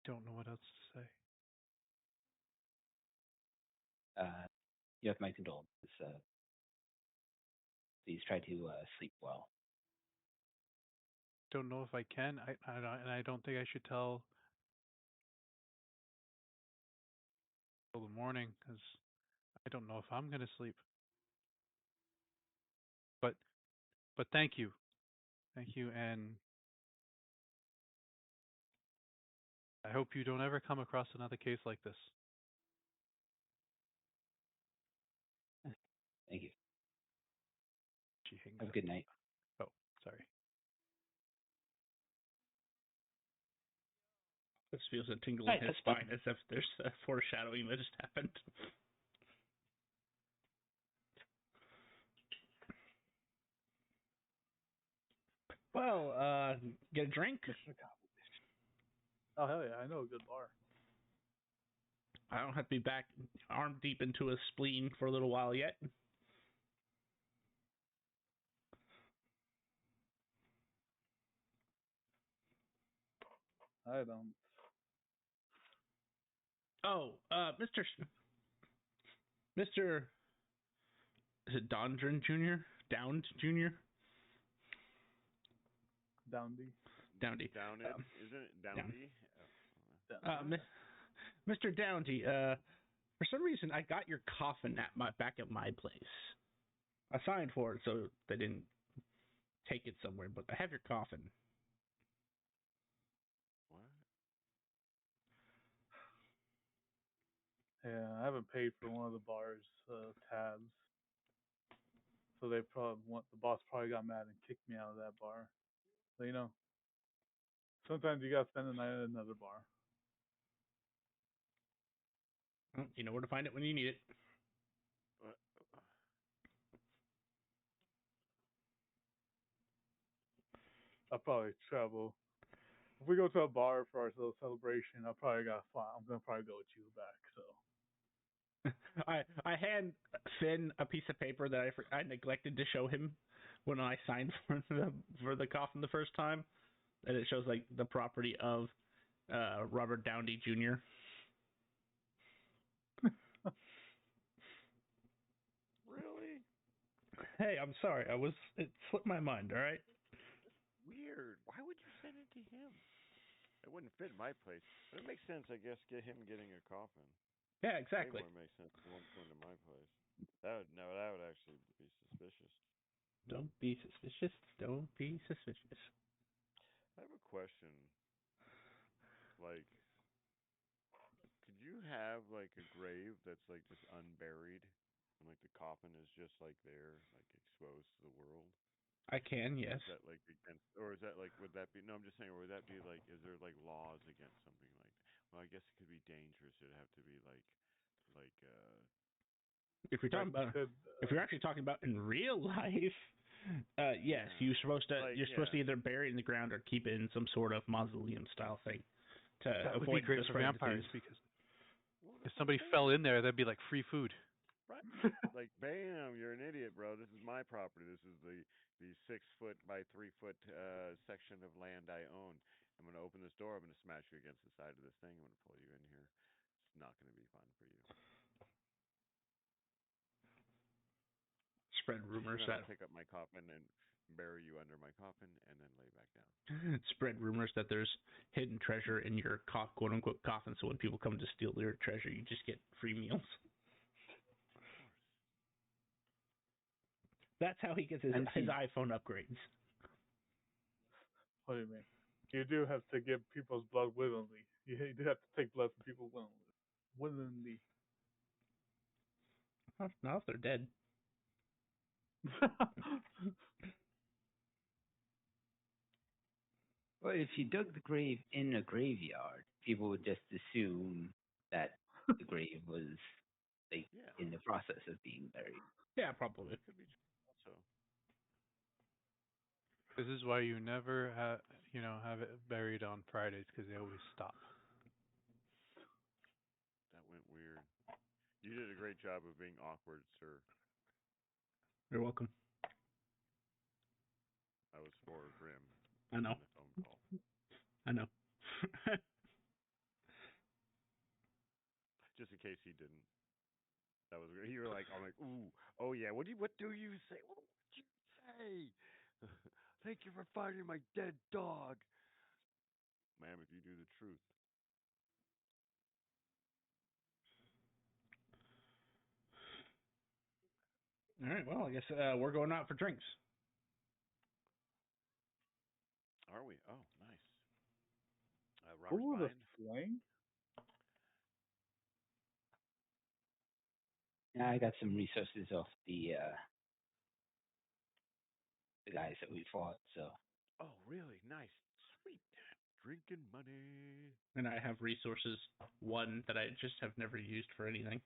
don't know what else to say. You have my condolences. Please try to sleep well. Don't know if I can. I don't think I should tell till the morning because I don't know if I'm gonna sleep. But thank you, and I hope you don't ever come across another case like this. Thank you. She hangs Have a up. good night. Oh, sorry. This feels a tingle Right, in his that's fine. spine as if there's a foreshadowing that just happened. Well, get a drink? Oh hell yeah, I know a good bar. I don't have to be back arm deep into a spleen for a little while yet. I don't. Oh, Mr. Is it Dondren Jr.? Downed Jr.? Downdy. Downdy. Down it, isn't it? Downdy? Mr. Downdy, for some reason I got your coffin back at my place. I signed for it so they didn't take it somewhere, but I have your coffin. What? Yeah, I haven't paid for one of the bar's tabs, so they probably the boss probably got mad and kicked me out of that bar. So sometimes you gotta spend the night at another bar. Well, you know where to find it when you need it. What? I'll probably travel. If we go to a bar for our little celebration, I'm gonna probably go with you back. So. I hand Finn a piece of paper that I neglected to show him when I signed for the coffin the first time, and it shows like the property of Robert Downey Jr. Really? Hey, I'm sorry. It slipped my mind. All right. Weird. Why would you send it to him? It wouldn't fit my place. But it makes sense, I guess, him getting a coffin. Yeah, exactly. Way more makes sense than one going to my place. That would actually be suspicious. Don't be suspicious. Don't be suspicious. I have a question. Like, could you have like a grave that's like just unburied, and like the coffin is just like there, like exposed to the world? I can, yes. Is that like against, or is that like, would that be? No, I'm just saying. Or would that be like? Is there like laws against something like that? Well, I guess it could be dangerous. It'd have to be like if you're talking about, if you're actually talking about in real life, yes, you're supposed to either bury it in the ground or keep it in some sort of mausoleum style thing to That would avoid be great the for spread of vampires disease. because if somebody fell in there, that'd be like free food. Right. Like, bam, you're an idiot, bro. This is my property. This is the 6 foot by 3 foot section of land I own. I'm gonna open this door. I'm gonna smash you against the side of this thing. I'm gonna pull you in here. It's not gonna be fun for you. Spread rumors that pick up my coffin and bury you under my coffin and then lay back down. Spread rumors that there's hidden treasure in your quote unquote coffin. So when people come to steal your treasure, you just get free meals. That's how he gets his iPhone upgrades. What do you mean? You do have to give people's blood willingly. You do have to take blood from people willingly. Not if they're dead. Well, if you dug the grave in a graveyard, people would just assume that the grave was like in the process of being buried. Yeah, probably. Could be also. This is why you never have it buried on Fridays because they always stop. That went weird. You did a great job of being awkward, sir. You're welcome. I was for Grim. I know. In the phone call. I know. Just in case he didn't. That was you were like, I'm like, ooh, oh yeah. What do you say? What did you Hey, thank you for finding my dead dog. Ma'am, if you knew the truth. All right. Well, I guess we're going out for drinks. Are we? Oh, nice. Robert's Ooh, the buying. sling. Yeah, I got some resources off the guys that we fought. So Oh, really? Nice. Sweet. Drinking money. And I have resources, one that I just have never used for anything.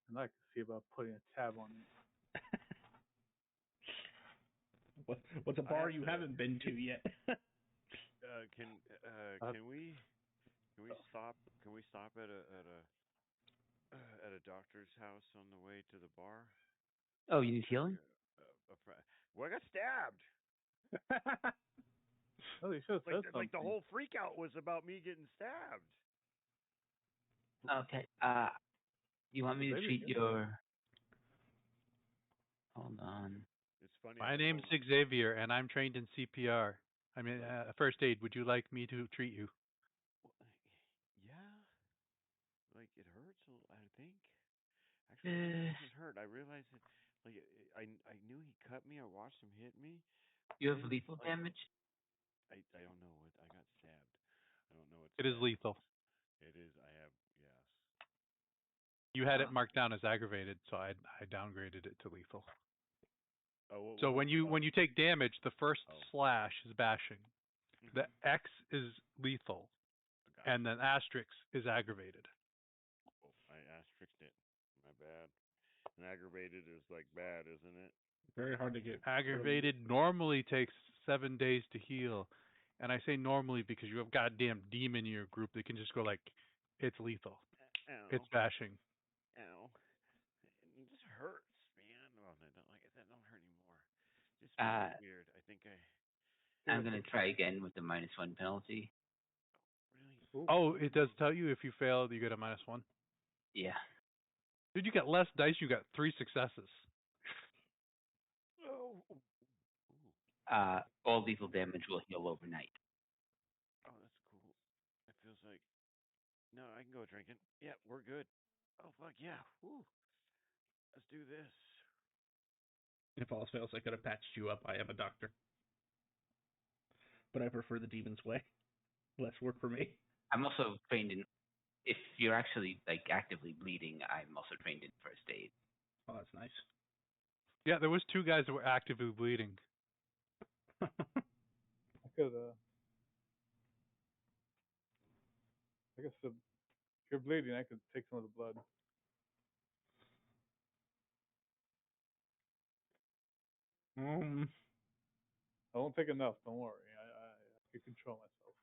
And I can see about putting a tab on it. What's a I bar have you to- haven't been to yet? Can we stop? Can we stop at a doctor's house on the way to the bar? oh, you need healing? Well, I got stabbed. Oh, you should have said something. Like the whole freak out was about me getting stabbed. Okay. You want me to Maybe, treat yeah. your? Hold on. It's funny. My name's Xavier, and I'm trained in CPR. I mean, first aid. Would you like me to treat you? Yeah. Like it hurts. I think. Actually, it doesn't hurt. I realized it. Like I knew he cut me. I watched him hit me. You have Then, lethal like, damage? I don't know what I got stabbed. I don't know what. It is lethal. It is. I have yes. You had it marked down as aggravated, so I downgraded it to lethal. Oh, So when you take damage, the first slash is bashing, the Mhm. X is lethal, Gotcha. and then asterisk is aggravated. Oh, I asterisked it. My bad. And aggravated is like bad, isn't it? Very hard to get. Aggravated normally takes 7 days to heal, and I say normally because you have goddamn demon in your group that can just go like, it's lethal, Ow. it's bashing. Ow. It just hurts, man. Well, no, like that don't hurt anymore. Just feels weird. I think I'm gonna try again with the -1 penalty. really. Oh, it does tell you if you fail, you get a -1. Yeah. Dude, you got less dice. You got 3 successes. Oh. All lethal damage will heal overnight. Oh, that's cool. It feels like. No, I can go drinking. Yeah, we're good. Oh fuck yeah. Woo. Let's do this. If all else fails, I could have patched you up. I am a doctor, but I prefer the demon's way. Less work for me. I'm also trained in. If you're actually like actively bleeding, I'm also trained in first aid. Oh, that's nice. Yeah, there was 2 guys that were actively bleeding. I could. I guess if you're bleeding, I could take some of the blood. I won't take enough. Don't worry. I can control myself.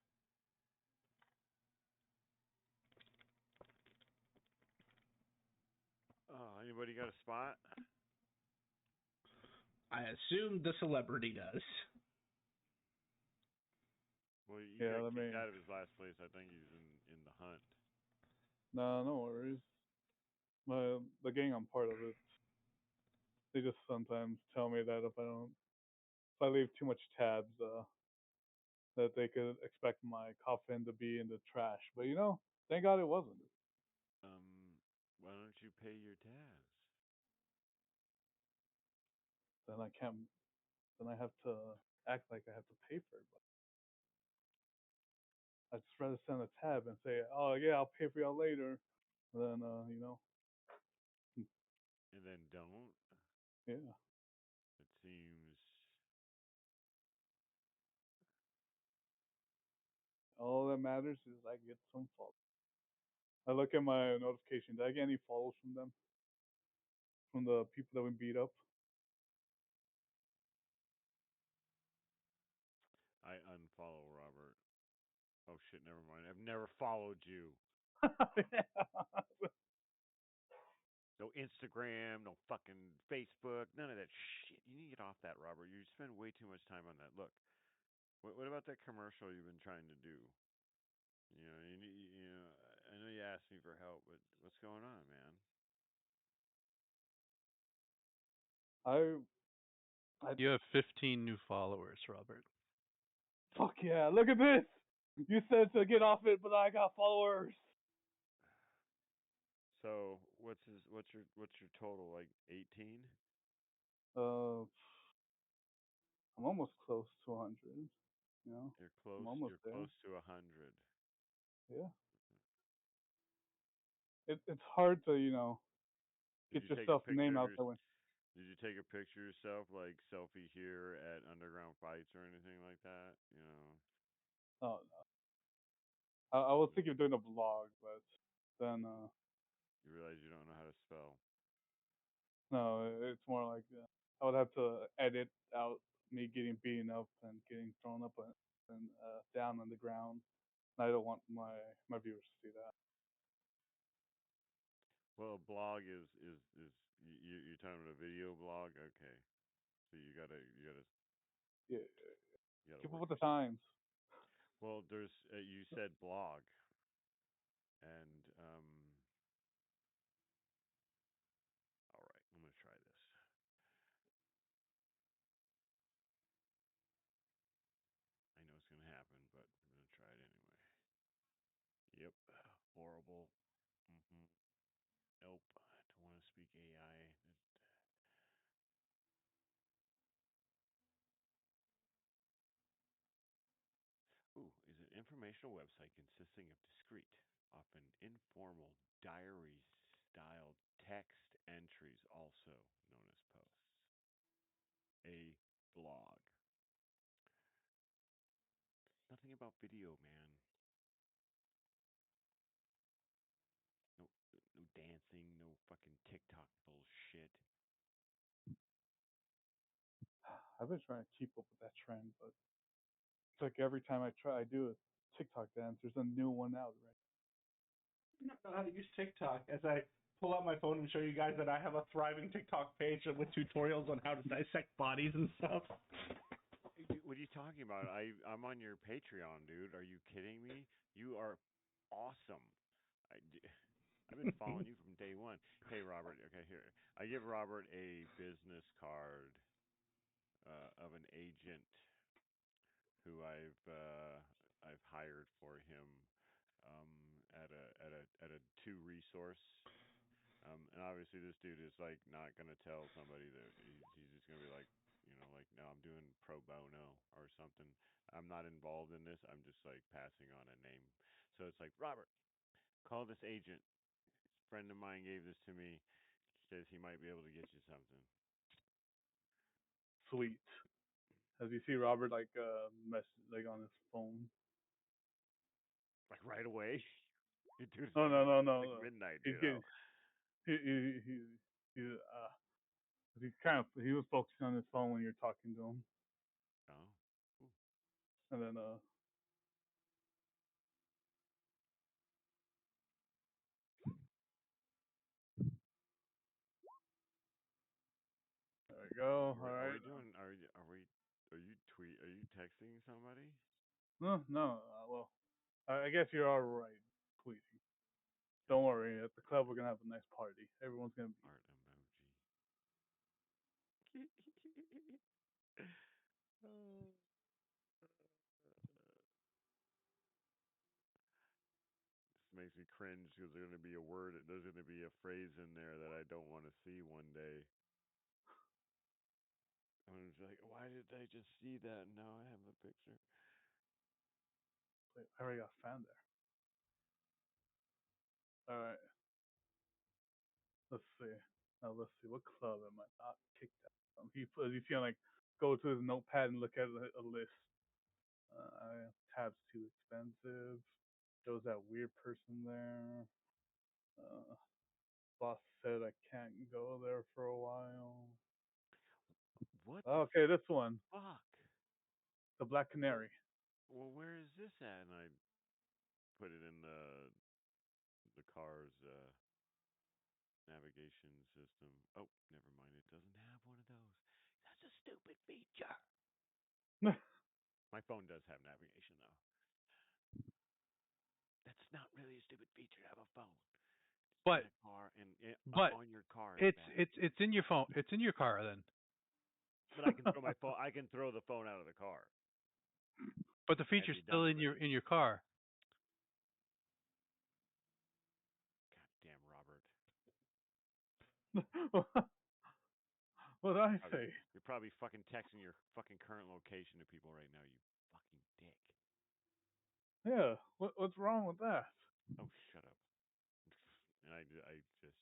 Oh, anybody got a spot? I assume the celebrity does. Well, you Yeah, got let kicked me- out of his last place. I think he's in the hunt. No worries. The gang I'm part of it. They just sometimes tell me that if I leave too much tabs, that they could expect my coffin to be in the trash. But thank God it wasn't. Why don't you pay your tabs? Then I can't. Then I have to act like I have to pay for it. But I'd just rather send a tab and say, "Oh yeah, I'll pay for y'all later." Then And then don't. yeah. It seems. All that matters is I get some follow. I look at my notifications. Did I get any follows from them? From the people that we beat up? I unfollow Robert. Oh shit, never mind. I've never followed you. No Instagram, no fucking Facebook, none of that shit. You need to get off that, Robert. You spend way too much time on that. Look, what about that commercial you've been trying to do? I know you asked me for help, but what's going on, man? I, I You have 15 new followers, Robert. fuck yeah! Look at this. You said to get off it, but I got followers. So what's your total? Like 18? Uh, I'm almost close to 100. You know, I'm almost You're there. close to 100. Yeah. It's hard to Did get you take a yourself picture name of out your there. Did you take a picture of yourself like selfie here at Underground Fights or anything like that? You know. Oh no. I was thinking of doing a vlog, but then You realize you don't know how to spell. no, it's more like I would have to edit out me getting beaten up and getting thrown up and down on the ground. I don't want my viewers to see that. Well, a blog is you're talking about a video blog. Okay, so Yeah, you gotta keep up work with the your. times. Well, there's you said blog, and all right, I'm gonna try this. I know it's gonna happen, but I'm gonna try it anyway. Yep, horrible. Mhm. Nope. I don't want to speak AI. Ooh, is an informational website consisting of discrete, often informal diary style text entries, also known as posts. A blog. Nothing about video, man. No, no dancing, no fucking TikTok bullshit. I've been trying to keep up with that trend, but it's like every time I do a TikTok dance, there's a new one out, right? I don't know how to use TikTok as I pull out my phone and show you guys that I have a thriving TikTok page with tutorials on how to dissect bodies and stuff. Hey, what are you talking about? I'm on your Patreon, dude. Are you kidding me? You are awesome. I, I've been following you from day one. Hey, Robert. Okay, here. I give Robert a business card of an agent who I've hired for him at a two resource. And obviously, this dude is like not gonna tell somebody that he's just gonna be like, like, no, I'm doing pro bono or something. I'm not involved in this. I'm just like passing on a name. So it's like, Robert, call this agent. A friend of mine gave this to me. Says he might be able to get you something. Sweet. As you see Robert like mess like on his phone. Like right away. Dude, it's No, like no, no, no, like no. midnight, He's dude. getting Oh, he he was focusing on his phone when you're talking to him, oh. Ooh. and then there we go. All Are right. we doing? Are we? Are you tweet? Are you texting somebody? No, no. Well, I guess you're all right, tweeting. Don't worry. At the club, we're gonna have a nice party. Everyone's gonna be. Art emoji. Oh. This makes me cringe because there's going to be a word, there's going to be a phrase in there that I don't want to see one day. I'm just like, why did I just see that? Now I have a picture. Wait, I already got found there. All right. Let's see. Now let's see. What club am I not kicked out from? He's gonna like go to his notepad and look at a list. Tab's too expensive. There was that weird person there. Uh, boss said I can't go there for a while. What the Okay, this one, fuck? the Black Canary. Well, where is this at? And I put it in the car's navigation system. Oh, never mind. It doesn't have one of those. That's a stupid feature. My phone does have navigation though. That's not really a stupid feature to have a phone. It's But in a car and but on your car. it's in your phone. It's in your car then. but I can throw my phone. I can throw the phone out of the car But the and feature's be still done in with it. your car. God damn, Robert. What did I Probably, say? you're probably fucking texting your fucking current location to people right now. You fucking dick. Yeah. What's wrong with that? Oh, shut up. And I just.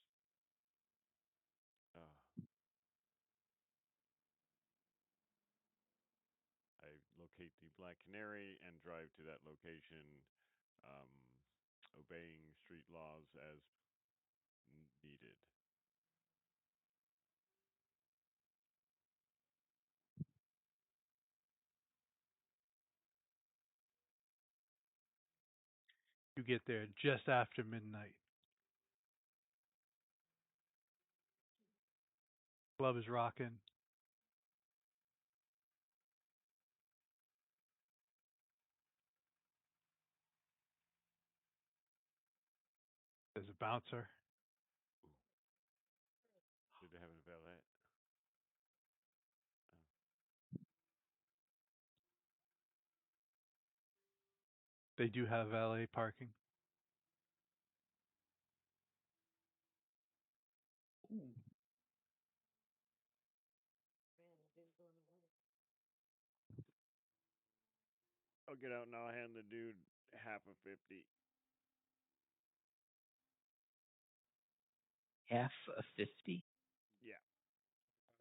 I locate the Black Canary and drive to that location, um, obeying street laws as needed. You get there just after midnight. Club is rocking. There's a bouncer. Ooh. Did they have a valet? Oh. They do have valet parking. Ooh. I'll get out and I'll hand the dude half of 50. Half of 50? Yeah.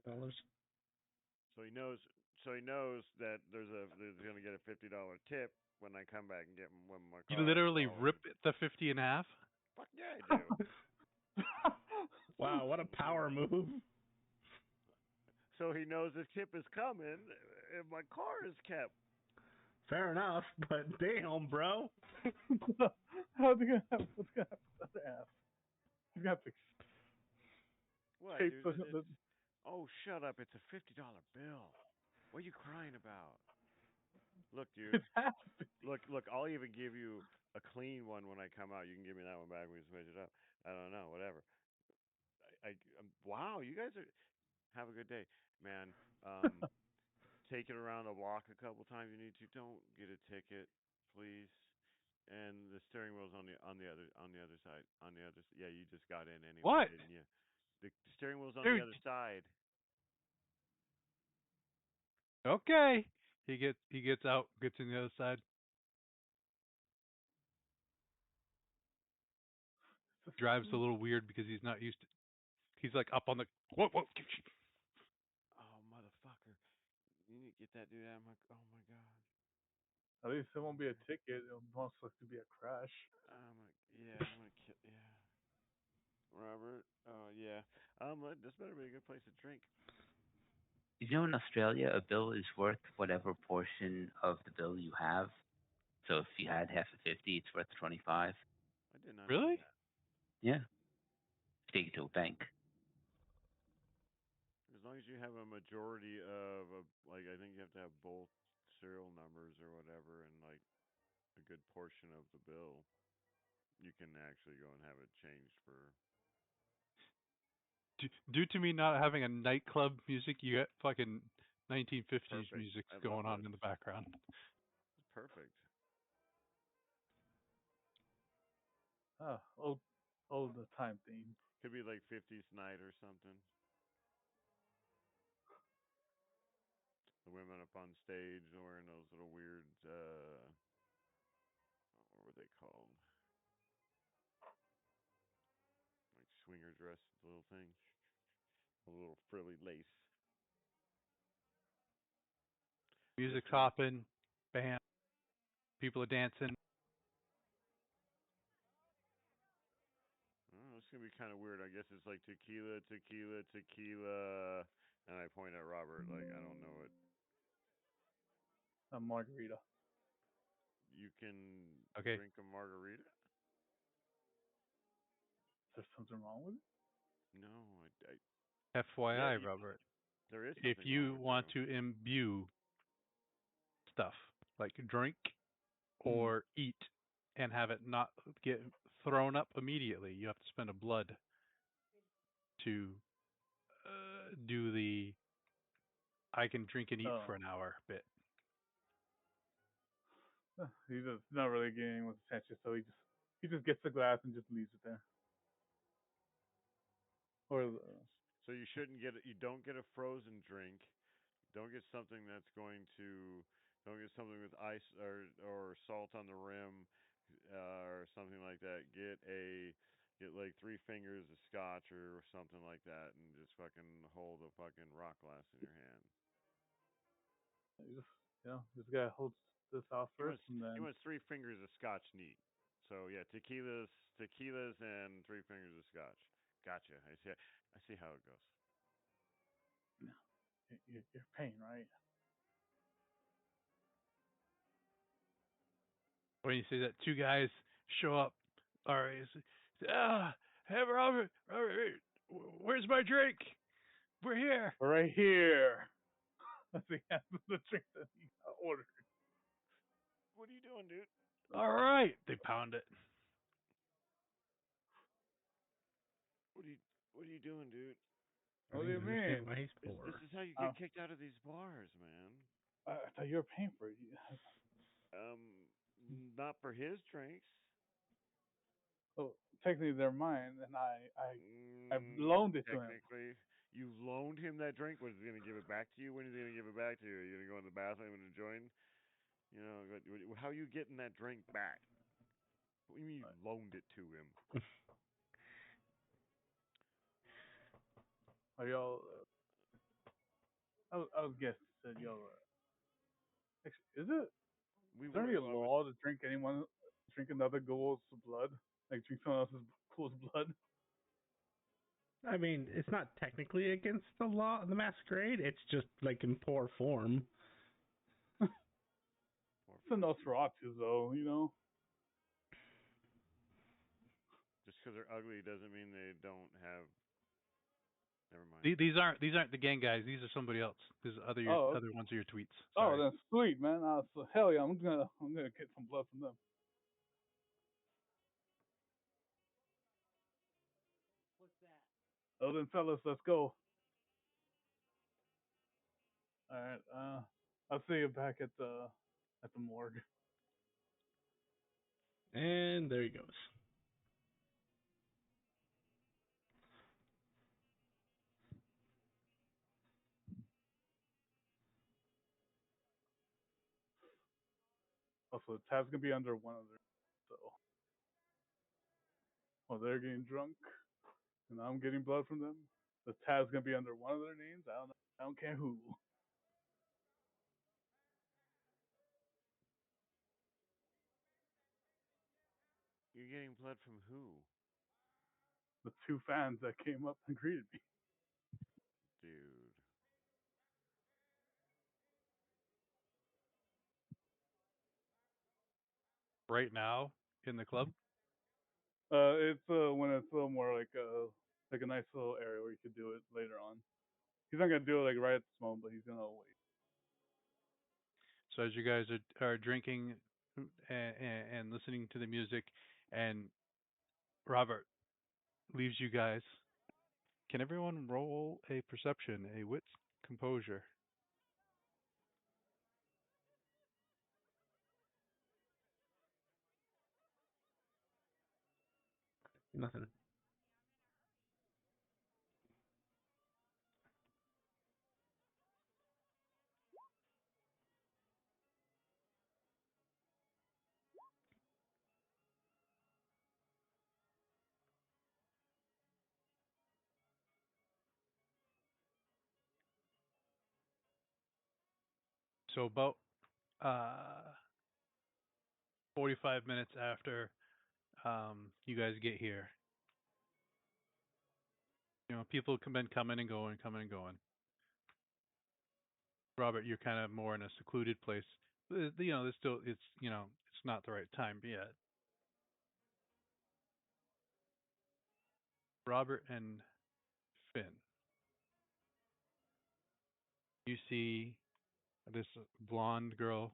$5. So he knows. So he knows that there's gonna get a $50 tip when I come back and get him when my You car. literally rip the 50 in half. Fuck yeah, I do. Wow, what a power move. So he knows the tip is coming if my car is kept. Fair enough, but damn, bro. How's it gonna happen? What's gonna happen to the ass? He's gonna have to What, tape dude? the Oh, shut up! It's a $50 bill. What are you crying about? Look, dude. It's half 50. Look. I'll even give you a clean one when I come out. You can give me that one back when we just measure it up. I don't know, whatever. Wow, you guys are. Have a good day, man. Take it around the block a couple times. You need to. Don't get a ticket, please. And the steering wheel's on the other side. Yeah, you just got in anyway, What? didn't you? The steering wheel's on Dude. the other side. Okay. He gets out, gets in the other side. Drives a little weird because he's not used to. He's like up on the. Whoa. Oh, motherfucker! You need to get that dude out of my. Oh my god. At least it won't be a ticket. It'll most likely be a crash. I'm gonna kill. Yeah. Robert. Oh yeah. This better be a good place to drink. You know, in Australia, a bill is worth whatever portion of the bill you have. So if you had half of 50, it's worth 25. I did not know Really? that. Yeah. Take it to a bank. As long as you have a majority of like, I think you have to have both serial numbers or whatever, and like a good portion of the bill, you can actually go and have it changed for. Due to me not having a nightclub music, you got fucking 1950s Perfect. music I love going on this. in the background. It's perfect. Ah, the time theme. Could be like 50s night or something. The women up on stage wearing those little weird, what were they called? Like swinger dress, little thing, a little frilly lace. Music's Yes, sir. hopping, bam, people are dancing. Oh, it's gonna be kind of weird. I guess it's like tequila, tequila, tequila, and I point at Robert like I don't know it. A margarita. You can Okay. drink a margarita? Is there something wrong with it? No, FYI, yeah, Robert, there is if something wrong you with want you. to imbue stuff like drink Hmm. or eat and have it not get thrown up immediately, you have to spend a blood to do the I can drink and eat Oh. for an hour bit. He's just not really getting anyone's attention, so he just gets the glass and just leaves it there. Or So you shouldn't get it. You don't get a frozen drink. Don't get something that's going to. Don't get something with ice or salt on the rim, or something like that. Get like 3 fingers of scotch or something like that, and just fucking hold a fucking rock glass in your hand. this guy holds this off He first, wants and he then wants 3 fingers of scotch neat. So yeah, tequilas, and 3 fingers of scotch. Gotcha. I see how it goes. you're paying, right? When you say that, two guys show up. All right. Hey, Robert, where's my drink? We're here. Right here. That's the drink that he ordered. What are you doing, dude? All right. They pound it. What are you doing, dude? What do you understand mean? why he's This, poor. this is how you get kicked out of these bars, man. I thought you were paying for it. Um, not for his drinks. Oh, technically they're mine, and I Mm, loaned it to him. technically, you loaned him that drink. Was he gonna give it back to you? When is he gonna give it back to you? Are you gonna go in the bathroom and join? You know, how are you getting that drink back? What do you mean you loaned it to him? Are y'all? I was guessing said y'all. Is there any law to drink another ghoul's blood? Like drink someone else's ghoul's blood? I mean, it's not technically against the law of the masquerade. It's just like in poor form. It's a Nosferatu, though, you know. Just because they're ugly doesn't mean they don't have. Never mind. These aren't the gang guys. These are somebody else. These are other ones are your tweets. Oh, Sorry. that's sweet, man. So, hell yeah, I'm gonna get some blood from them. What's that? Oh, then fellas, let's go. All right. I'll see you back at the morgue. And there he goes. Also, the tab's gonna be under one of their. So, while they're getting drunk, and I'm getting blood from them, the tab's gonna be under one of their names. I don't care who. You're getting blood from who? The 2 fans that came up and greeted me. Dude. Right now in the club. It's when it's a little more like a nice little area where you could do it later on. He's not gonna do it like right at this moment, but he's gonna wait. So as you guys are drinking and listening to the music, and Robert leaves you guys, can everyone roll a perception, a wits, composure? Nothing. So about 45 minutes after you guys get here, people have been coming and going, coming and going. Robert, you're kind of more in a secluded place. There's still it's not the right time yet. Robert and Finn, you see this blonde girl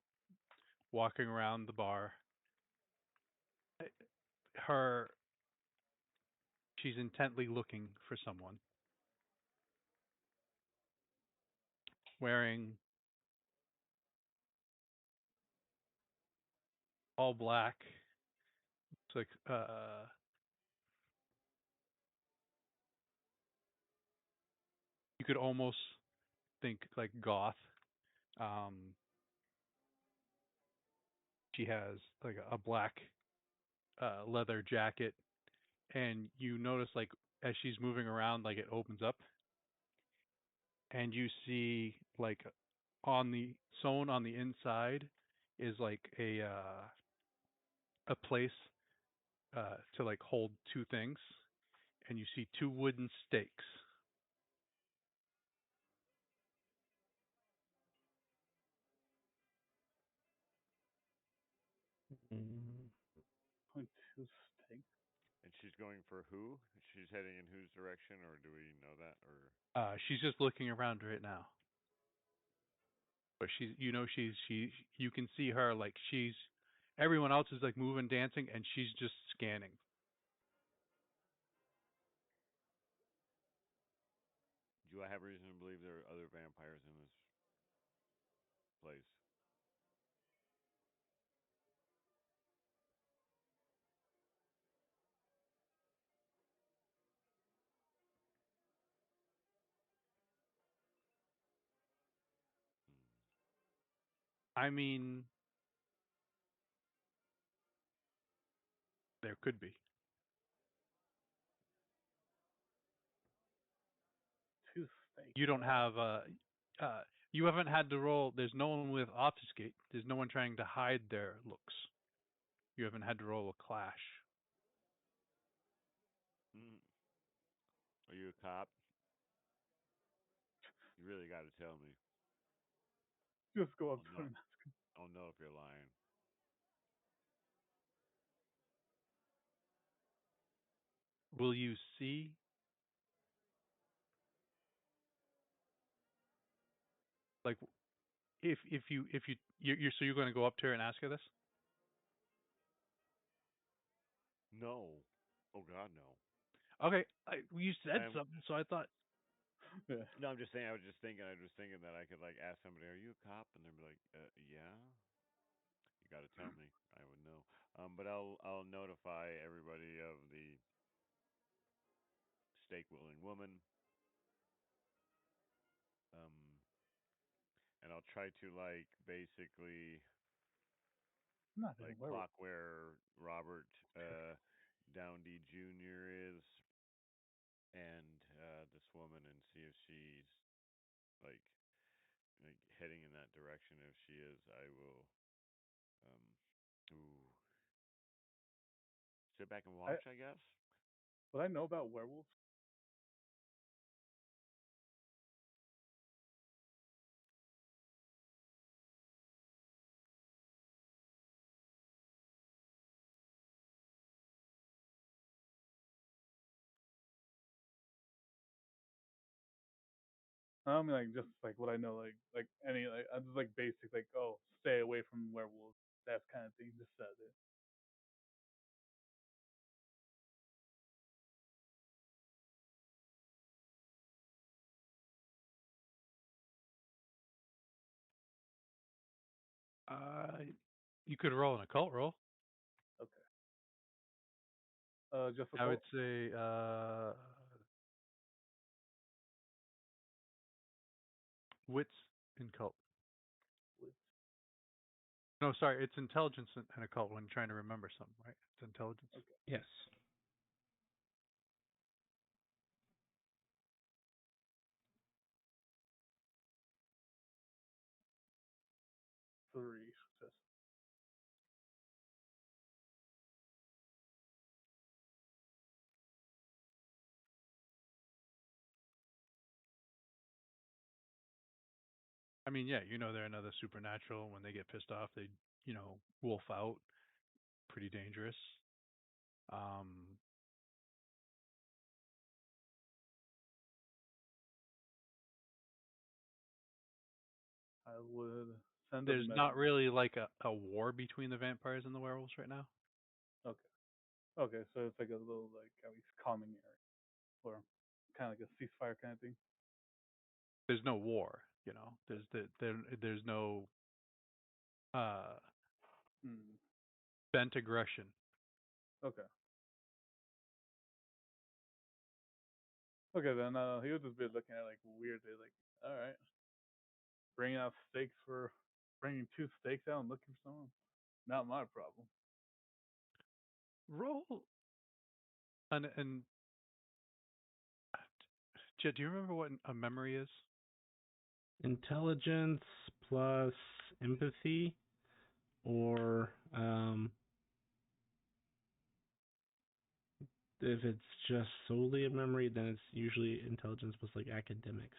walking around the bar. She's intently looking for someone. wearing all black. It's like you could almost think like goth. Um, she has like a black leather jacket, and you notice like as she's moving around, like it opens up, and you see like on the sewn on the inside is like a place to like hold two things, and you see two wooden stakes. Mm, Point two stake. And she's going for who? She's heading in whose direction, or do we know that? Or She's just looking around right now, but she's you know she's you can see her like she's everyone else is like moving, dancing, and she's just scanning. do I have reason to believe there are other vampires in this place? Hmm. I mean, there could be. Two stake. You don't have uh you haven't had to roll. There's no one with obfuscate. There's no one trying to hide their looks. You haven't had to roll a clash. Hmm. Are you a cop? You really got to tell me. Just go up I'll to know. him. I'll know if you're lying. Will you see like if you're so you're going to go up to her and ask her this? No. Oh God, no. Okay, you said I'm something, so I thought. Yeah. no. I'm just saying. I was thinking that I could like ask somebody, "Are you a cop?" And they'd be like, "Yeah." You got to tell me. I would know. But I'll notify everybody of the stake willing woman. Um, and I'll try to like basically I'm not even like werewolf. clock where Robert Downey Jr. is and this woman and see if she's like heading in that direction. If she is, I will um ooh, sit back and I watch, I guess. what I know about werewolves. I mean, like just like what I know, like any like I'm just like basic, like oh, stay away from werewolves. That kind of thing. Just says it. Uh, you could roll an occult roll. Okay. Just a I would cult. say wits and cult. No, sorry, it's intelligence and occult when trying to remember something, right? It's intelligence. Okay. yes. 3 success. I mean, yeah, they're another supernatural. When they get pissed off, they wolf out. Pretty dangerous. Um, I would send a there's not message. really like a war between the vampires and the werewolves right now. Okay. Okay, so it's like a little like at least calming area, or kind of like a ceasefire kind of thing. There's no war. You know, there's no uh, Hmm. bent aggression. Okay. Okay, then he would just be looking at like weirdly, like, all right, bringing out steaks for bringing two steaks out and looking for someone. Not my problem. Roll and Jed, do you remember what a memory is? Intelligence plus empathy, or if it's just solely a memory, then it's usually intelligence plus like academics.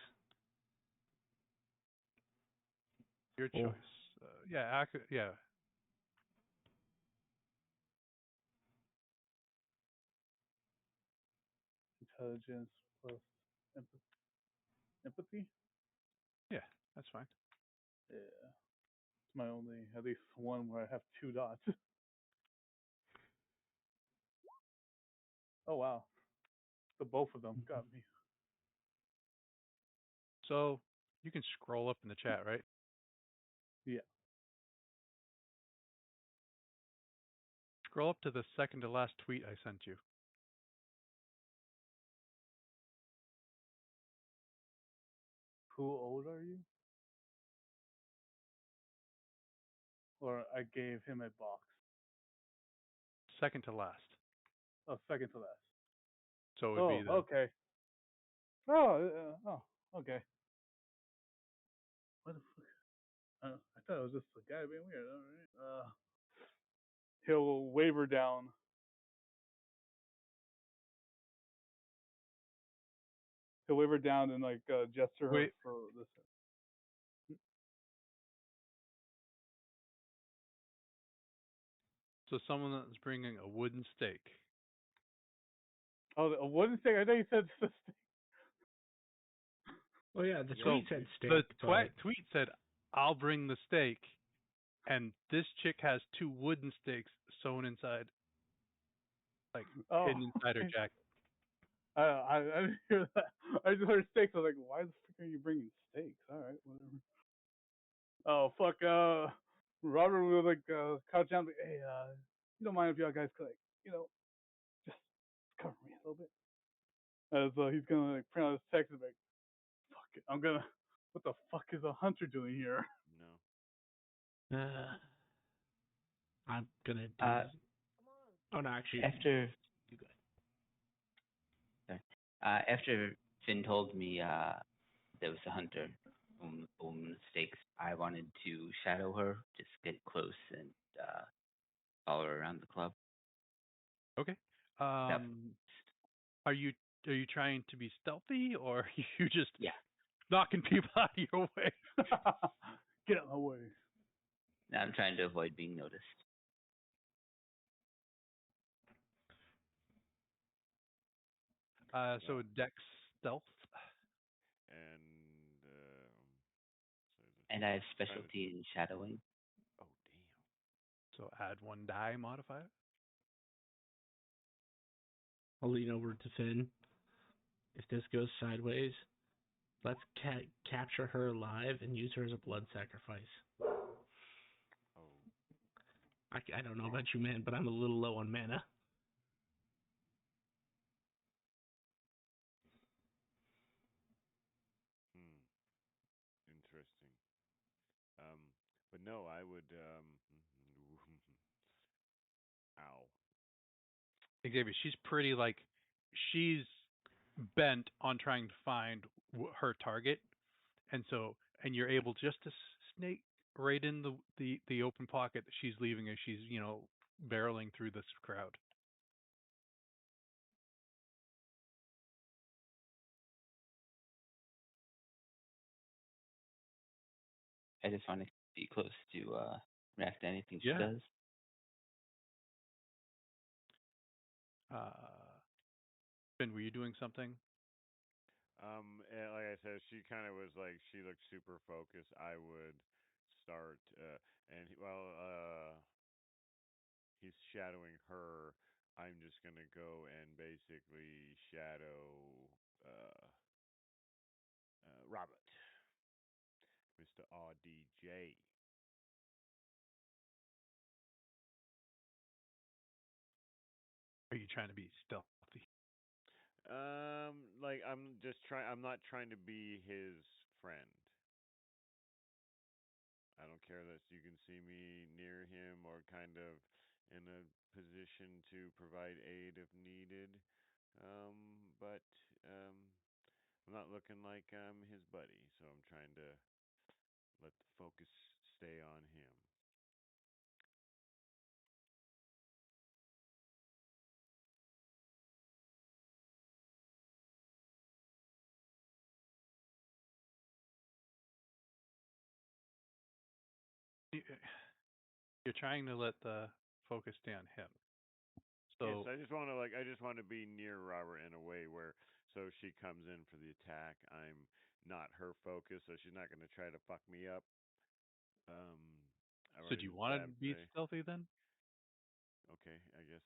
Your Or choice. Yeah. Intelligence plus empathy. Yeah, that's fine. Yeah, it's my only at least one where I have two dots. Oh wow, the both of them got me. So you can scroll up in the chat, right? Yeah. Scroll up to the second to last tweet I sent you. Who old are you? Or I gave him a box. Second to last. Oh, second to last. So it would Oh, be the okay. Oh, okay. What the fuck? I thought it was just a guy being weird. All right. He'll waver down. He'll waver down and like gesture her wait. for this. So someone that's bringing a wooden stake. Oh, a wooden stick. I thought you said the stick. oh yeah, the So tweet said steak, the but tweet said, "I'll bring the steak," and this chick has two wooden stakes sewn inside, like Oh, hidden inside her okay. jacket. I didn't hear that. I just heard steaks. I was like, why the fuck are you bringing steaks? All right, whatever. Oh fuck. Robert was like couch down. Like, hey, you don't mind if y'all guys could like, just cover me a little bit. As he's gonna like print out his text and be like, fuck it, I'm gonna. What the fuck is a hunter doing here? No. I'm gonna do. Uh, Oh no, actually, after you go. sorry, after Finn told me there was a hunter on the stakes, I wanted to shadow her, just get close and follow her around the club. Okay. That Are you trying to be stealthy, or are you just yeah. knocking people out of your way? Get out of my way. I'm trying to avoid being noticed. So Dex stealth. And And I have specialty in shadowing. oh damn. So add one die modifier. I'll lean over to Finn. If this goes sideways, let's capture her alive and use her as a blood sacrifice. Oh. I don't know about you, man, but I'm a little low on mana. Interesting. But no, I would ow. Xavier, she's pretty like she's bent on trying to find her target, and you're able just to snake right in the open pocket that she's leaving as she's barreling through this crowd. I just want to be close to react to anything she Yeah. does. Ben, were you doing something? And like I said, she kind of was like she looked super focused. I would start, he's shadowing her. I'm just gonna go and basically shadow Robert. Mr. RDJ. Are you trying to be stealthy? Like I'm just trying. I'm not trying to be his friend. I don't care that you can see me near him or kind of in a position to provide aid if needed. But I'm not looking like I'm his buddy, so I'm trying to let the focus stay on him. You're trying to let the focus stay on him. Yes, So I just want to be near Robert in a way where so she comes in for the attack, I'm not her focus, so she's not going to try to fuck me up. I've so do already you been want to stabbed be today. stealthy then? Okay, I guess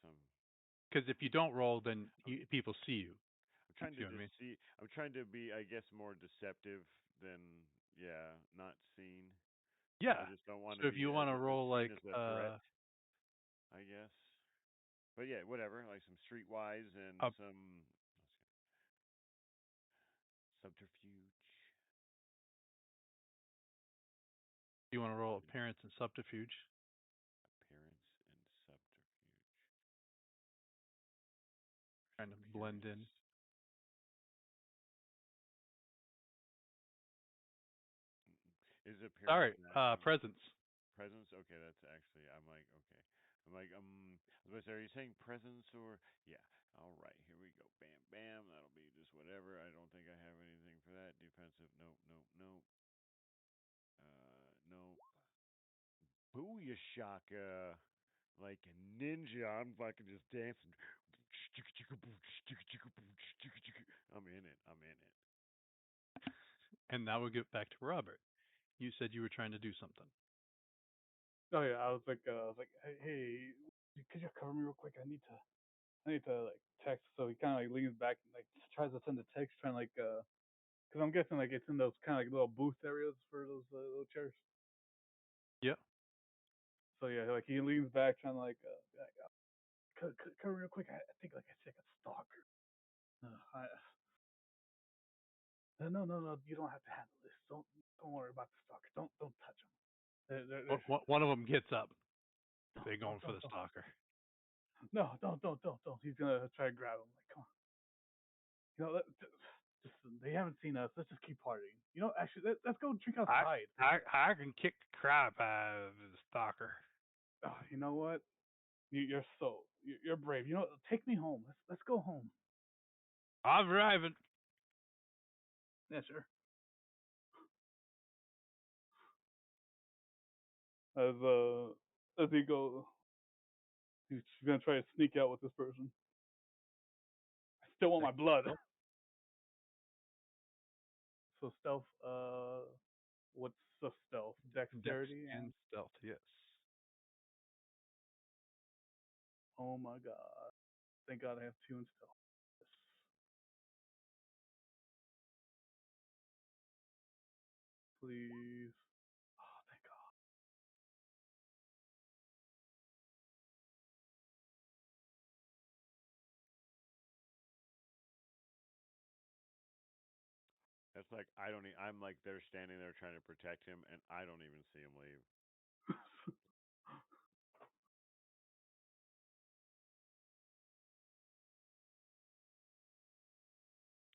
Because if you don't roll, then people see you. I'm trying See to what I mean? I'm trying to be, I guess, more deceptive than yeah, not seen. I Yeah. just don't want to So if be you want to roll seen like as a threat, I guess. But yeah, whatever, like some streetwise and a some subterfuge. you want to roll appearance and subterfuge. Appearance and subterfuge. Trying to blend in. Appearance. Is appearance Sorry, an action? presence. Presence? Okay, that's actually. I'm like, okay. I'm like, I was gonna say, are you saying presence or? Yeah. All right, here we go. Bam, bam. That'll be just whatever. I don't think I have anything for that. Defensive. Nope, nope, nope. Nope. Booyah shaka. Like a ninja, I'm fucking just dancing. I'm in it. I'm in it. And now we'll get back to Robert. You said you were trying to do something. Oh yeah, I was like, hey, could you cover me real quick? I need to like text. So he kind of like leans back and like tries to send a text, trying like, cause I'm guessing like it's in those kind of like little booth areas for those little chairs. Yeah. So yeah, like he leans back, trying to like, cover me real quick. I think like I see like a stalker. No, you don't have to handle this. Don't worry about the stalker. Don't touch him. One of them gets up. They're Don't, going for the stalker. No, don't. He's gonna try to grab him. Like, come on. You know, just they haven't seen us. Let's just keep partying. You know, actually, let's go drink outside. I can kick the crap out of the stalker. Oh, you know what? You're brave. You know, take me home. Let's go home. I'm driving. Yeah, sure. As he goes, he's gonna try to sneak out with this person. I still want my blood. So stealth. What's the stealth? Dexterity and stealth. Yes. Oh my god. Thank God I have 2 in stealth. Yes. Please. Oh, thank God. That's like I'm like they're standing there trying to protect him, and I don't even see him leave.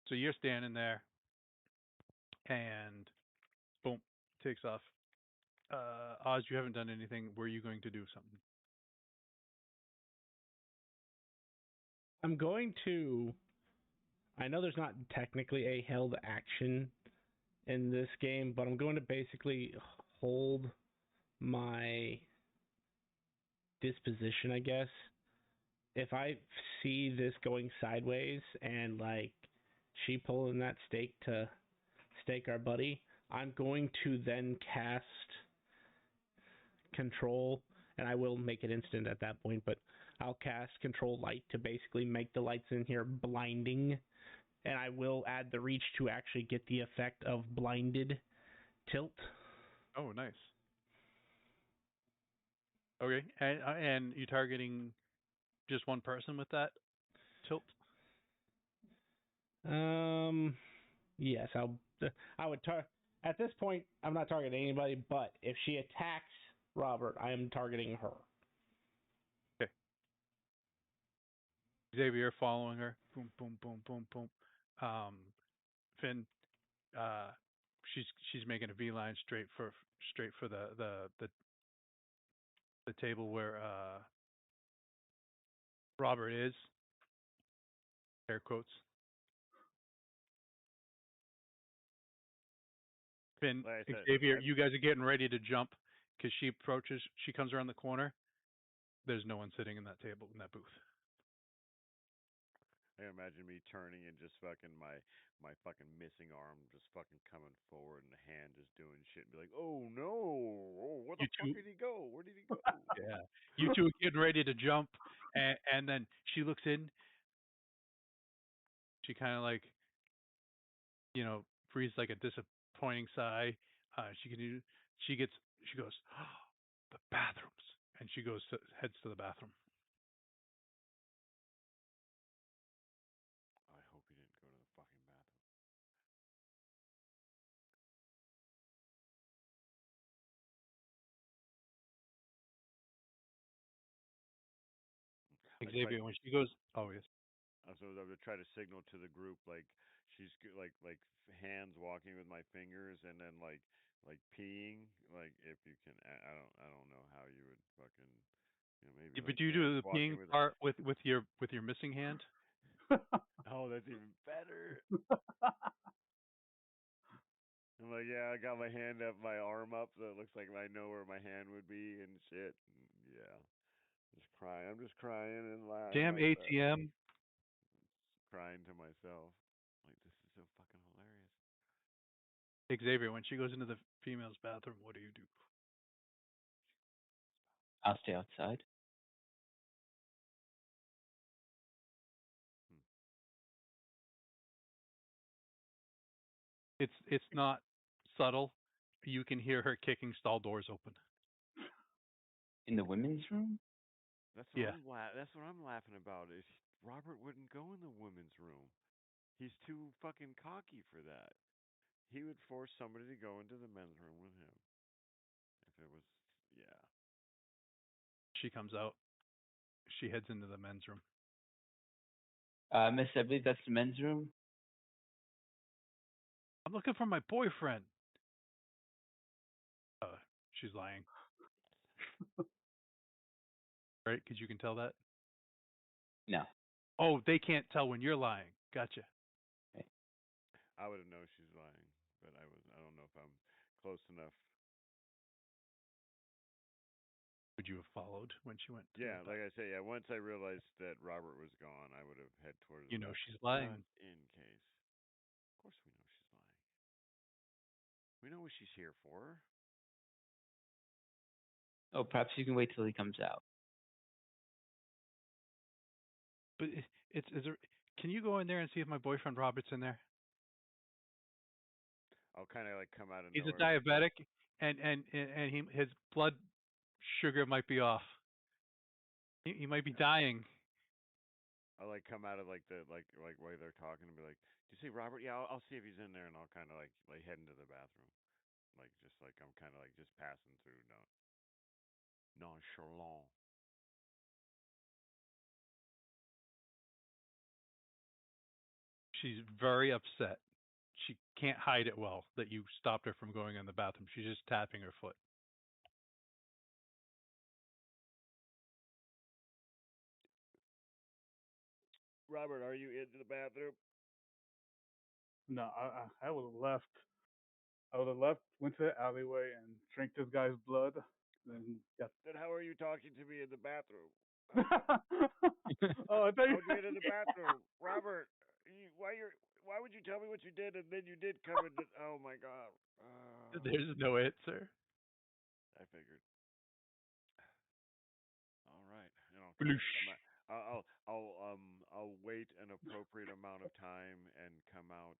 So you're standing there, and boom, takes off. Oz, you haven't done anything. Were you going to do something? I'm going to. I know there's not technically a held action in this game, but I'm going to basically hold my disposition, I guess. If I see this going sideways and like she pulling that stake to stake our buddy, I'm going to then cast control, and I will make it instant at that point, but I'll cast control light to basically make the lights in here blinding, and I will add the reach to actually get the effect of blinded tilt. Oh, nice. Okay, and you targeting just one person with that tilt? Yes, I would at this point. I'm not targeting anybody, but if she attacks Robert, I am targeting her. Okay. Xavier following her. Boom, boom, boom, boom, boom. Finn, uh, she's making a beeline straight for the table where Robert is. Air quotes. Finn, Like I said, Xavier, you guys are getting ready to jump because she approaches. She comes around the corner. There's no one sitting in that table in that booth. I can imagine me turning and just fucking my fucking missing arm just fucking coming forward and the hand just doing shit and be like, oh no, oh where the You fuck two, did he go? Where did he go? yeah, you two are getting ready to jump, and then she looks in. She kind of like, breathes like a disappointing sigh. She can, she goes, oh, the bathrooms, and she heads to the bathroom. I hope he didn't go to the fucking bathroom. I tried. Xavier, when she goes, oh yes, So I would try to signal to the group like she's like hands walking with my fingers and then like peeing. Like if you can, I don't know how you would fucking maybe but like do you hands do the walking peeing with. part with your missing hand? Oh, that's even better. I'm like, yeah, I got my hand up, my arm up, so it looks like I know where my hand would be and shit. Yeah, just crying. I'm just crying and laughing Damn like that, ATM. crying to myself. Like this is so fucking hilarious. Xavier, when she goes into the female's bathroom, what do you do? I'll stay outside. Hmm. It's not subtle. You can hear her kicking stall doors open. In the women's room? Yeah. That's what I'm laughing about. Is Robert wouldn't go in the women's room. He's too fucking cocky for that. He would force somebody to go into the men's room with him. If it was, yeah. She comes out. She heads into the men's room. Miss, I believe that's the men's room. I'm looking for my boyfriend. She's lying. Right? Because you can tell that. No. Oh, they can't tell when you're lying. Gotcha. Okay. I would have known she's lying, but I don't know if I'm close enough. Would you have followed when she went? Yeah, like I say, yeah. Once I realized that Robert was gone, I would have head towards. You know she's lying. Just in case. Of course, we know she's lying. We know what she's here for. Oh, perhaps you can wait till he comes out. But it's is there? Can you go in there and see if my boyfriend Robert's in there? I'll kind of like come out of He's a nowhere. diabetic, and his blood sugar might be off. He might be dying. I'll like come out of like the like while they're talking and be like, "Do you see Robert? Yeah, I'll see if he's in there." And I'll kind of like head into the bathroom, like just like I'm kind of like just passing through, no, nonchalant. She's very upset. She can't hide it well that you stopped her from going in the bathroom. She's just tapping her foot. Robert, are you into the bathroom? No, I would have left. I would have left, went to the alleyway, and drank this guy's blood. Then got. Then how are you talking to me in the bathroom? Oh, I thought you. How'd you get in the bathroom, Robert? Why would you tell me what you did and then you did come in? Oh my God. There's no answer. I figured. All right, Bloosh. I'll wait an appropriate amount of time and come out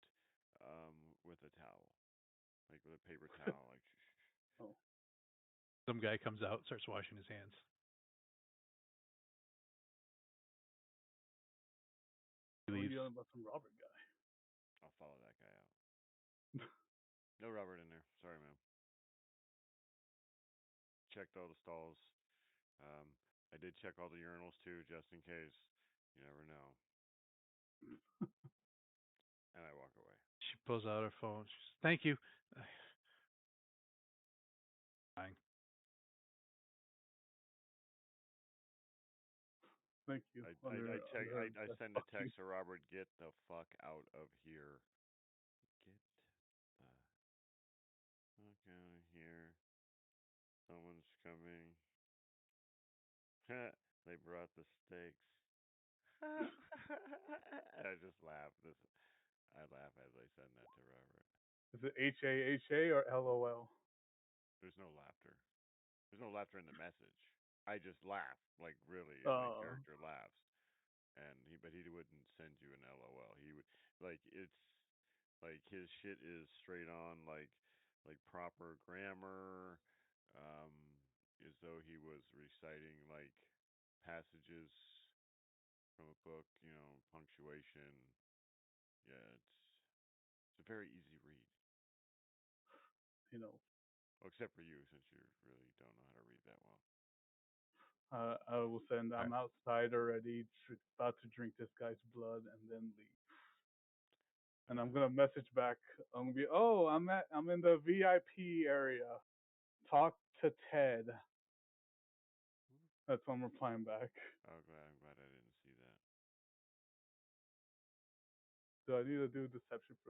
with a towel, like with a paper towel, like Oh, Some guy comes out, starts washing his hands. He what are leaves. you yelling about some Robert guy? I'll follow that guy out. No Robert in there. Sorry, man. Checked all the stalls. Um, I did check all the urinals too, just in case. You never know. And I walk away. She pulls out her phone. She says, "Thank you." Fine. Thank you. I send a text to Robert. Get the fuck out of here. Get the fuck out of here. Someone's coming. They brought the steaks. I just laugh. I laugh as I send that to Robert. Is it HAHA or LOL? There's no laughter. There's no laughter in the message. I just laugh, like really, and my character laughs. But he wouldn't send you an LOL. He would it's like his shit is straight on, like proper grammar, um, as though he was reciting like passages from a book. Punctuation. Yeah, it's a very easy read. You know, Well, except for you, since you really don't know how to read that well. I will send. I'm outside already, about to drink this guy's blood and then leave. And I'm gonna message back. I'm gonna be, oh, I'm in the VIP area. Talk to Ted. That's what I'm replying back. Oh, I'm glad I didn't see that. Do I need to do deception for?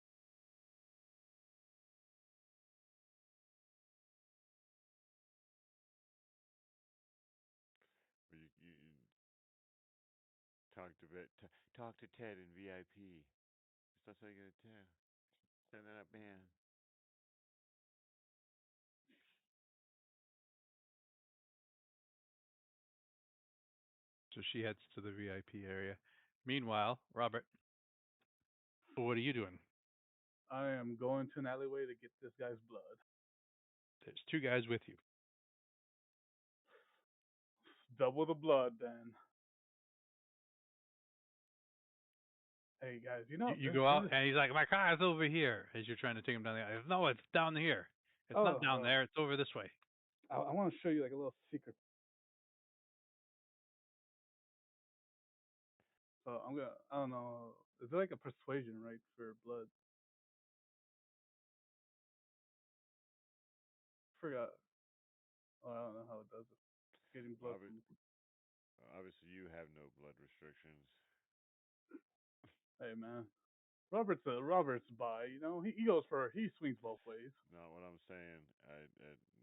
Or you talk to Ted in VIP. That's how you get a Ted. Send that up, man. So she heads to the VIP area. Meanwhile, Robert, what are you doing? I am going to an alleyway to get this guy's blood. There's two guys with you. Double the blood then. Hey guys, You go out and he's like, "My car is over here." As you're trying to take him down the aisle. No, it's down here. It's not down there. It's over this way. I want to show you like a little secret. So I don't know. Is there like a persuasion, right, for blood? Forgot. Oh, I don't know how it does it. Getting blood from. Obviously, you have no blood restrictions. Hey man, Robert's by. He swings both ways. Not what I'm saying.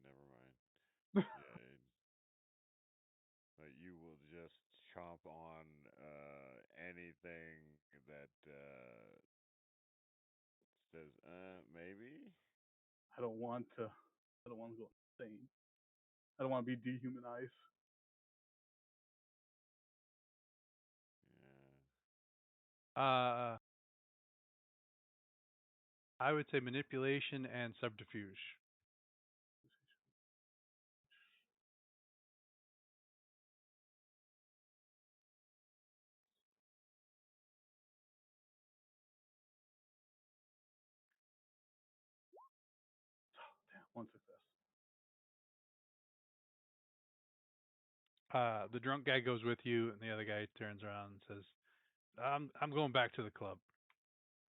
Never mind. Yeah, but you will just chomp on anything that says maybe. I don't want to go insane. I don't want to be dehumanized. Yeah. I would say manipulation and subterfuge. Damn, one success. The drunk guy goes with you, and the other guy turns around and says, "I'm going back to the club."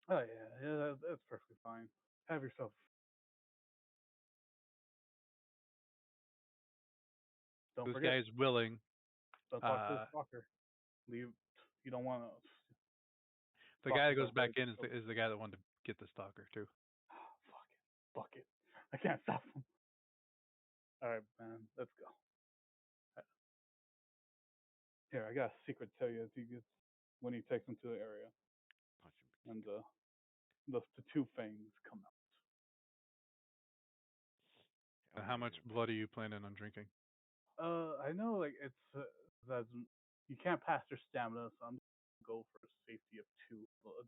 Oh yeah, that's perfectly fine. Have yourself. Don't this forget. guy is willing. Don't talk to the stalker. Leave. You don't want to. The guy that goes back in is the guy that wanted to get the stalker too. Fuck it. I can't stop him. All right, man. Let's go. Here, I got a secret to tell you as he gets when he takes him to the area, and the two fangs come out. And how much blood are you planning on drinking? I know, like it's that you can't pass your stamina, so I'm gonna go for a safety of 2 blood.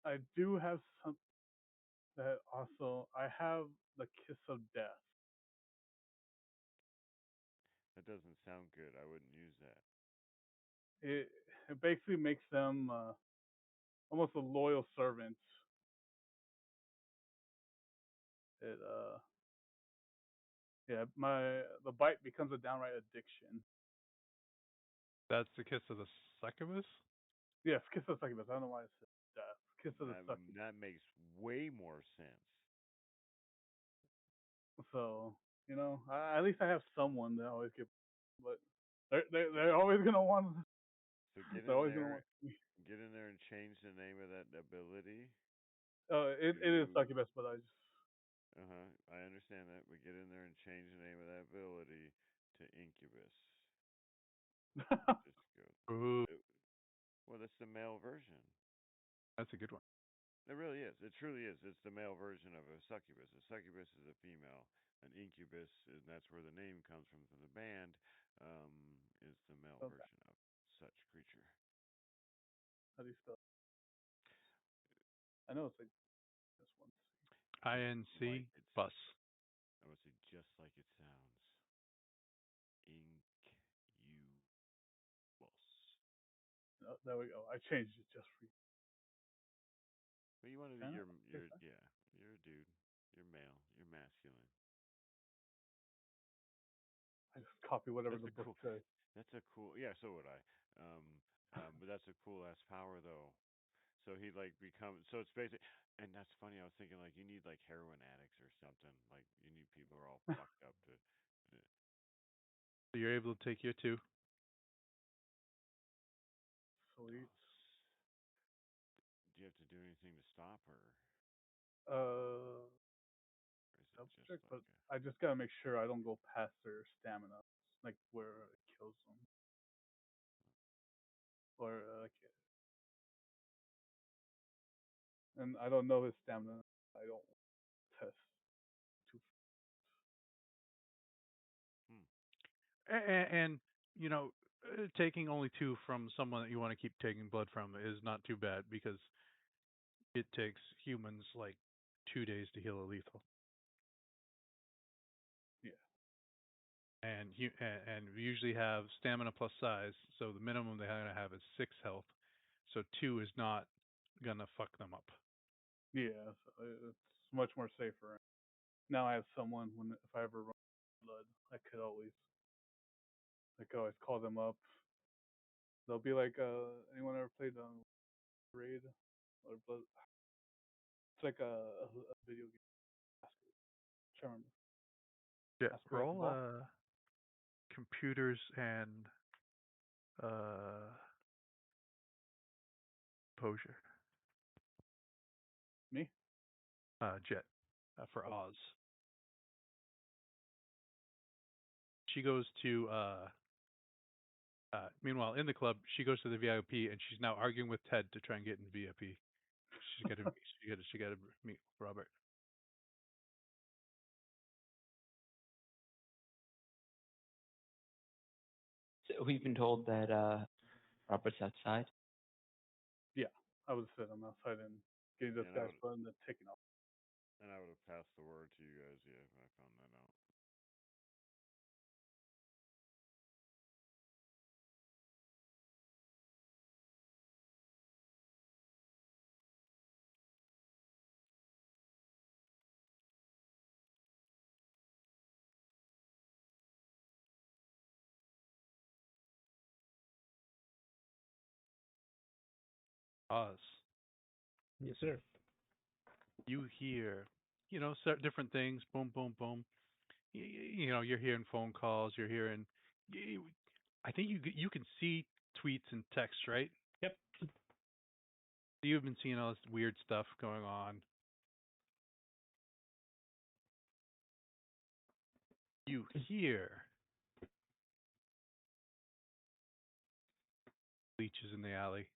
I do have some that also. I have the kiss of death. That doesn't sound good. I wouldn't use that. It it basically makes them almost a loyal servant. It yeah, the bite becomes a downright addiction. That's the kiss of the succubus. Yes, kiss of the succubus. I don't know why I said death. Kiss of the That succubus. that makes way more sense. So at least I have someone that always get, but they're always gonna want. So They're always gonna want. get in there and change the name of that ability It is to. succubus, but I just I understand that, but get in there and change the name of that ability to incubus. Just go. Ooh, It, well, that's the male version. that's a good one. It really is. It truly is. It's the male version of a succubus. A succubus is a female. An incubus, and that's where the name comes from the band, is the male okay. version of such creature. How do you spell? I know it's like this one. INC It's, bus. I would say just like it sounds. Incubus. Oh, there we go. I changed it just for you. But you want to be Huh? you're yeah, you're a dude. You're male. You're masculine. I just copy whatever That's the a book cool. says. That's a cool. Yeah, so would I. Um, but that's a cool ass power though. So he like becomes. So it's basically. And that's funny. I was thinking like you need like heroin addicts or something. Like you need people who are all fucked up to. So you're able to take your two. Sweet. Do you have to do anything to stop her? Uh, Or is it double just check, like but a. I just gotta make sure I don't go past their stamina, like where it kills them, or and I don't know his stamina. I don't test too. Hmm. And you know, taking only two from someone that you want to keep taking blood from is not too bad because it takes humans like 2 days to heal a lethal, Yeah, and we usually have stamina plus size, so the minimum they gotta have is 6 health. So two is not gonna fuck them up. yeah. So it's much more safer. Now I have someone when if I ever run blood, I could always call them up. They'll be like, anyone ever played Raid or Blood? It's like a video game. Charm. Yeah, Masquerade roll Ball. computers and uh composure. Me? Jet for Oh, Oz. She goes to meanwhile in the club she goes to the VIP and she's now arguing with Ted to try and get in VIP. She got to meet Robert. So we've been told that Robert's outside. yeah. I would have said I'm outside and getting this And I guy's would. blood and then taking off. And I would have passed the word to you guys. Yeah, if I found that out. Oz. Yes, sir. You hear, different things. Boom, boom, boom. You're hearing phone calls. You're hearing. I think you can see tweets and text, right? Yep. You've been seeing all this weird stuff going on. You hear leeches in the alley.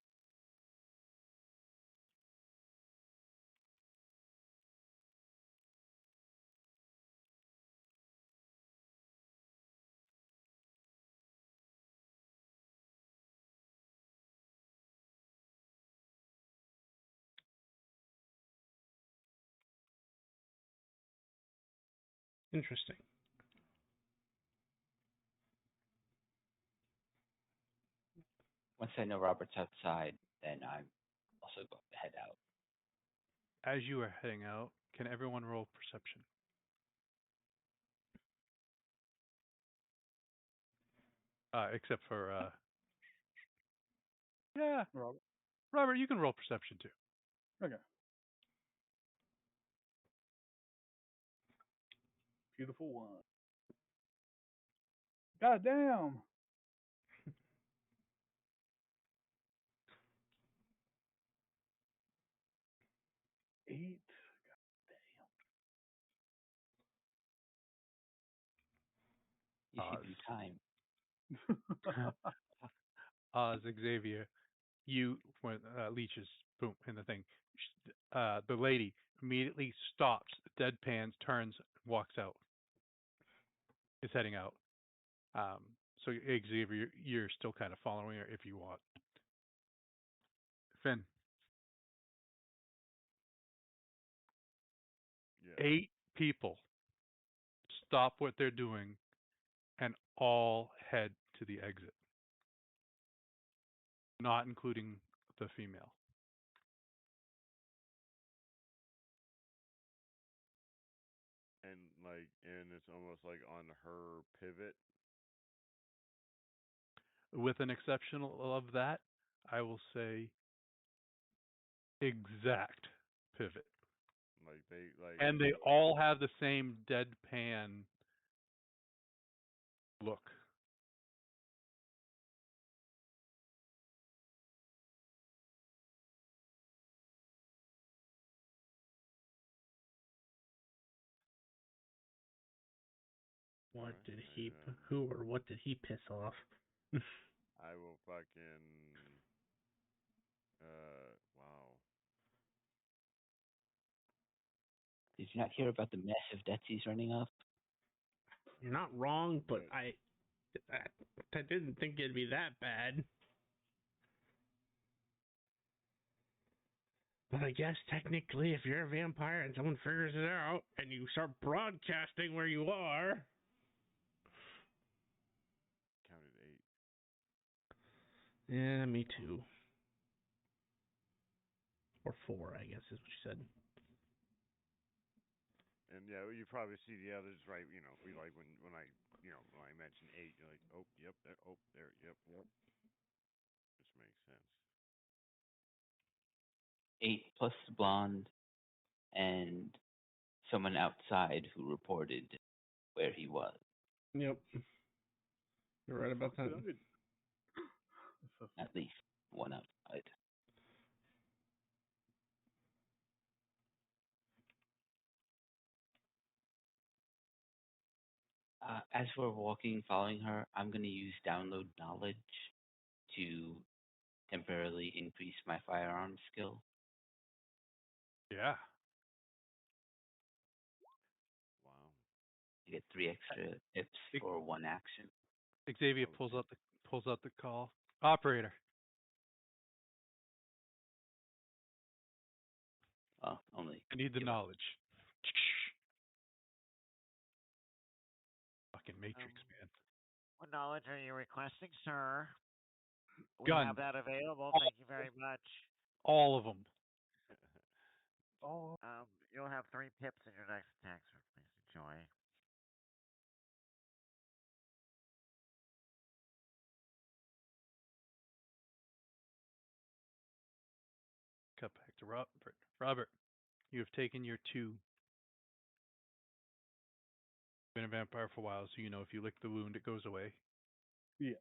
Interesting. Once I know Robert's outside, then I'm also going to head out. As you are heading out, can everyone roll perception? Except for yeah, Robert. Robert, you can roll perception too. Okay. Beautiful one. God damn. 8. You should Oz. do time. Oz, Xavier, you when leeches boom in the thing. The lady immediately stops, deadpans, turns, walks out. Is heading out. Um, so Xavier, you're still kind of following her if you want. Finn, Yeah. 8 people stop what they're doing and all head to the exit, not including the female. And it's almost like on her pivot. With an exception of that, I will say exact pivot. Like they like. And they all have the same deadpan look. What Alright, did he, who or what did he piss off? I will fucking. Wow. Did you not hear about the mess of debts he's running up? You're not wrong, but But- I didn't think it'd be that bad. But I guess technically, if you're a vampire and someone figures it out and you start broadcasting where you are, Counted 8. yeah, me too. Or 4, I guess is what you said. And yeah, you probably see the others, right? You know, we like when I mentioned 8, you're like, oh, yep, there, oh, there, yep, yep. Which makes sense. 8 plus the blonde and someone outside who reported where he was. Yep. You're right about that. Good. At least one outside. As we're walking, following her, I'm going to use download knowledge to temporarily increase my firearm skill. Yeah. Wow. You get 3 extra tips for 1 action. Xavier pulls out the call. Operator. Only. I need the give- knowledge. Fucking Matrix, man. What knowledge are you requesting, sir? We Gun. have that available. All Thank you very much. All of them. Oh, You'll have 3 pips in your next attack, sir. Please enjoy. Cut back to Robert. Robert, you have taken your 2. Been a vampire for a while, so you know if you lick the wound, it goes away. Yeah.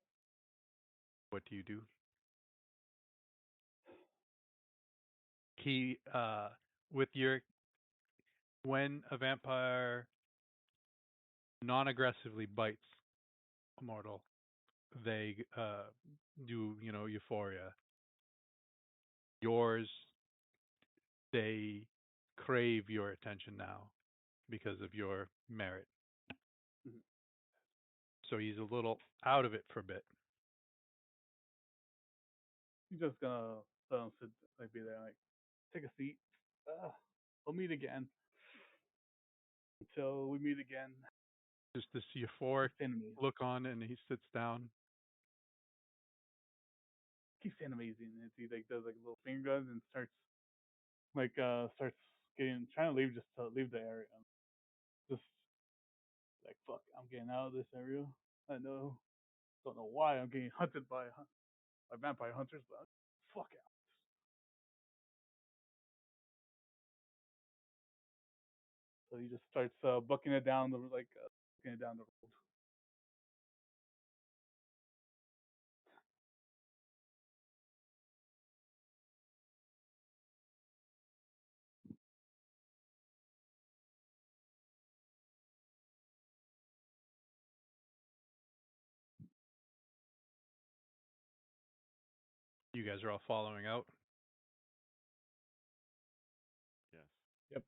What do you do? He, with your, when a vampire non-aggressively bites a mortal, they do, euphoria. Yours, they crave your attention now because of your merit. Mhm. So he's a little out of it for a bit. He's just gonna sit, like, be there, like, take a seat. We'll meet again. until we meet again. Just this euphoric Keep saying amazing. look on, and he sits down. Keep saying amazing. And he like does like little finger guns and starts getting trying to leave just to leave the area. Just like fuck, I'm getting out of this area. I know. Don't know why I'm getting hunted by vampire hunters, but fuck out. So he just starts bucking it down the bucking it down the road. You guys are all following out. Yes. Yep.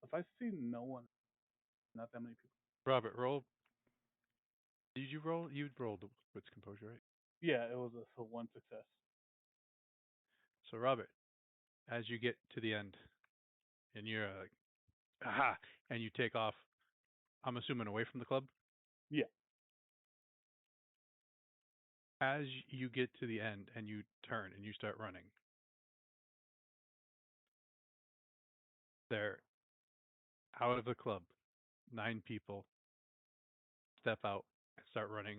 If I see no one, not that many people. Robert, roll. Did you roll? You rolled with composure, right? Yeah, it was a one success. So, Robert, as you get to the end, and you're like, aha, and you take off. I'm assuming away from the club. Yeah. As you get to the end and you turn and you start running, they're out of the club. 9 people step out and start running.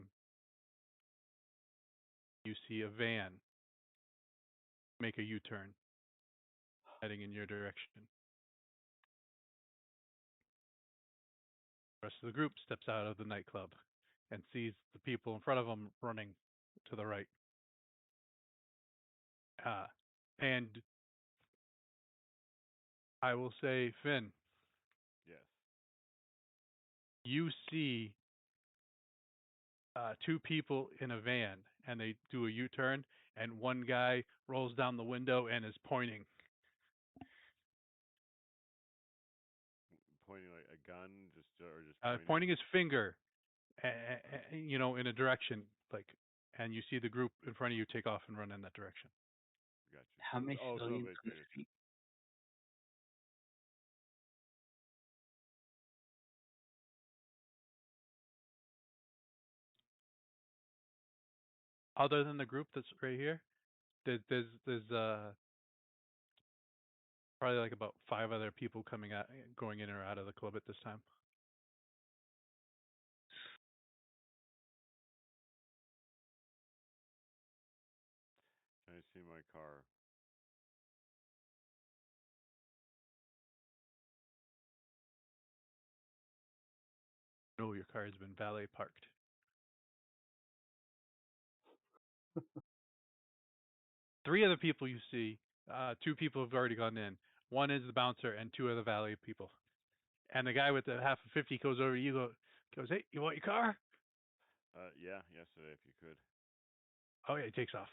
You see a van make a U-turn, heading in your direction. The rest of the group steps out of the nightclub and sees the people in front of them running to the right. And I will say, Finn, Yes. you see 2 people in a van, and they do a U-turn, and one guy rolls down the window and is pointing. Pointing like a gun, or just pointing. Pointing his finger, in a direction, like, and you see the group in front of you take off and run in that direction. Gotcha. How many Oh, so civilians they on the street? Other than the group that's right here, there's probably like about 5 other people going in or out of the club at this time. Can I see my car? No, your car has been valet parked. 3 other people you see, 2 people have already gone in. One is the bouncer, and 2 are the valet people. And the guy with the half of 50 goes over to you, goes, "Hey, you want your car?" Yeah, yesterday if you could. Oh yeah, he takes off.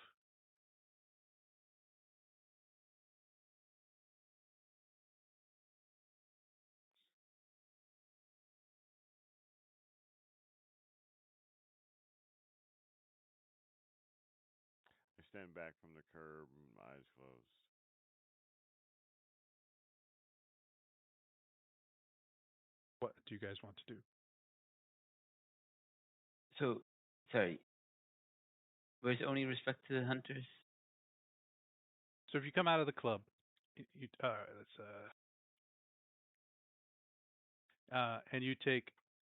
I stand back from the curb, eyes closed. What do you guys want to do? So, sorry. Was it only respect to the hunters? So if you come out of the club, and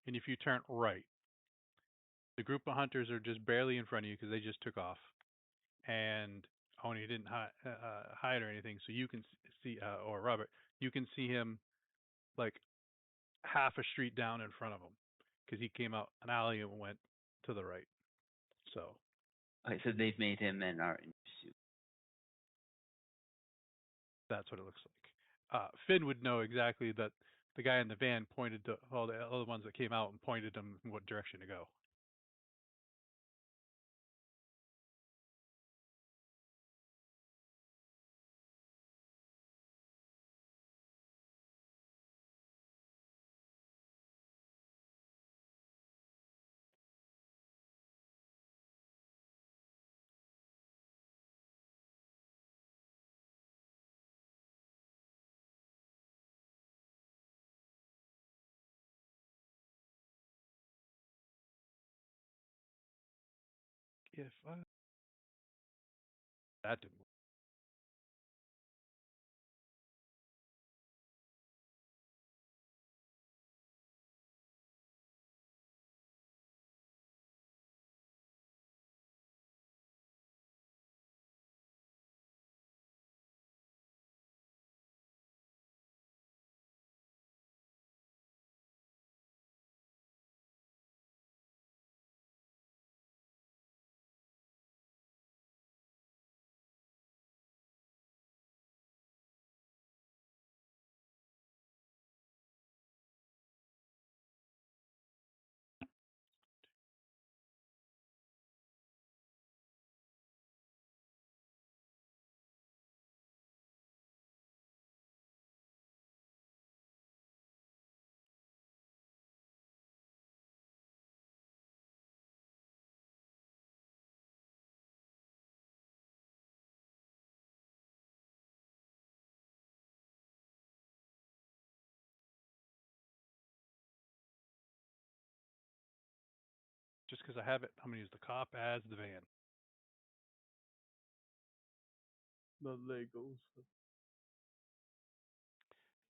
if you turn right, the group of hunters are just barely in front of you because they just took off, and Oni didn't hide or anything, so you can see, or Robert, you can see him like half a street down in front of him because he came out an alley and went to the right. So Okay, so they've made him an art in pursuit. that's what it looks like. Finn would know exactly that the guy in the van pointed to all the other ones that came out and pointed them in what direction to go. if that didn't work. Just because I have it, I'm gonna use the cop as the van. The Legos.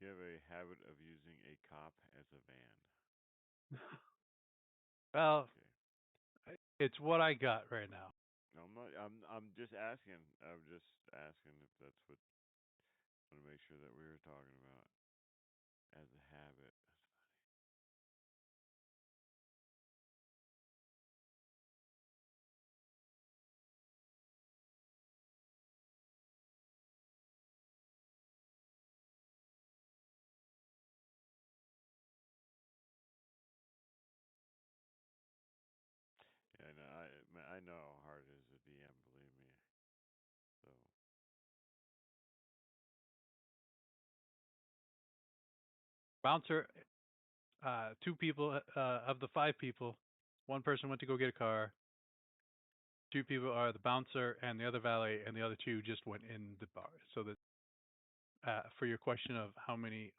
You have a habit of using a cop as a van. Well, Okay. it's what I got right now. No, I'm not. I'm just asking. I'm just asking if that's what. I want to make sure that we were talking about as a habit. Yeah, I know how hard it is to DM. Believe me. So Bouncer, two people of the five people, one person went to go get a car. Two people are the bouncer and the other valet, and the other two just went in the bar. So that for your question of how many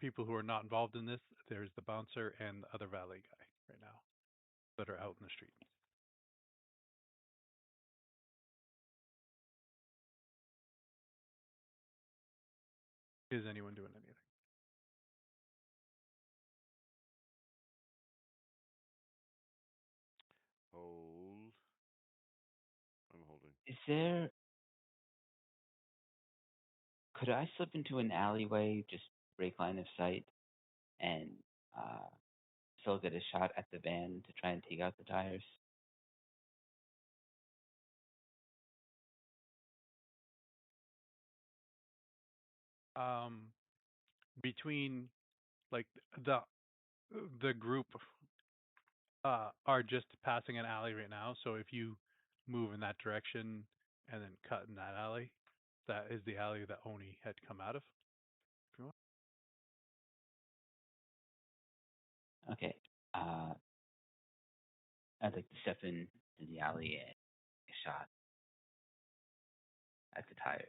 people who are not involved in this, there's the bouncer and the other valet guy right now that are out in the street. Is anyone doing anything? hold. I'm holding. Is there? Could I slip into an alleyway, just break line of sight, and uh, still get a shot at the van to try and take out the tires? Between like the group are just passing an alley right now. So if you move in that direction and then cut in that alley, that is the alley that Oni had come out of. If you want. Okay. I'd like to step in the alley and take a shot at the tires.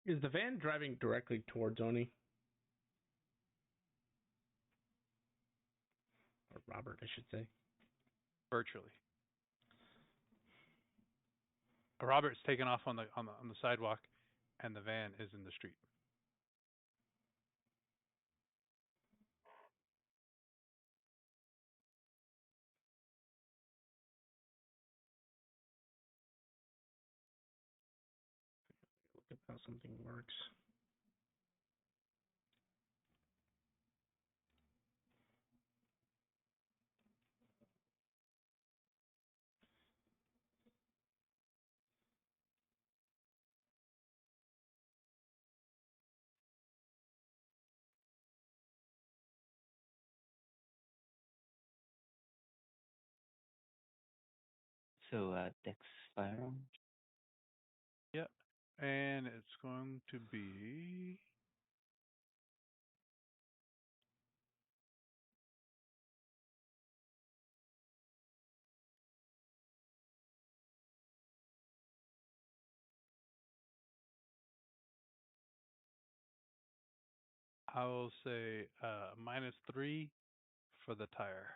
Is the van driving directly towards Oni? Or Robert, I should say. Virtually. Robert's taken off on the sidewalk, and the van is in the street. Look at how something works. So, Dex firearm. Yep. And it's going to be I will say -3 for the tire.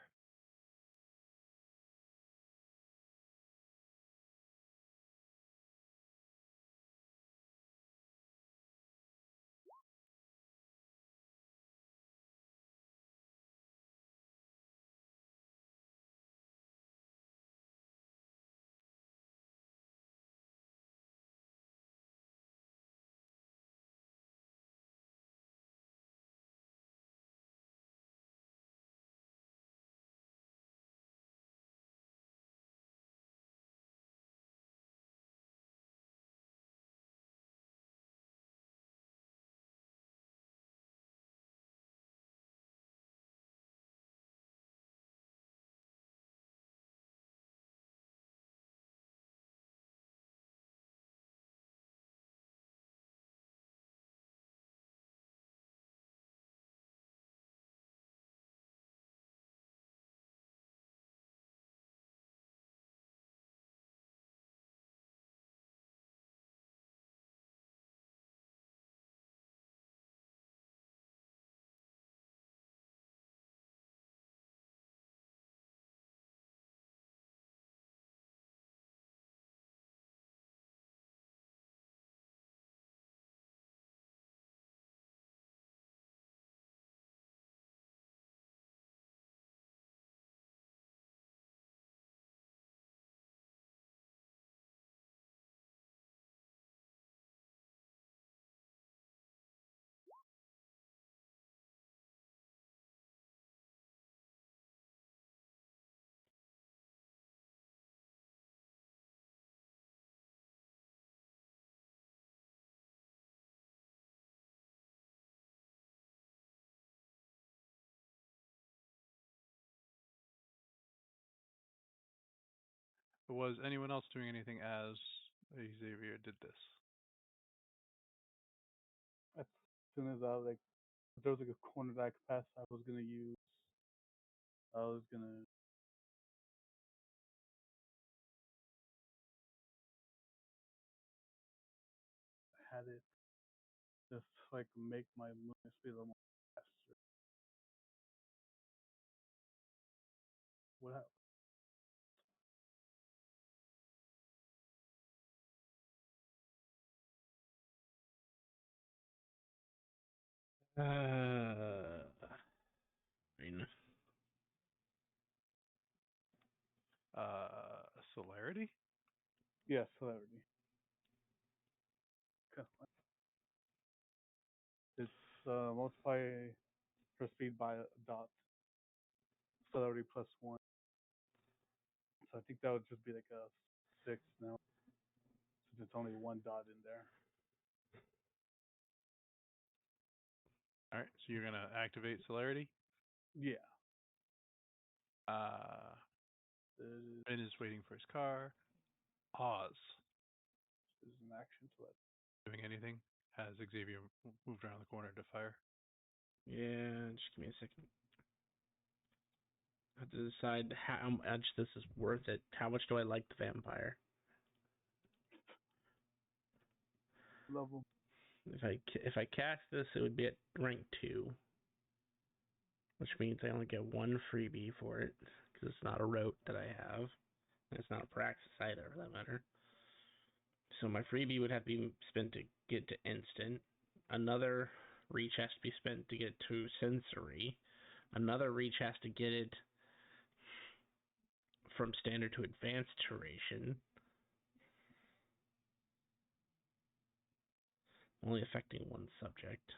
Was anyone else doing anything as Xavier did this? As soon as if there was like a corner that I could pass, I was gonna use. I was gonna had it just like make my movement speed a little more faster. What happened? I mean, Celerity? Yeah, celebrity. It's multiply her speed by a dot. Celebrity +1. So I think that would just be like a 6 now, since it's only one dot in there. All right, so you're gonna activate Celerity. Yeah. Ben is waiting for his car. Oz This is an action to let. doing anything as Xavier moved around the corner to fire. yeah, just give me a second. I have to decide how much this is worth it. How much do I like the vampire? Love them. If I cast this, it would be at rank 2, which means I only get 1 freebie for it because it's not a rote that I have. And it's not a praxis either, for that matter. So my freebie would have to be spent to get to instant. Another reach has to be spent to get to sensory. Another reach has to get it from standard to advanced duration. Only affecting one subject.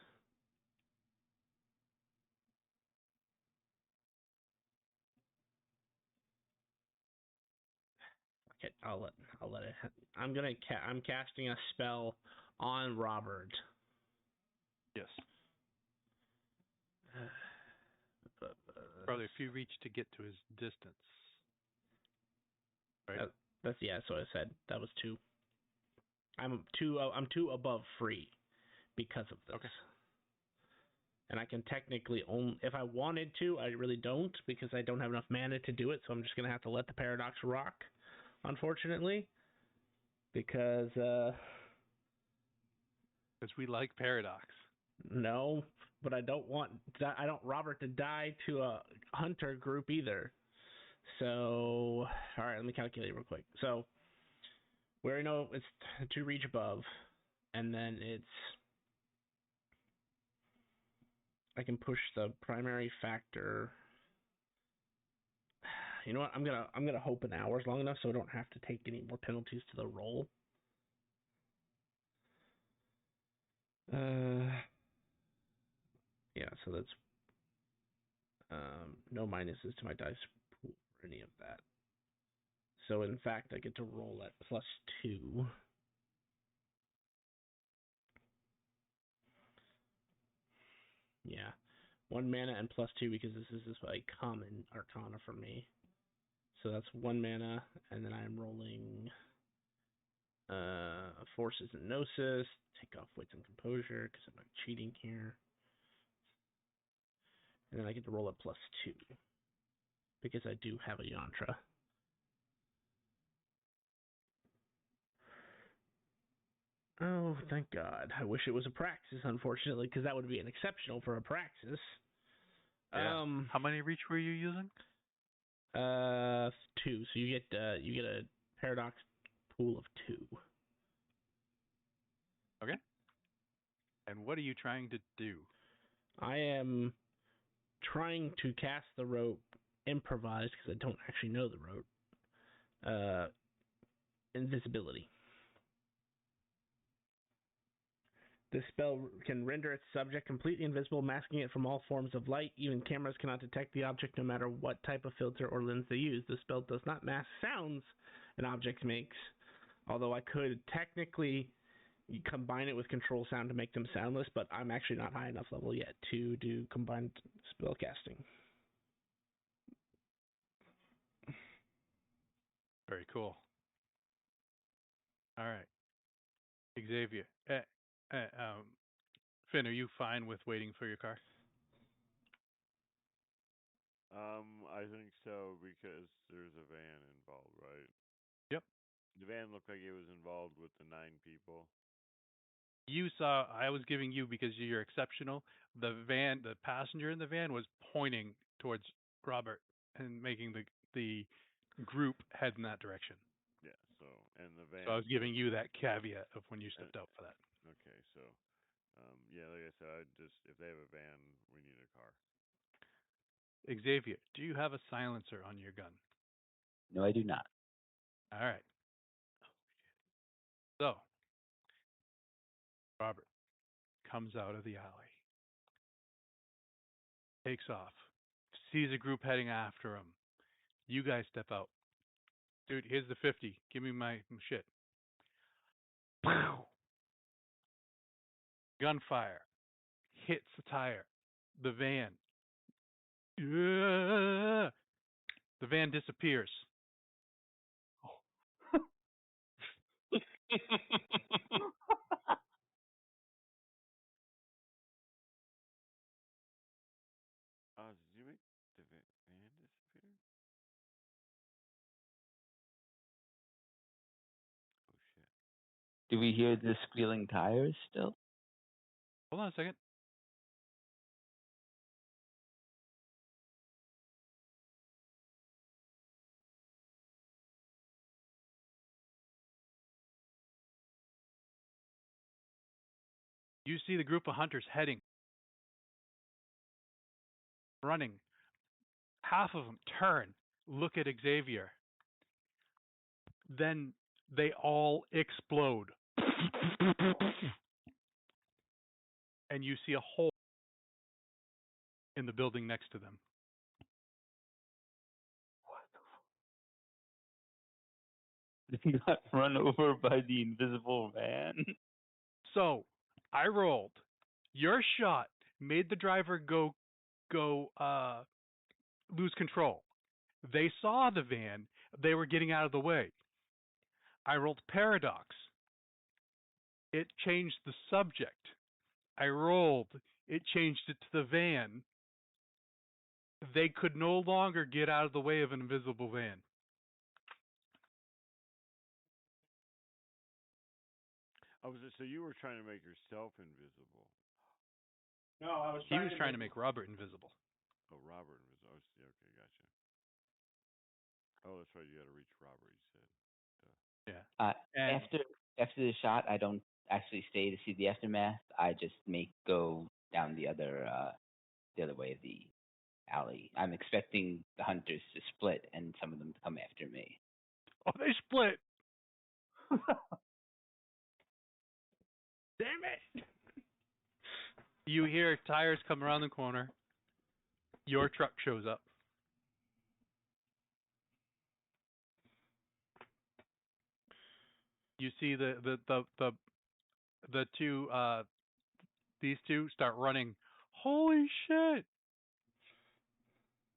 Okay, I'll let it. I'm casting a spell on Robert. Yes. Probably a few reach to get to his distance. Right. That's what I said. That was 2. I'm 2 above free because of this. Okay. And I can technically only, if I wanted to, I really don't because I don't have enough mana to do it. So I'm just gonna have to let the paradox rock, unfortunately, because we like paradox. No, but I don't want Robert to die to a hunter group either. So, all right, let me calculate real quick. So, we already know it's to reach above, and then I can push the primary factor. You know what? I'm gonna hope an hour's long enough so I don't have to take any more penalties to the roll. Yeah, so that's no minuses to my dice pool for any of that. So in fact, I get to roll at +2. Yeah, 1 mana and +2 because this is a common arcana for me. So that's 1 mana, and then I'm rolling Forces and Gnosis, take off Wits and Composure because I'm not cheating here. And then I get to roll at +2 because I do have a Yantra. Oh, thank God. I wish it was a Praxis, unfortunately, because that would be an exceptional for a Praxis. Yeah. How many reach were you using? 2. So you get a paradox pool of 2. Okay. And what are you trying to do? I am trying to cast the rope improvised because I don't actually know the rope. Invisibility. This spell can render its subject completely invisible, masking it from all forms of light. Even cameras cannot detect the object no matter what type of filter or lens they use. The spell does not mask sounds an object makes, although I could technically combine it with control sound to make them soundless, but I'm actually not high enough level yet to do combined spell casting. Very cool. All right. Xavier. Finn, are you fine with waiting for your car? I think so because there's a van involved, right? Yep. The van looked like it was involved with the 9 people. You saw, I was giving you because you're exceptional. The passenger in the van was pointing towards Robert and making the group head in that direction. Yeah, and the van. So I was giving you that caveat of when you stepped out for that. Okay, so, yeah, like I said, if they have a van, we need a car. Xavier, do you have a silencer on your gun? No, I do not. All right. So, Robert comes out of the alley, takes off, sees a group heading after him. You guys step out. Dude, here's the 50. Give me my shit. Gunfire hits the tire. The van. The van disappears. Did you make the van disappear? Oh shit. Do we hear the squealing tires still? Hold on a second. You see the group of hunters heading, running. Half of them turn, look at Xavier. Then they all explode. And you see a hole in the building next to them. They got run over by the invisible van. So I rolled. Your shot made the driver go lose control. They saw the van. They were getting out of the way. I rolled paradox. It changed the subject. I rolled. It changed it to the van. They could no longer get out of the way of an invisible van. So you were trying to make yourself invisible. No, I was He was trying to make Robert invisible. Oh, Robert was. Oh, yeah, okay, gotcha. Oh, that's right. You got to reach Robert. You said. Yeah. And After the shot, I don't actually stay to see the aftermath. I just go down the other way of the alley. I'm expecting the hunters to split and some of them to come after me. Oh, they split. Damn it! You hear tires come around the corner. Your truck shows up. You see the two these two start running. Holy shit!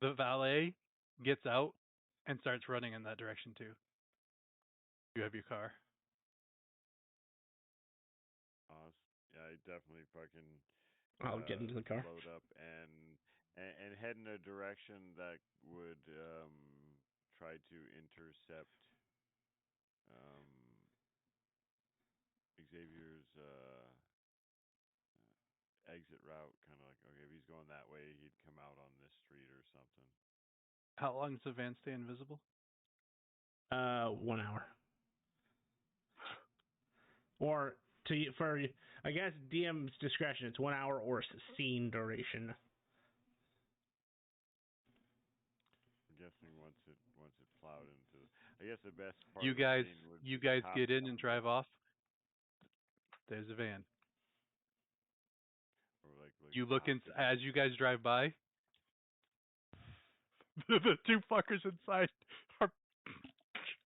The valet gets out and starts running in that direction too. You have your car. Yeah, I definitely fucking. I'll get into the car. Load up and head in a direction that would try to intercept Xavier's exit route. Kind of like, okay, if he's going that way, he'd come out on this street or something. How long does the van stay invisible? 1 hour. Or for I guess DM's discretion, it's 1 hour or scene duration. I'm guessing once it plowed into. I guess the best part. You of the guys scene would you be guys top get in down. and drive off. There's a van. Or like You look top in down. as you guys drive by. The two fuckers inside are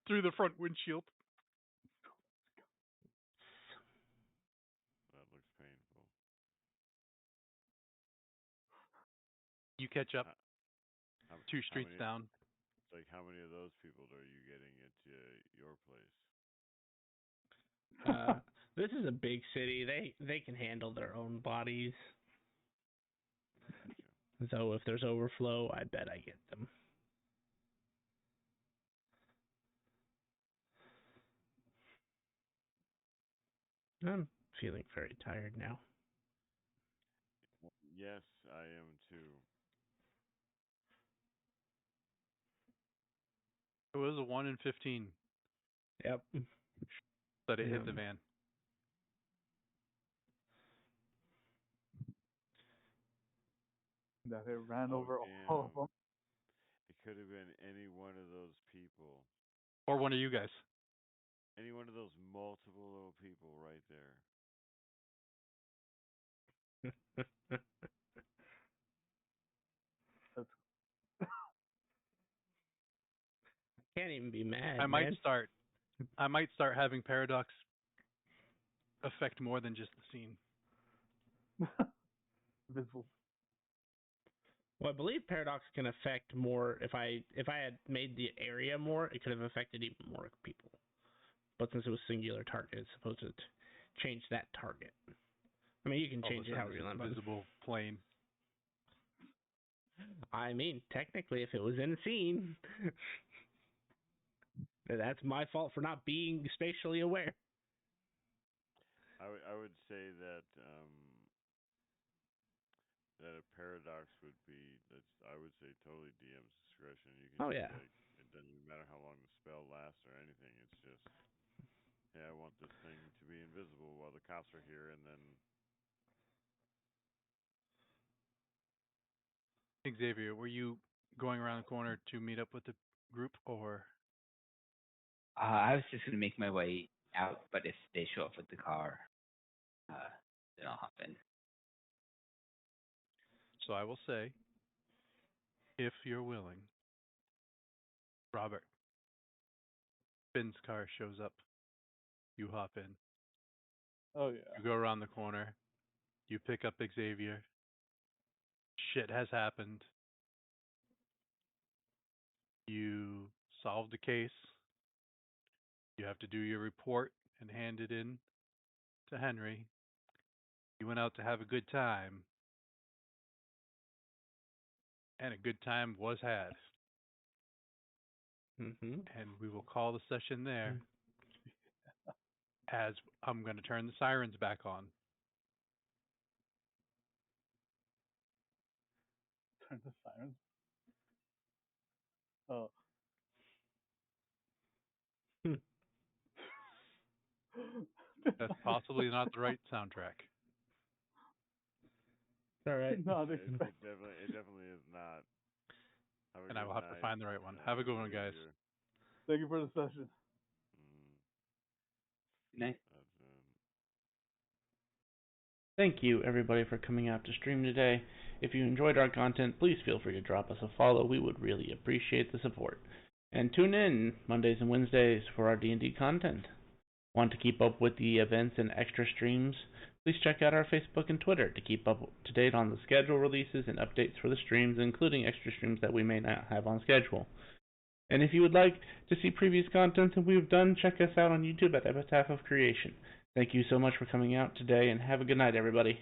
through the front windshield. That looks painful. You catch up How- 2 how streets many- down. Like, how many of those people are you getting into your place? This is a big city. They can handle their own bodies. So if there's overflow, I bet I get them. I'm feeling very tired now. Yes, I am too. It was a 1 in 15 Yep. that it hit the van. That it ran Oh, over damn. all of them. It could have been any one of those people. Or one of you guys. Any one of those multiple little people right there. Can't even be mad. I might man. start having Paradox affect more than just the scene. Visible. Well, I believe Paradox can affect more. If I had made the area more, it could have affected even more people. But since it was singular target, it's supposed to change that target. I mean, you can change it however you want. Visible plane. I mean, technically, if it was in a scene, that's my fault for not being spatially aware. I would say that that a paradox would be I would say totally DM's discretion. You can yeah. Like, it doesn't matter how long the spell lasts or anything. It's just, hey, I want this thing to be invisible while the cops are here, and then. Xavier, were you going around the corner to meet up with the group, or? I was just gonna make my way out, but if they show up with the car, then I'll hop in. So I will say, if you're willing, Robert, Finn's car shows up. You hop in. Oh yeah. You go around the corner. You pick up Xavier. Shit has happened. You solve the case. You have to do your report and hand it in to Henry. You went out to have a good time. And a good time was had. Mm-hmm. And we will call the session there. As I'm going to turn the sirens back on. Turn the sirens. Oh. That's possibly not the right soundtrack. All right. Not It expected. definitely is not. Have a And I good will have to night. find the right one. Yeah, Have a good see one, you guys. later. Thank you for the session. Good night. Thank you, everybody, for coming out to stream today. If you enjoyed our content, please feel free to drop us a follow. We would really appreciate the support. And tune in Mondays and Wednesdays for our D&D content. Want to keep up with the events and extra streams? Please check out our Facebook and Twitter to keep up to date on the schedule releases and updates for the streams, including extra streams that we may not have on schedule. And if you would like to see previous content that we've done, check us out on YouTube at Epitaph of Creation. Thank you so much for coming out today, and have a good night, everybody.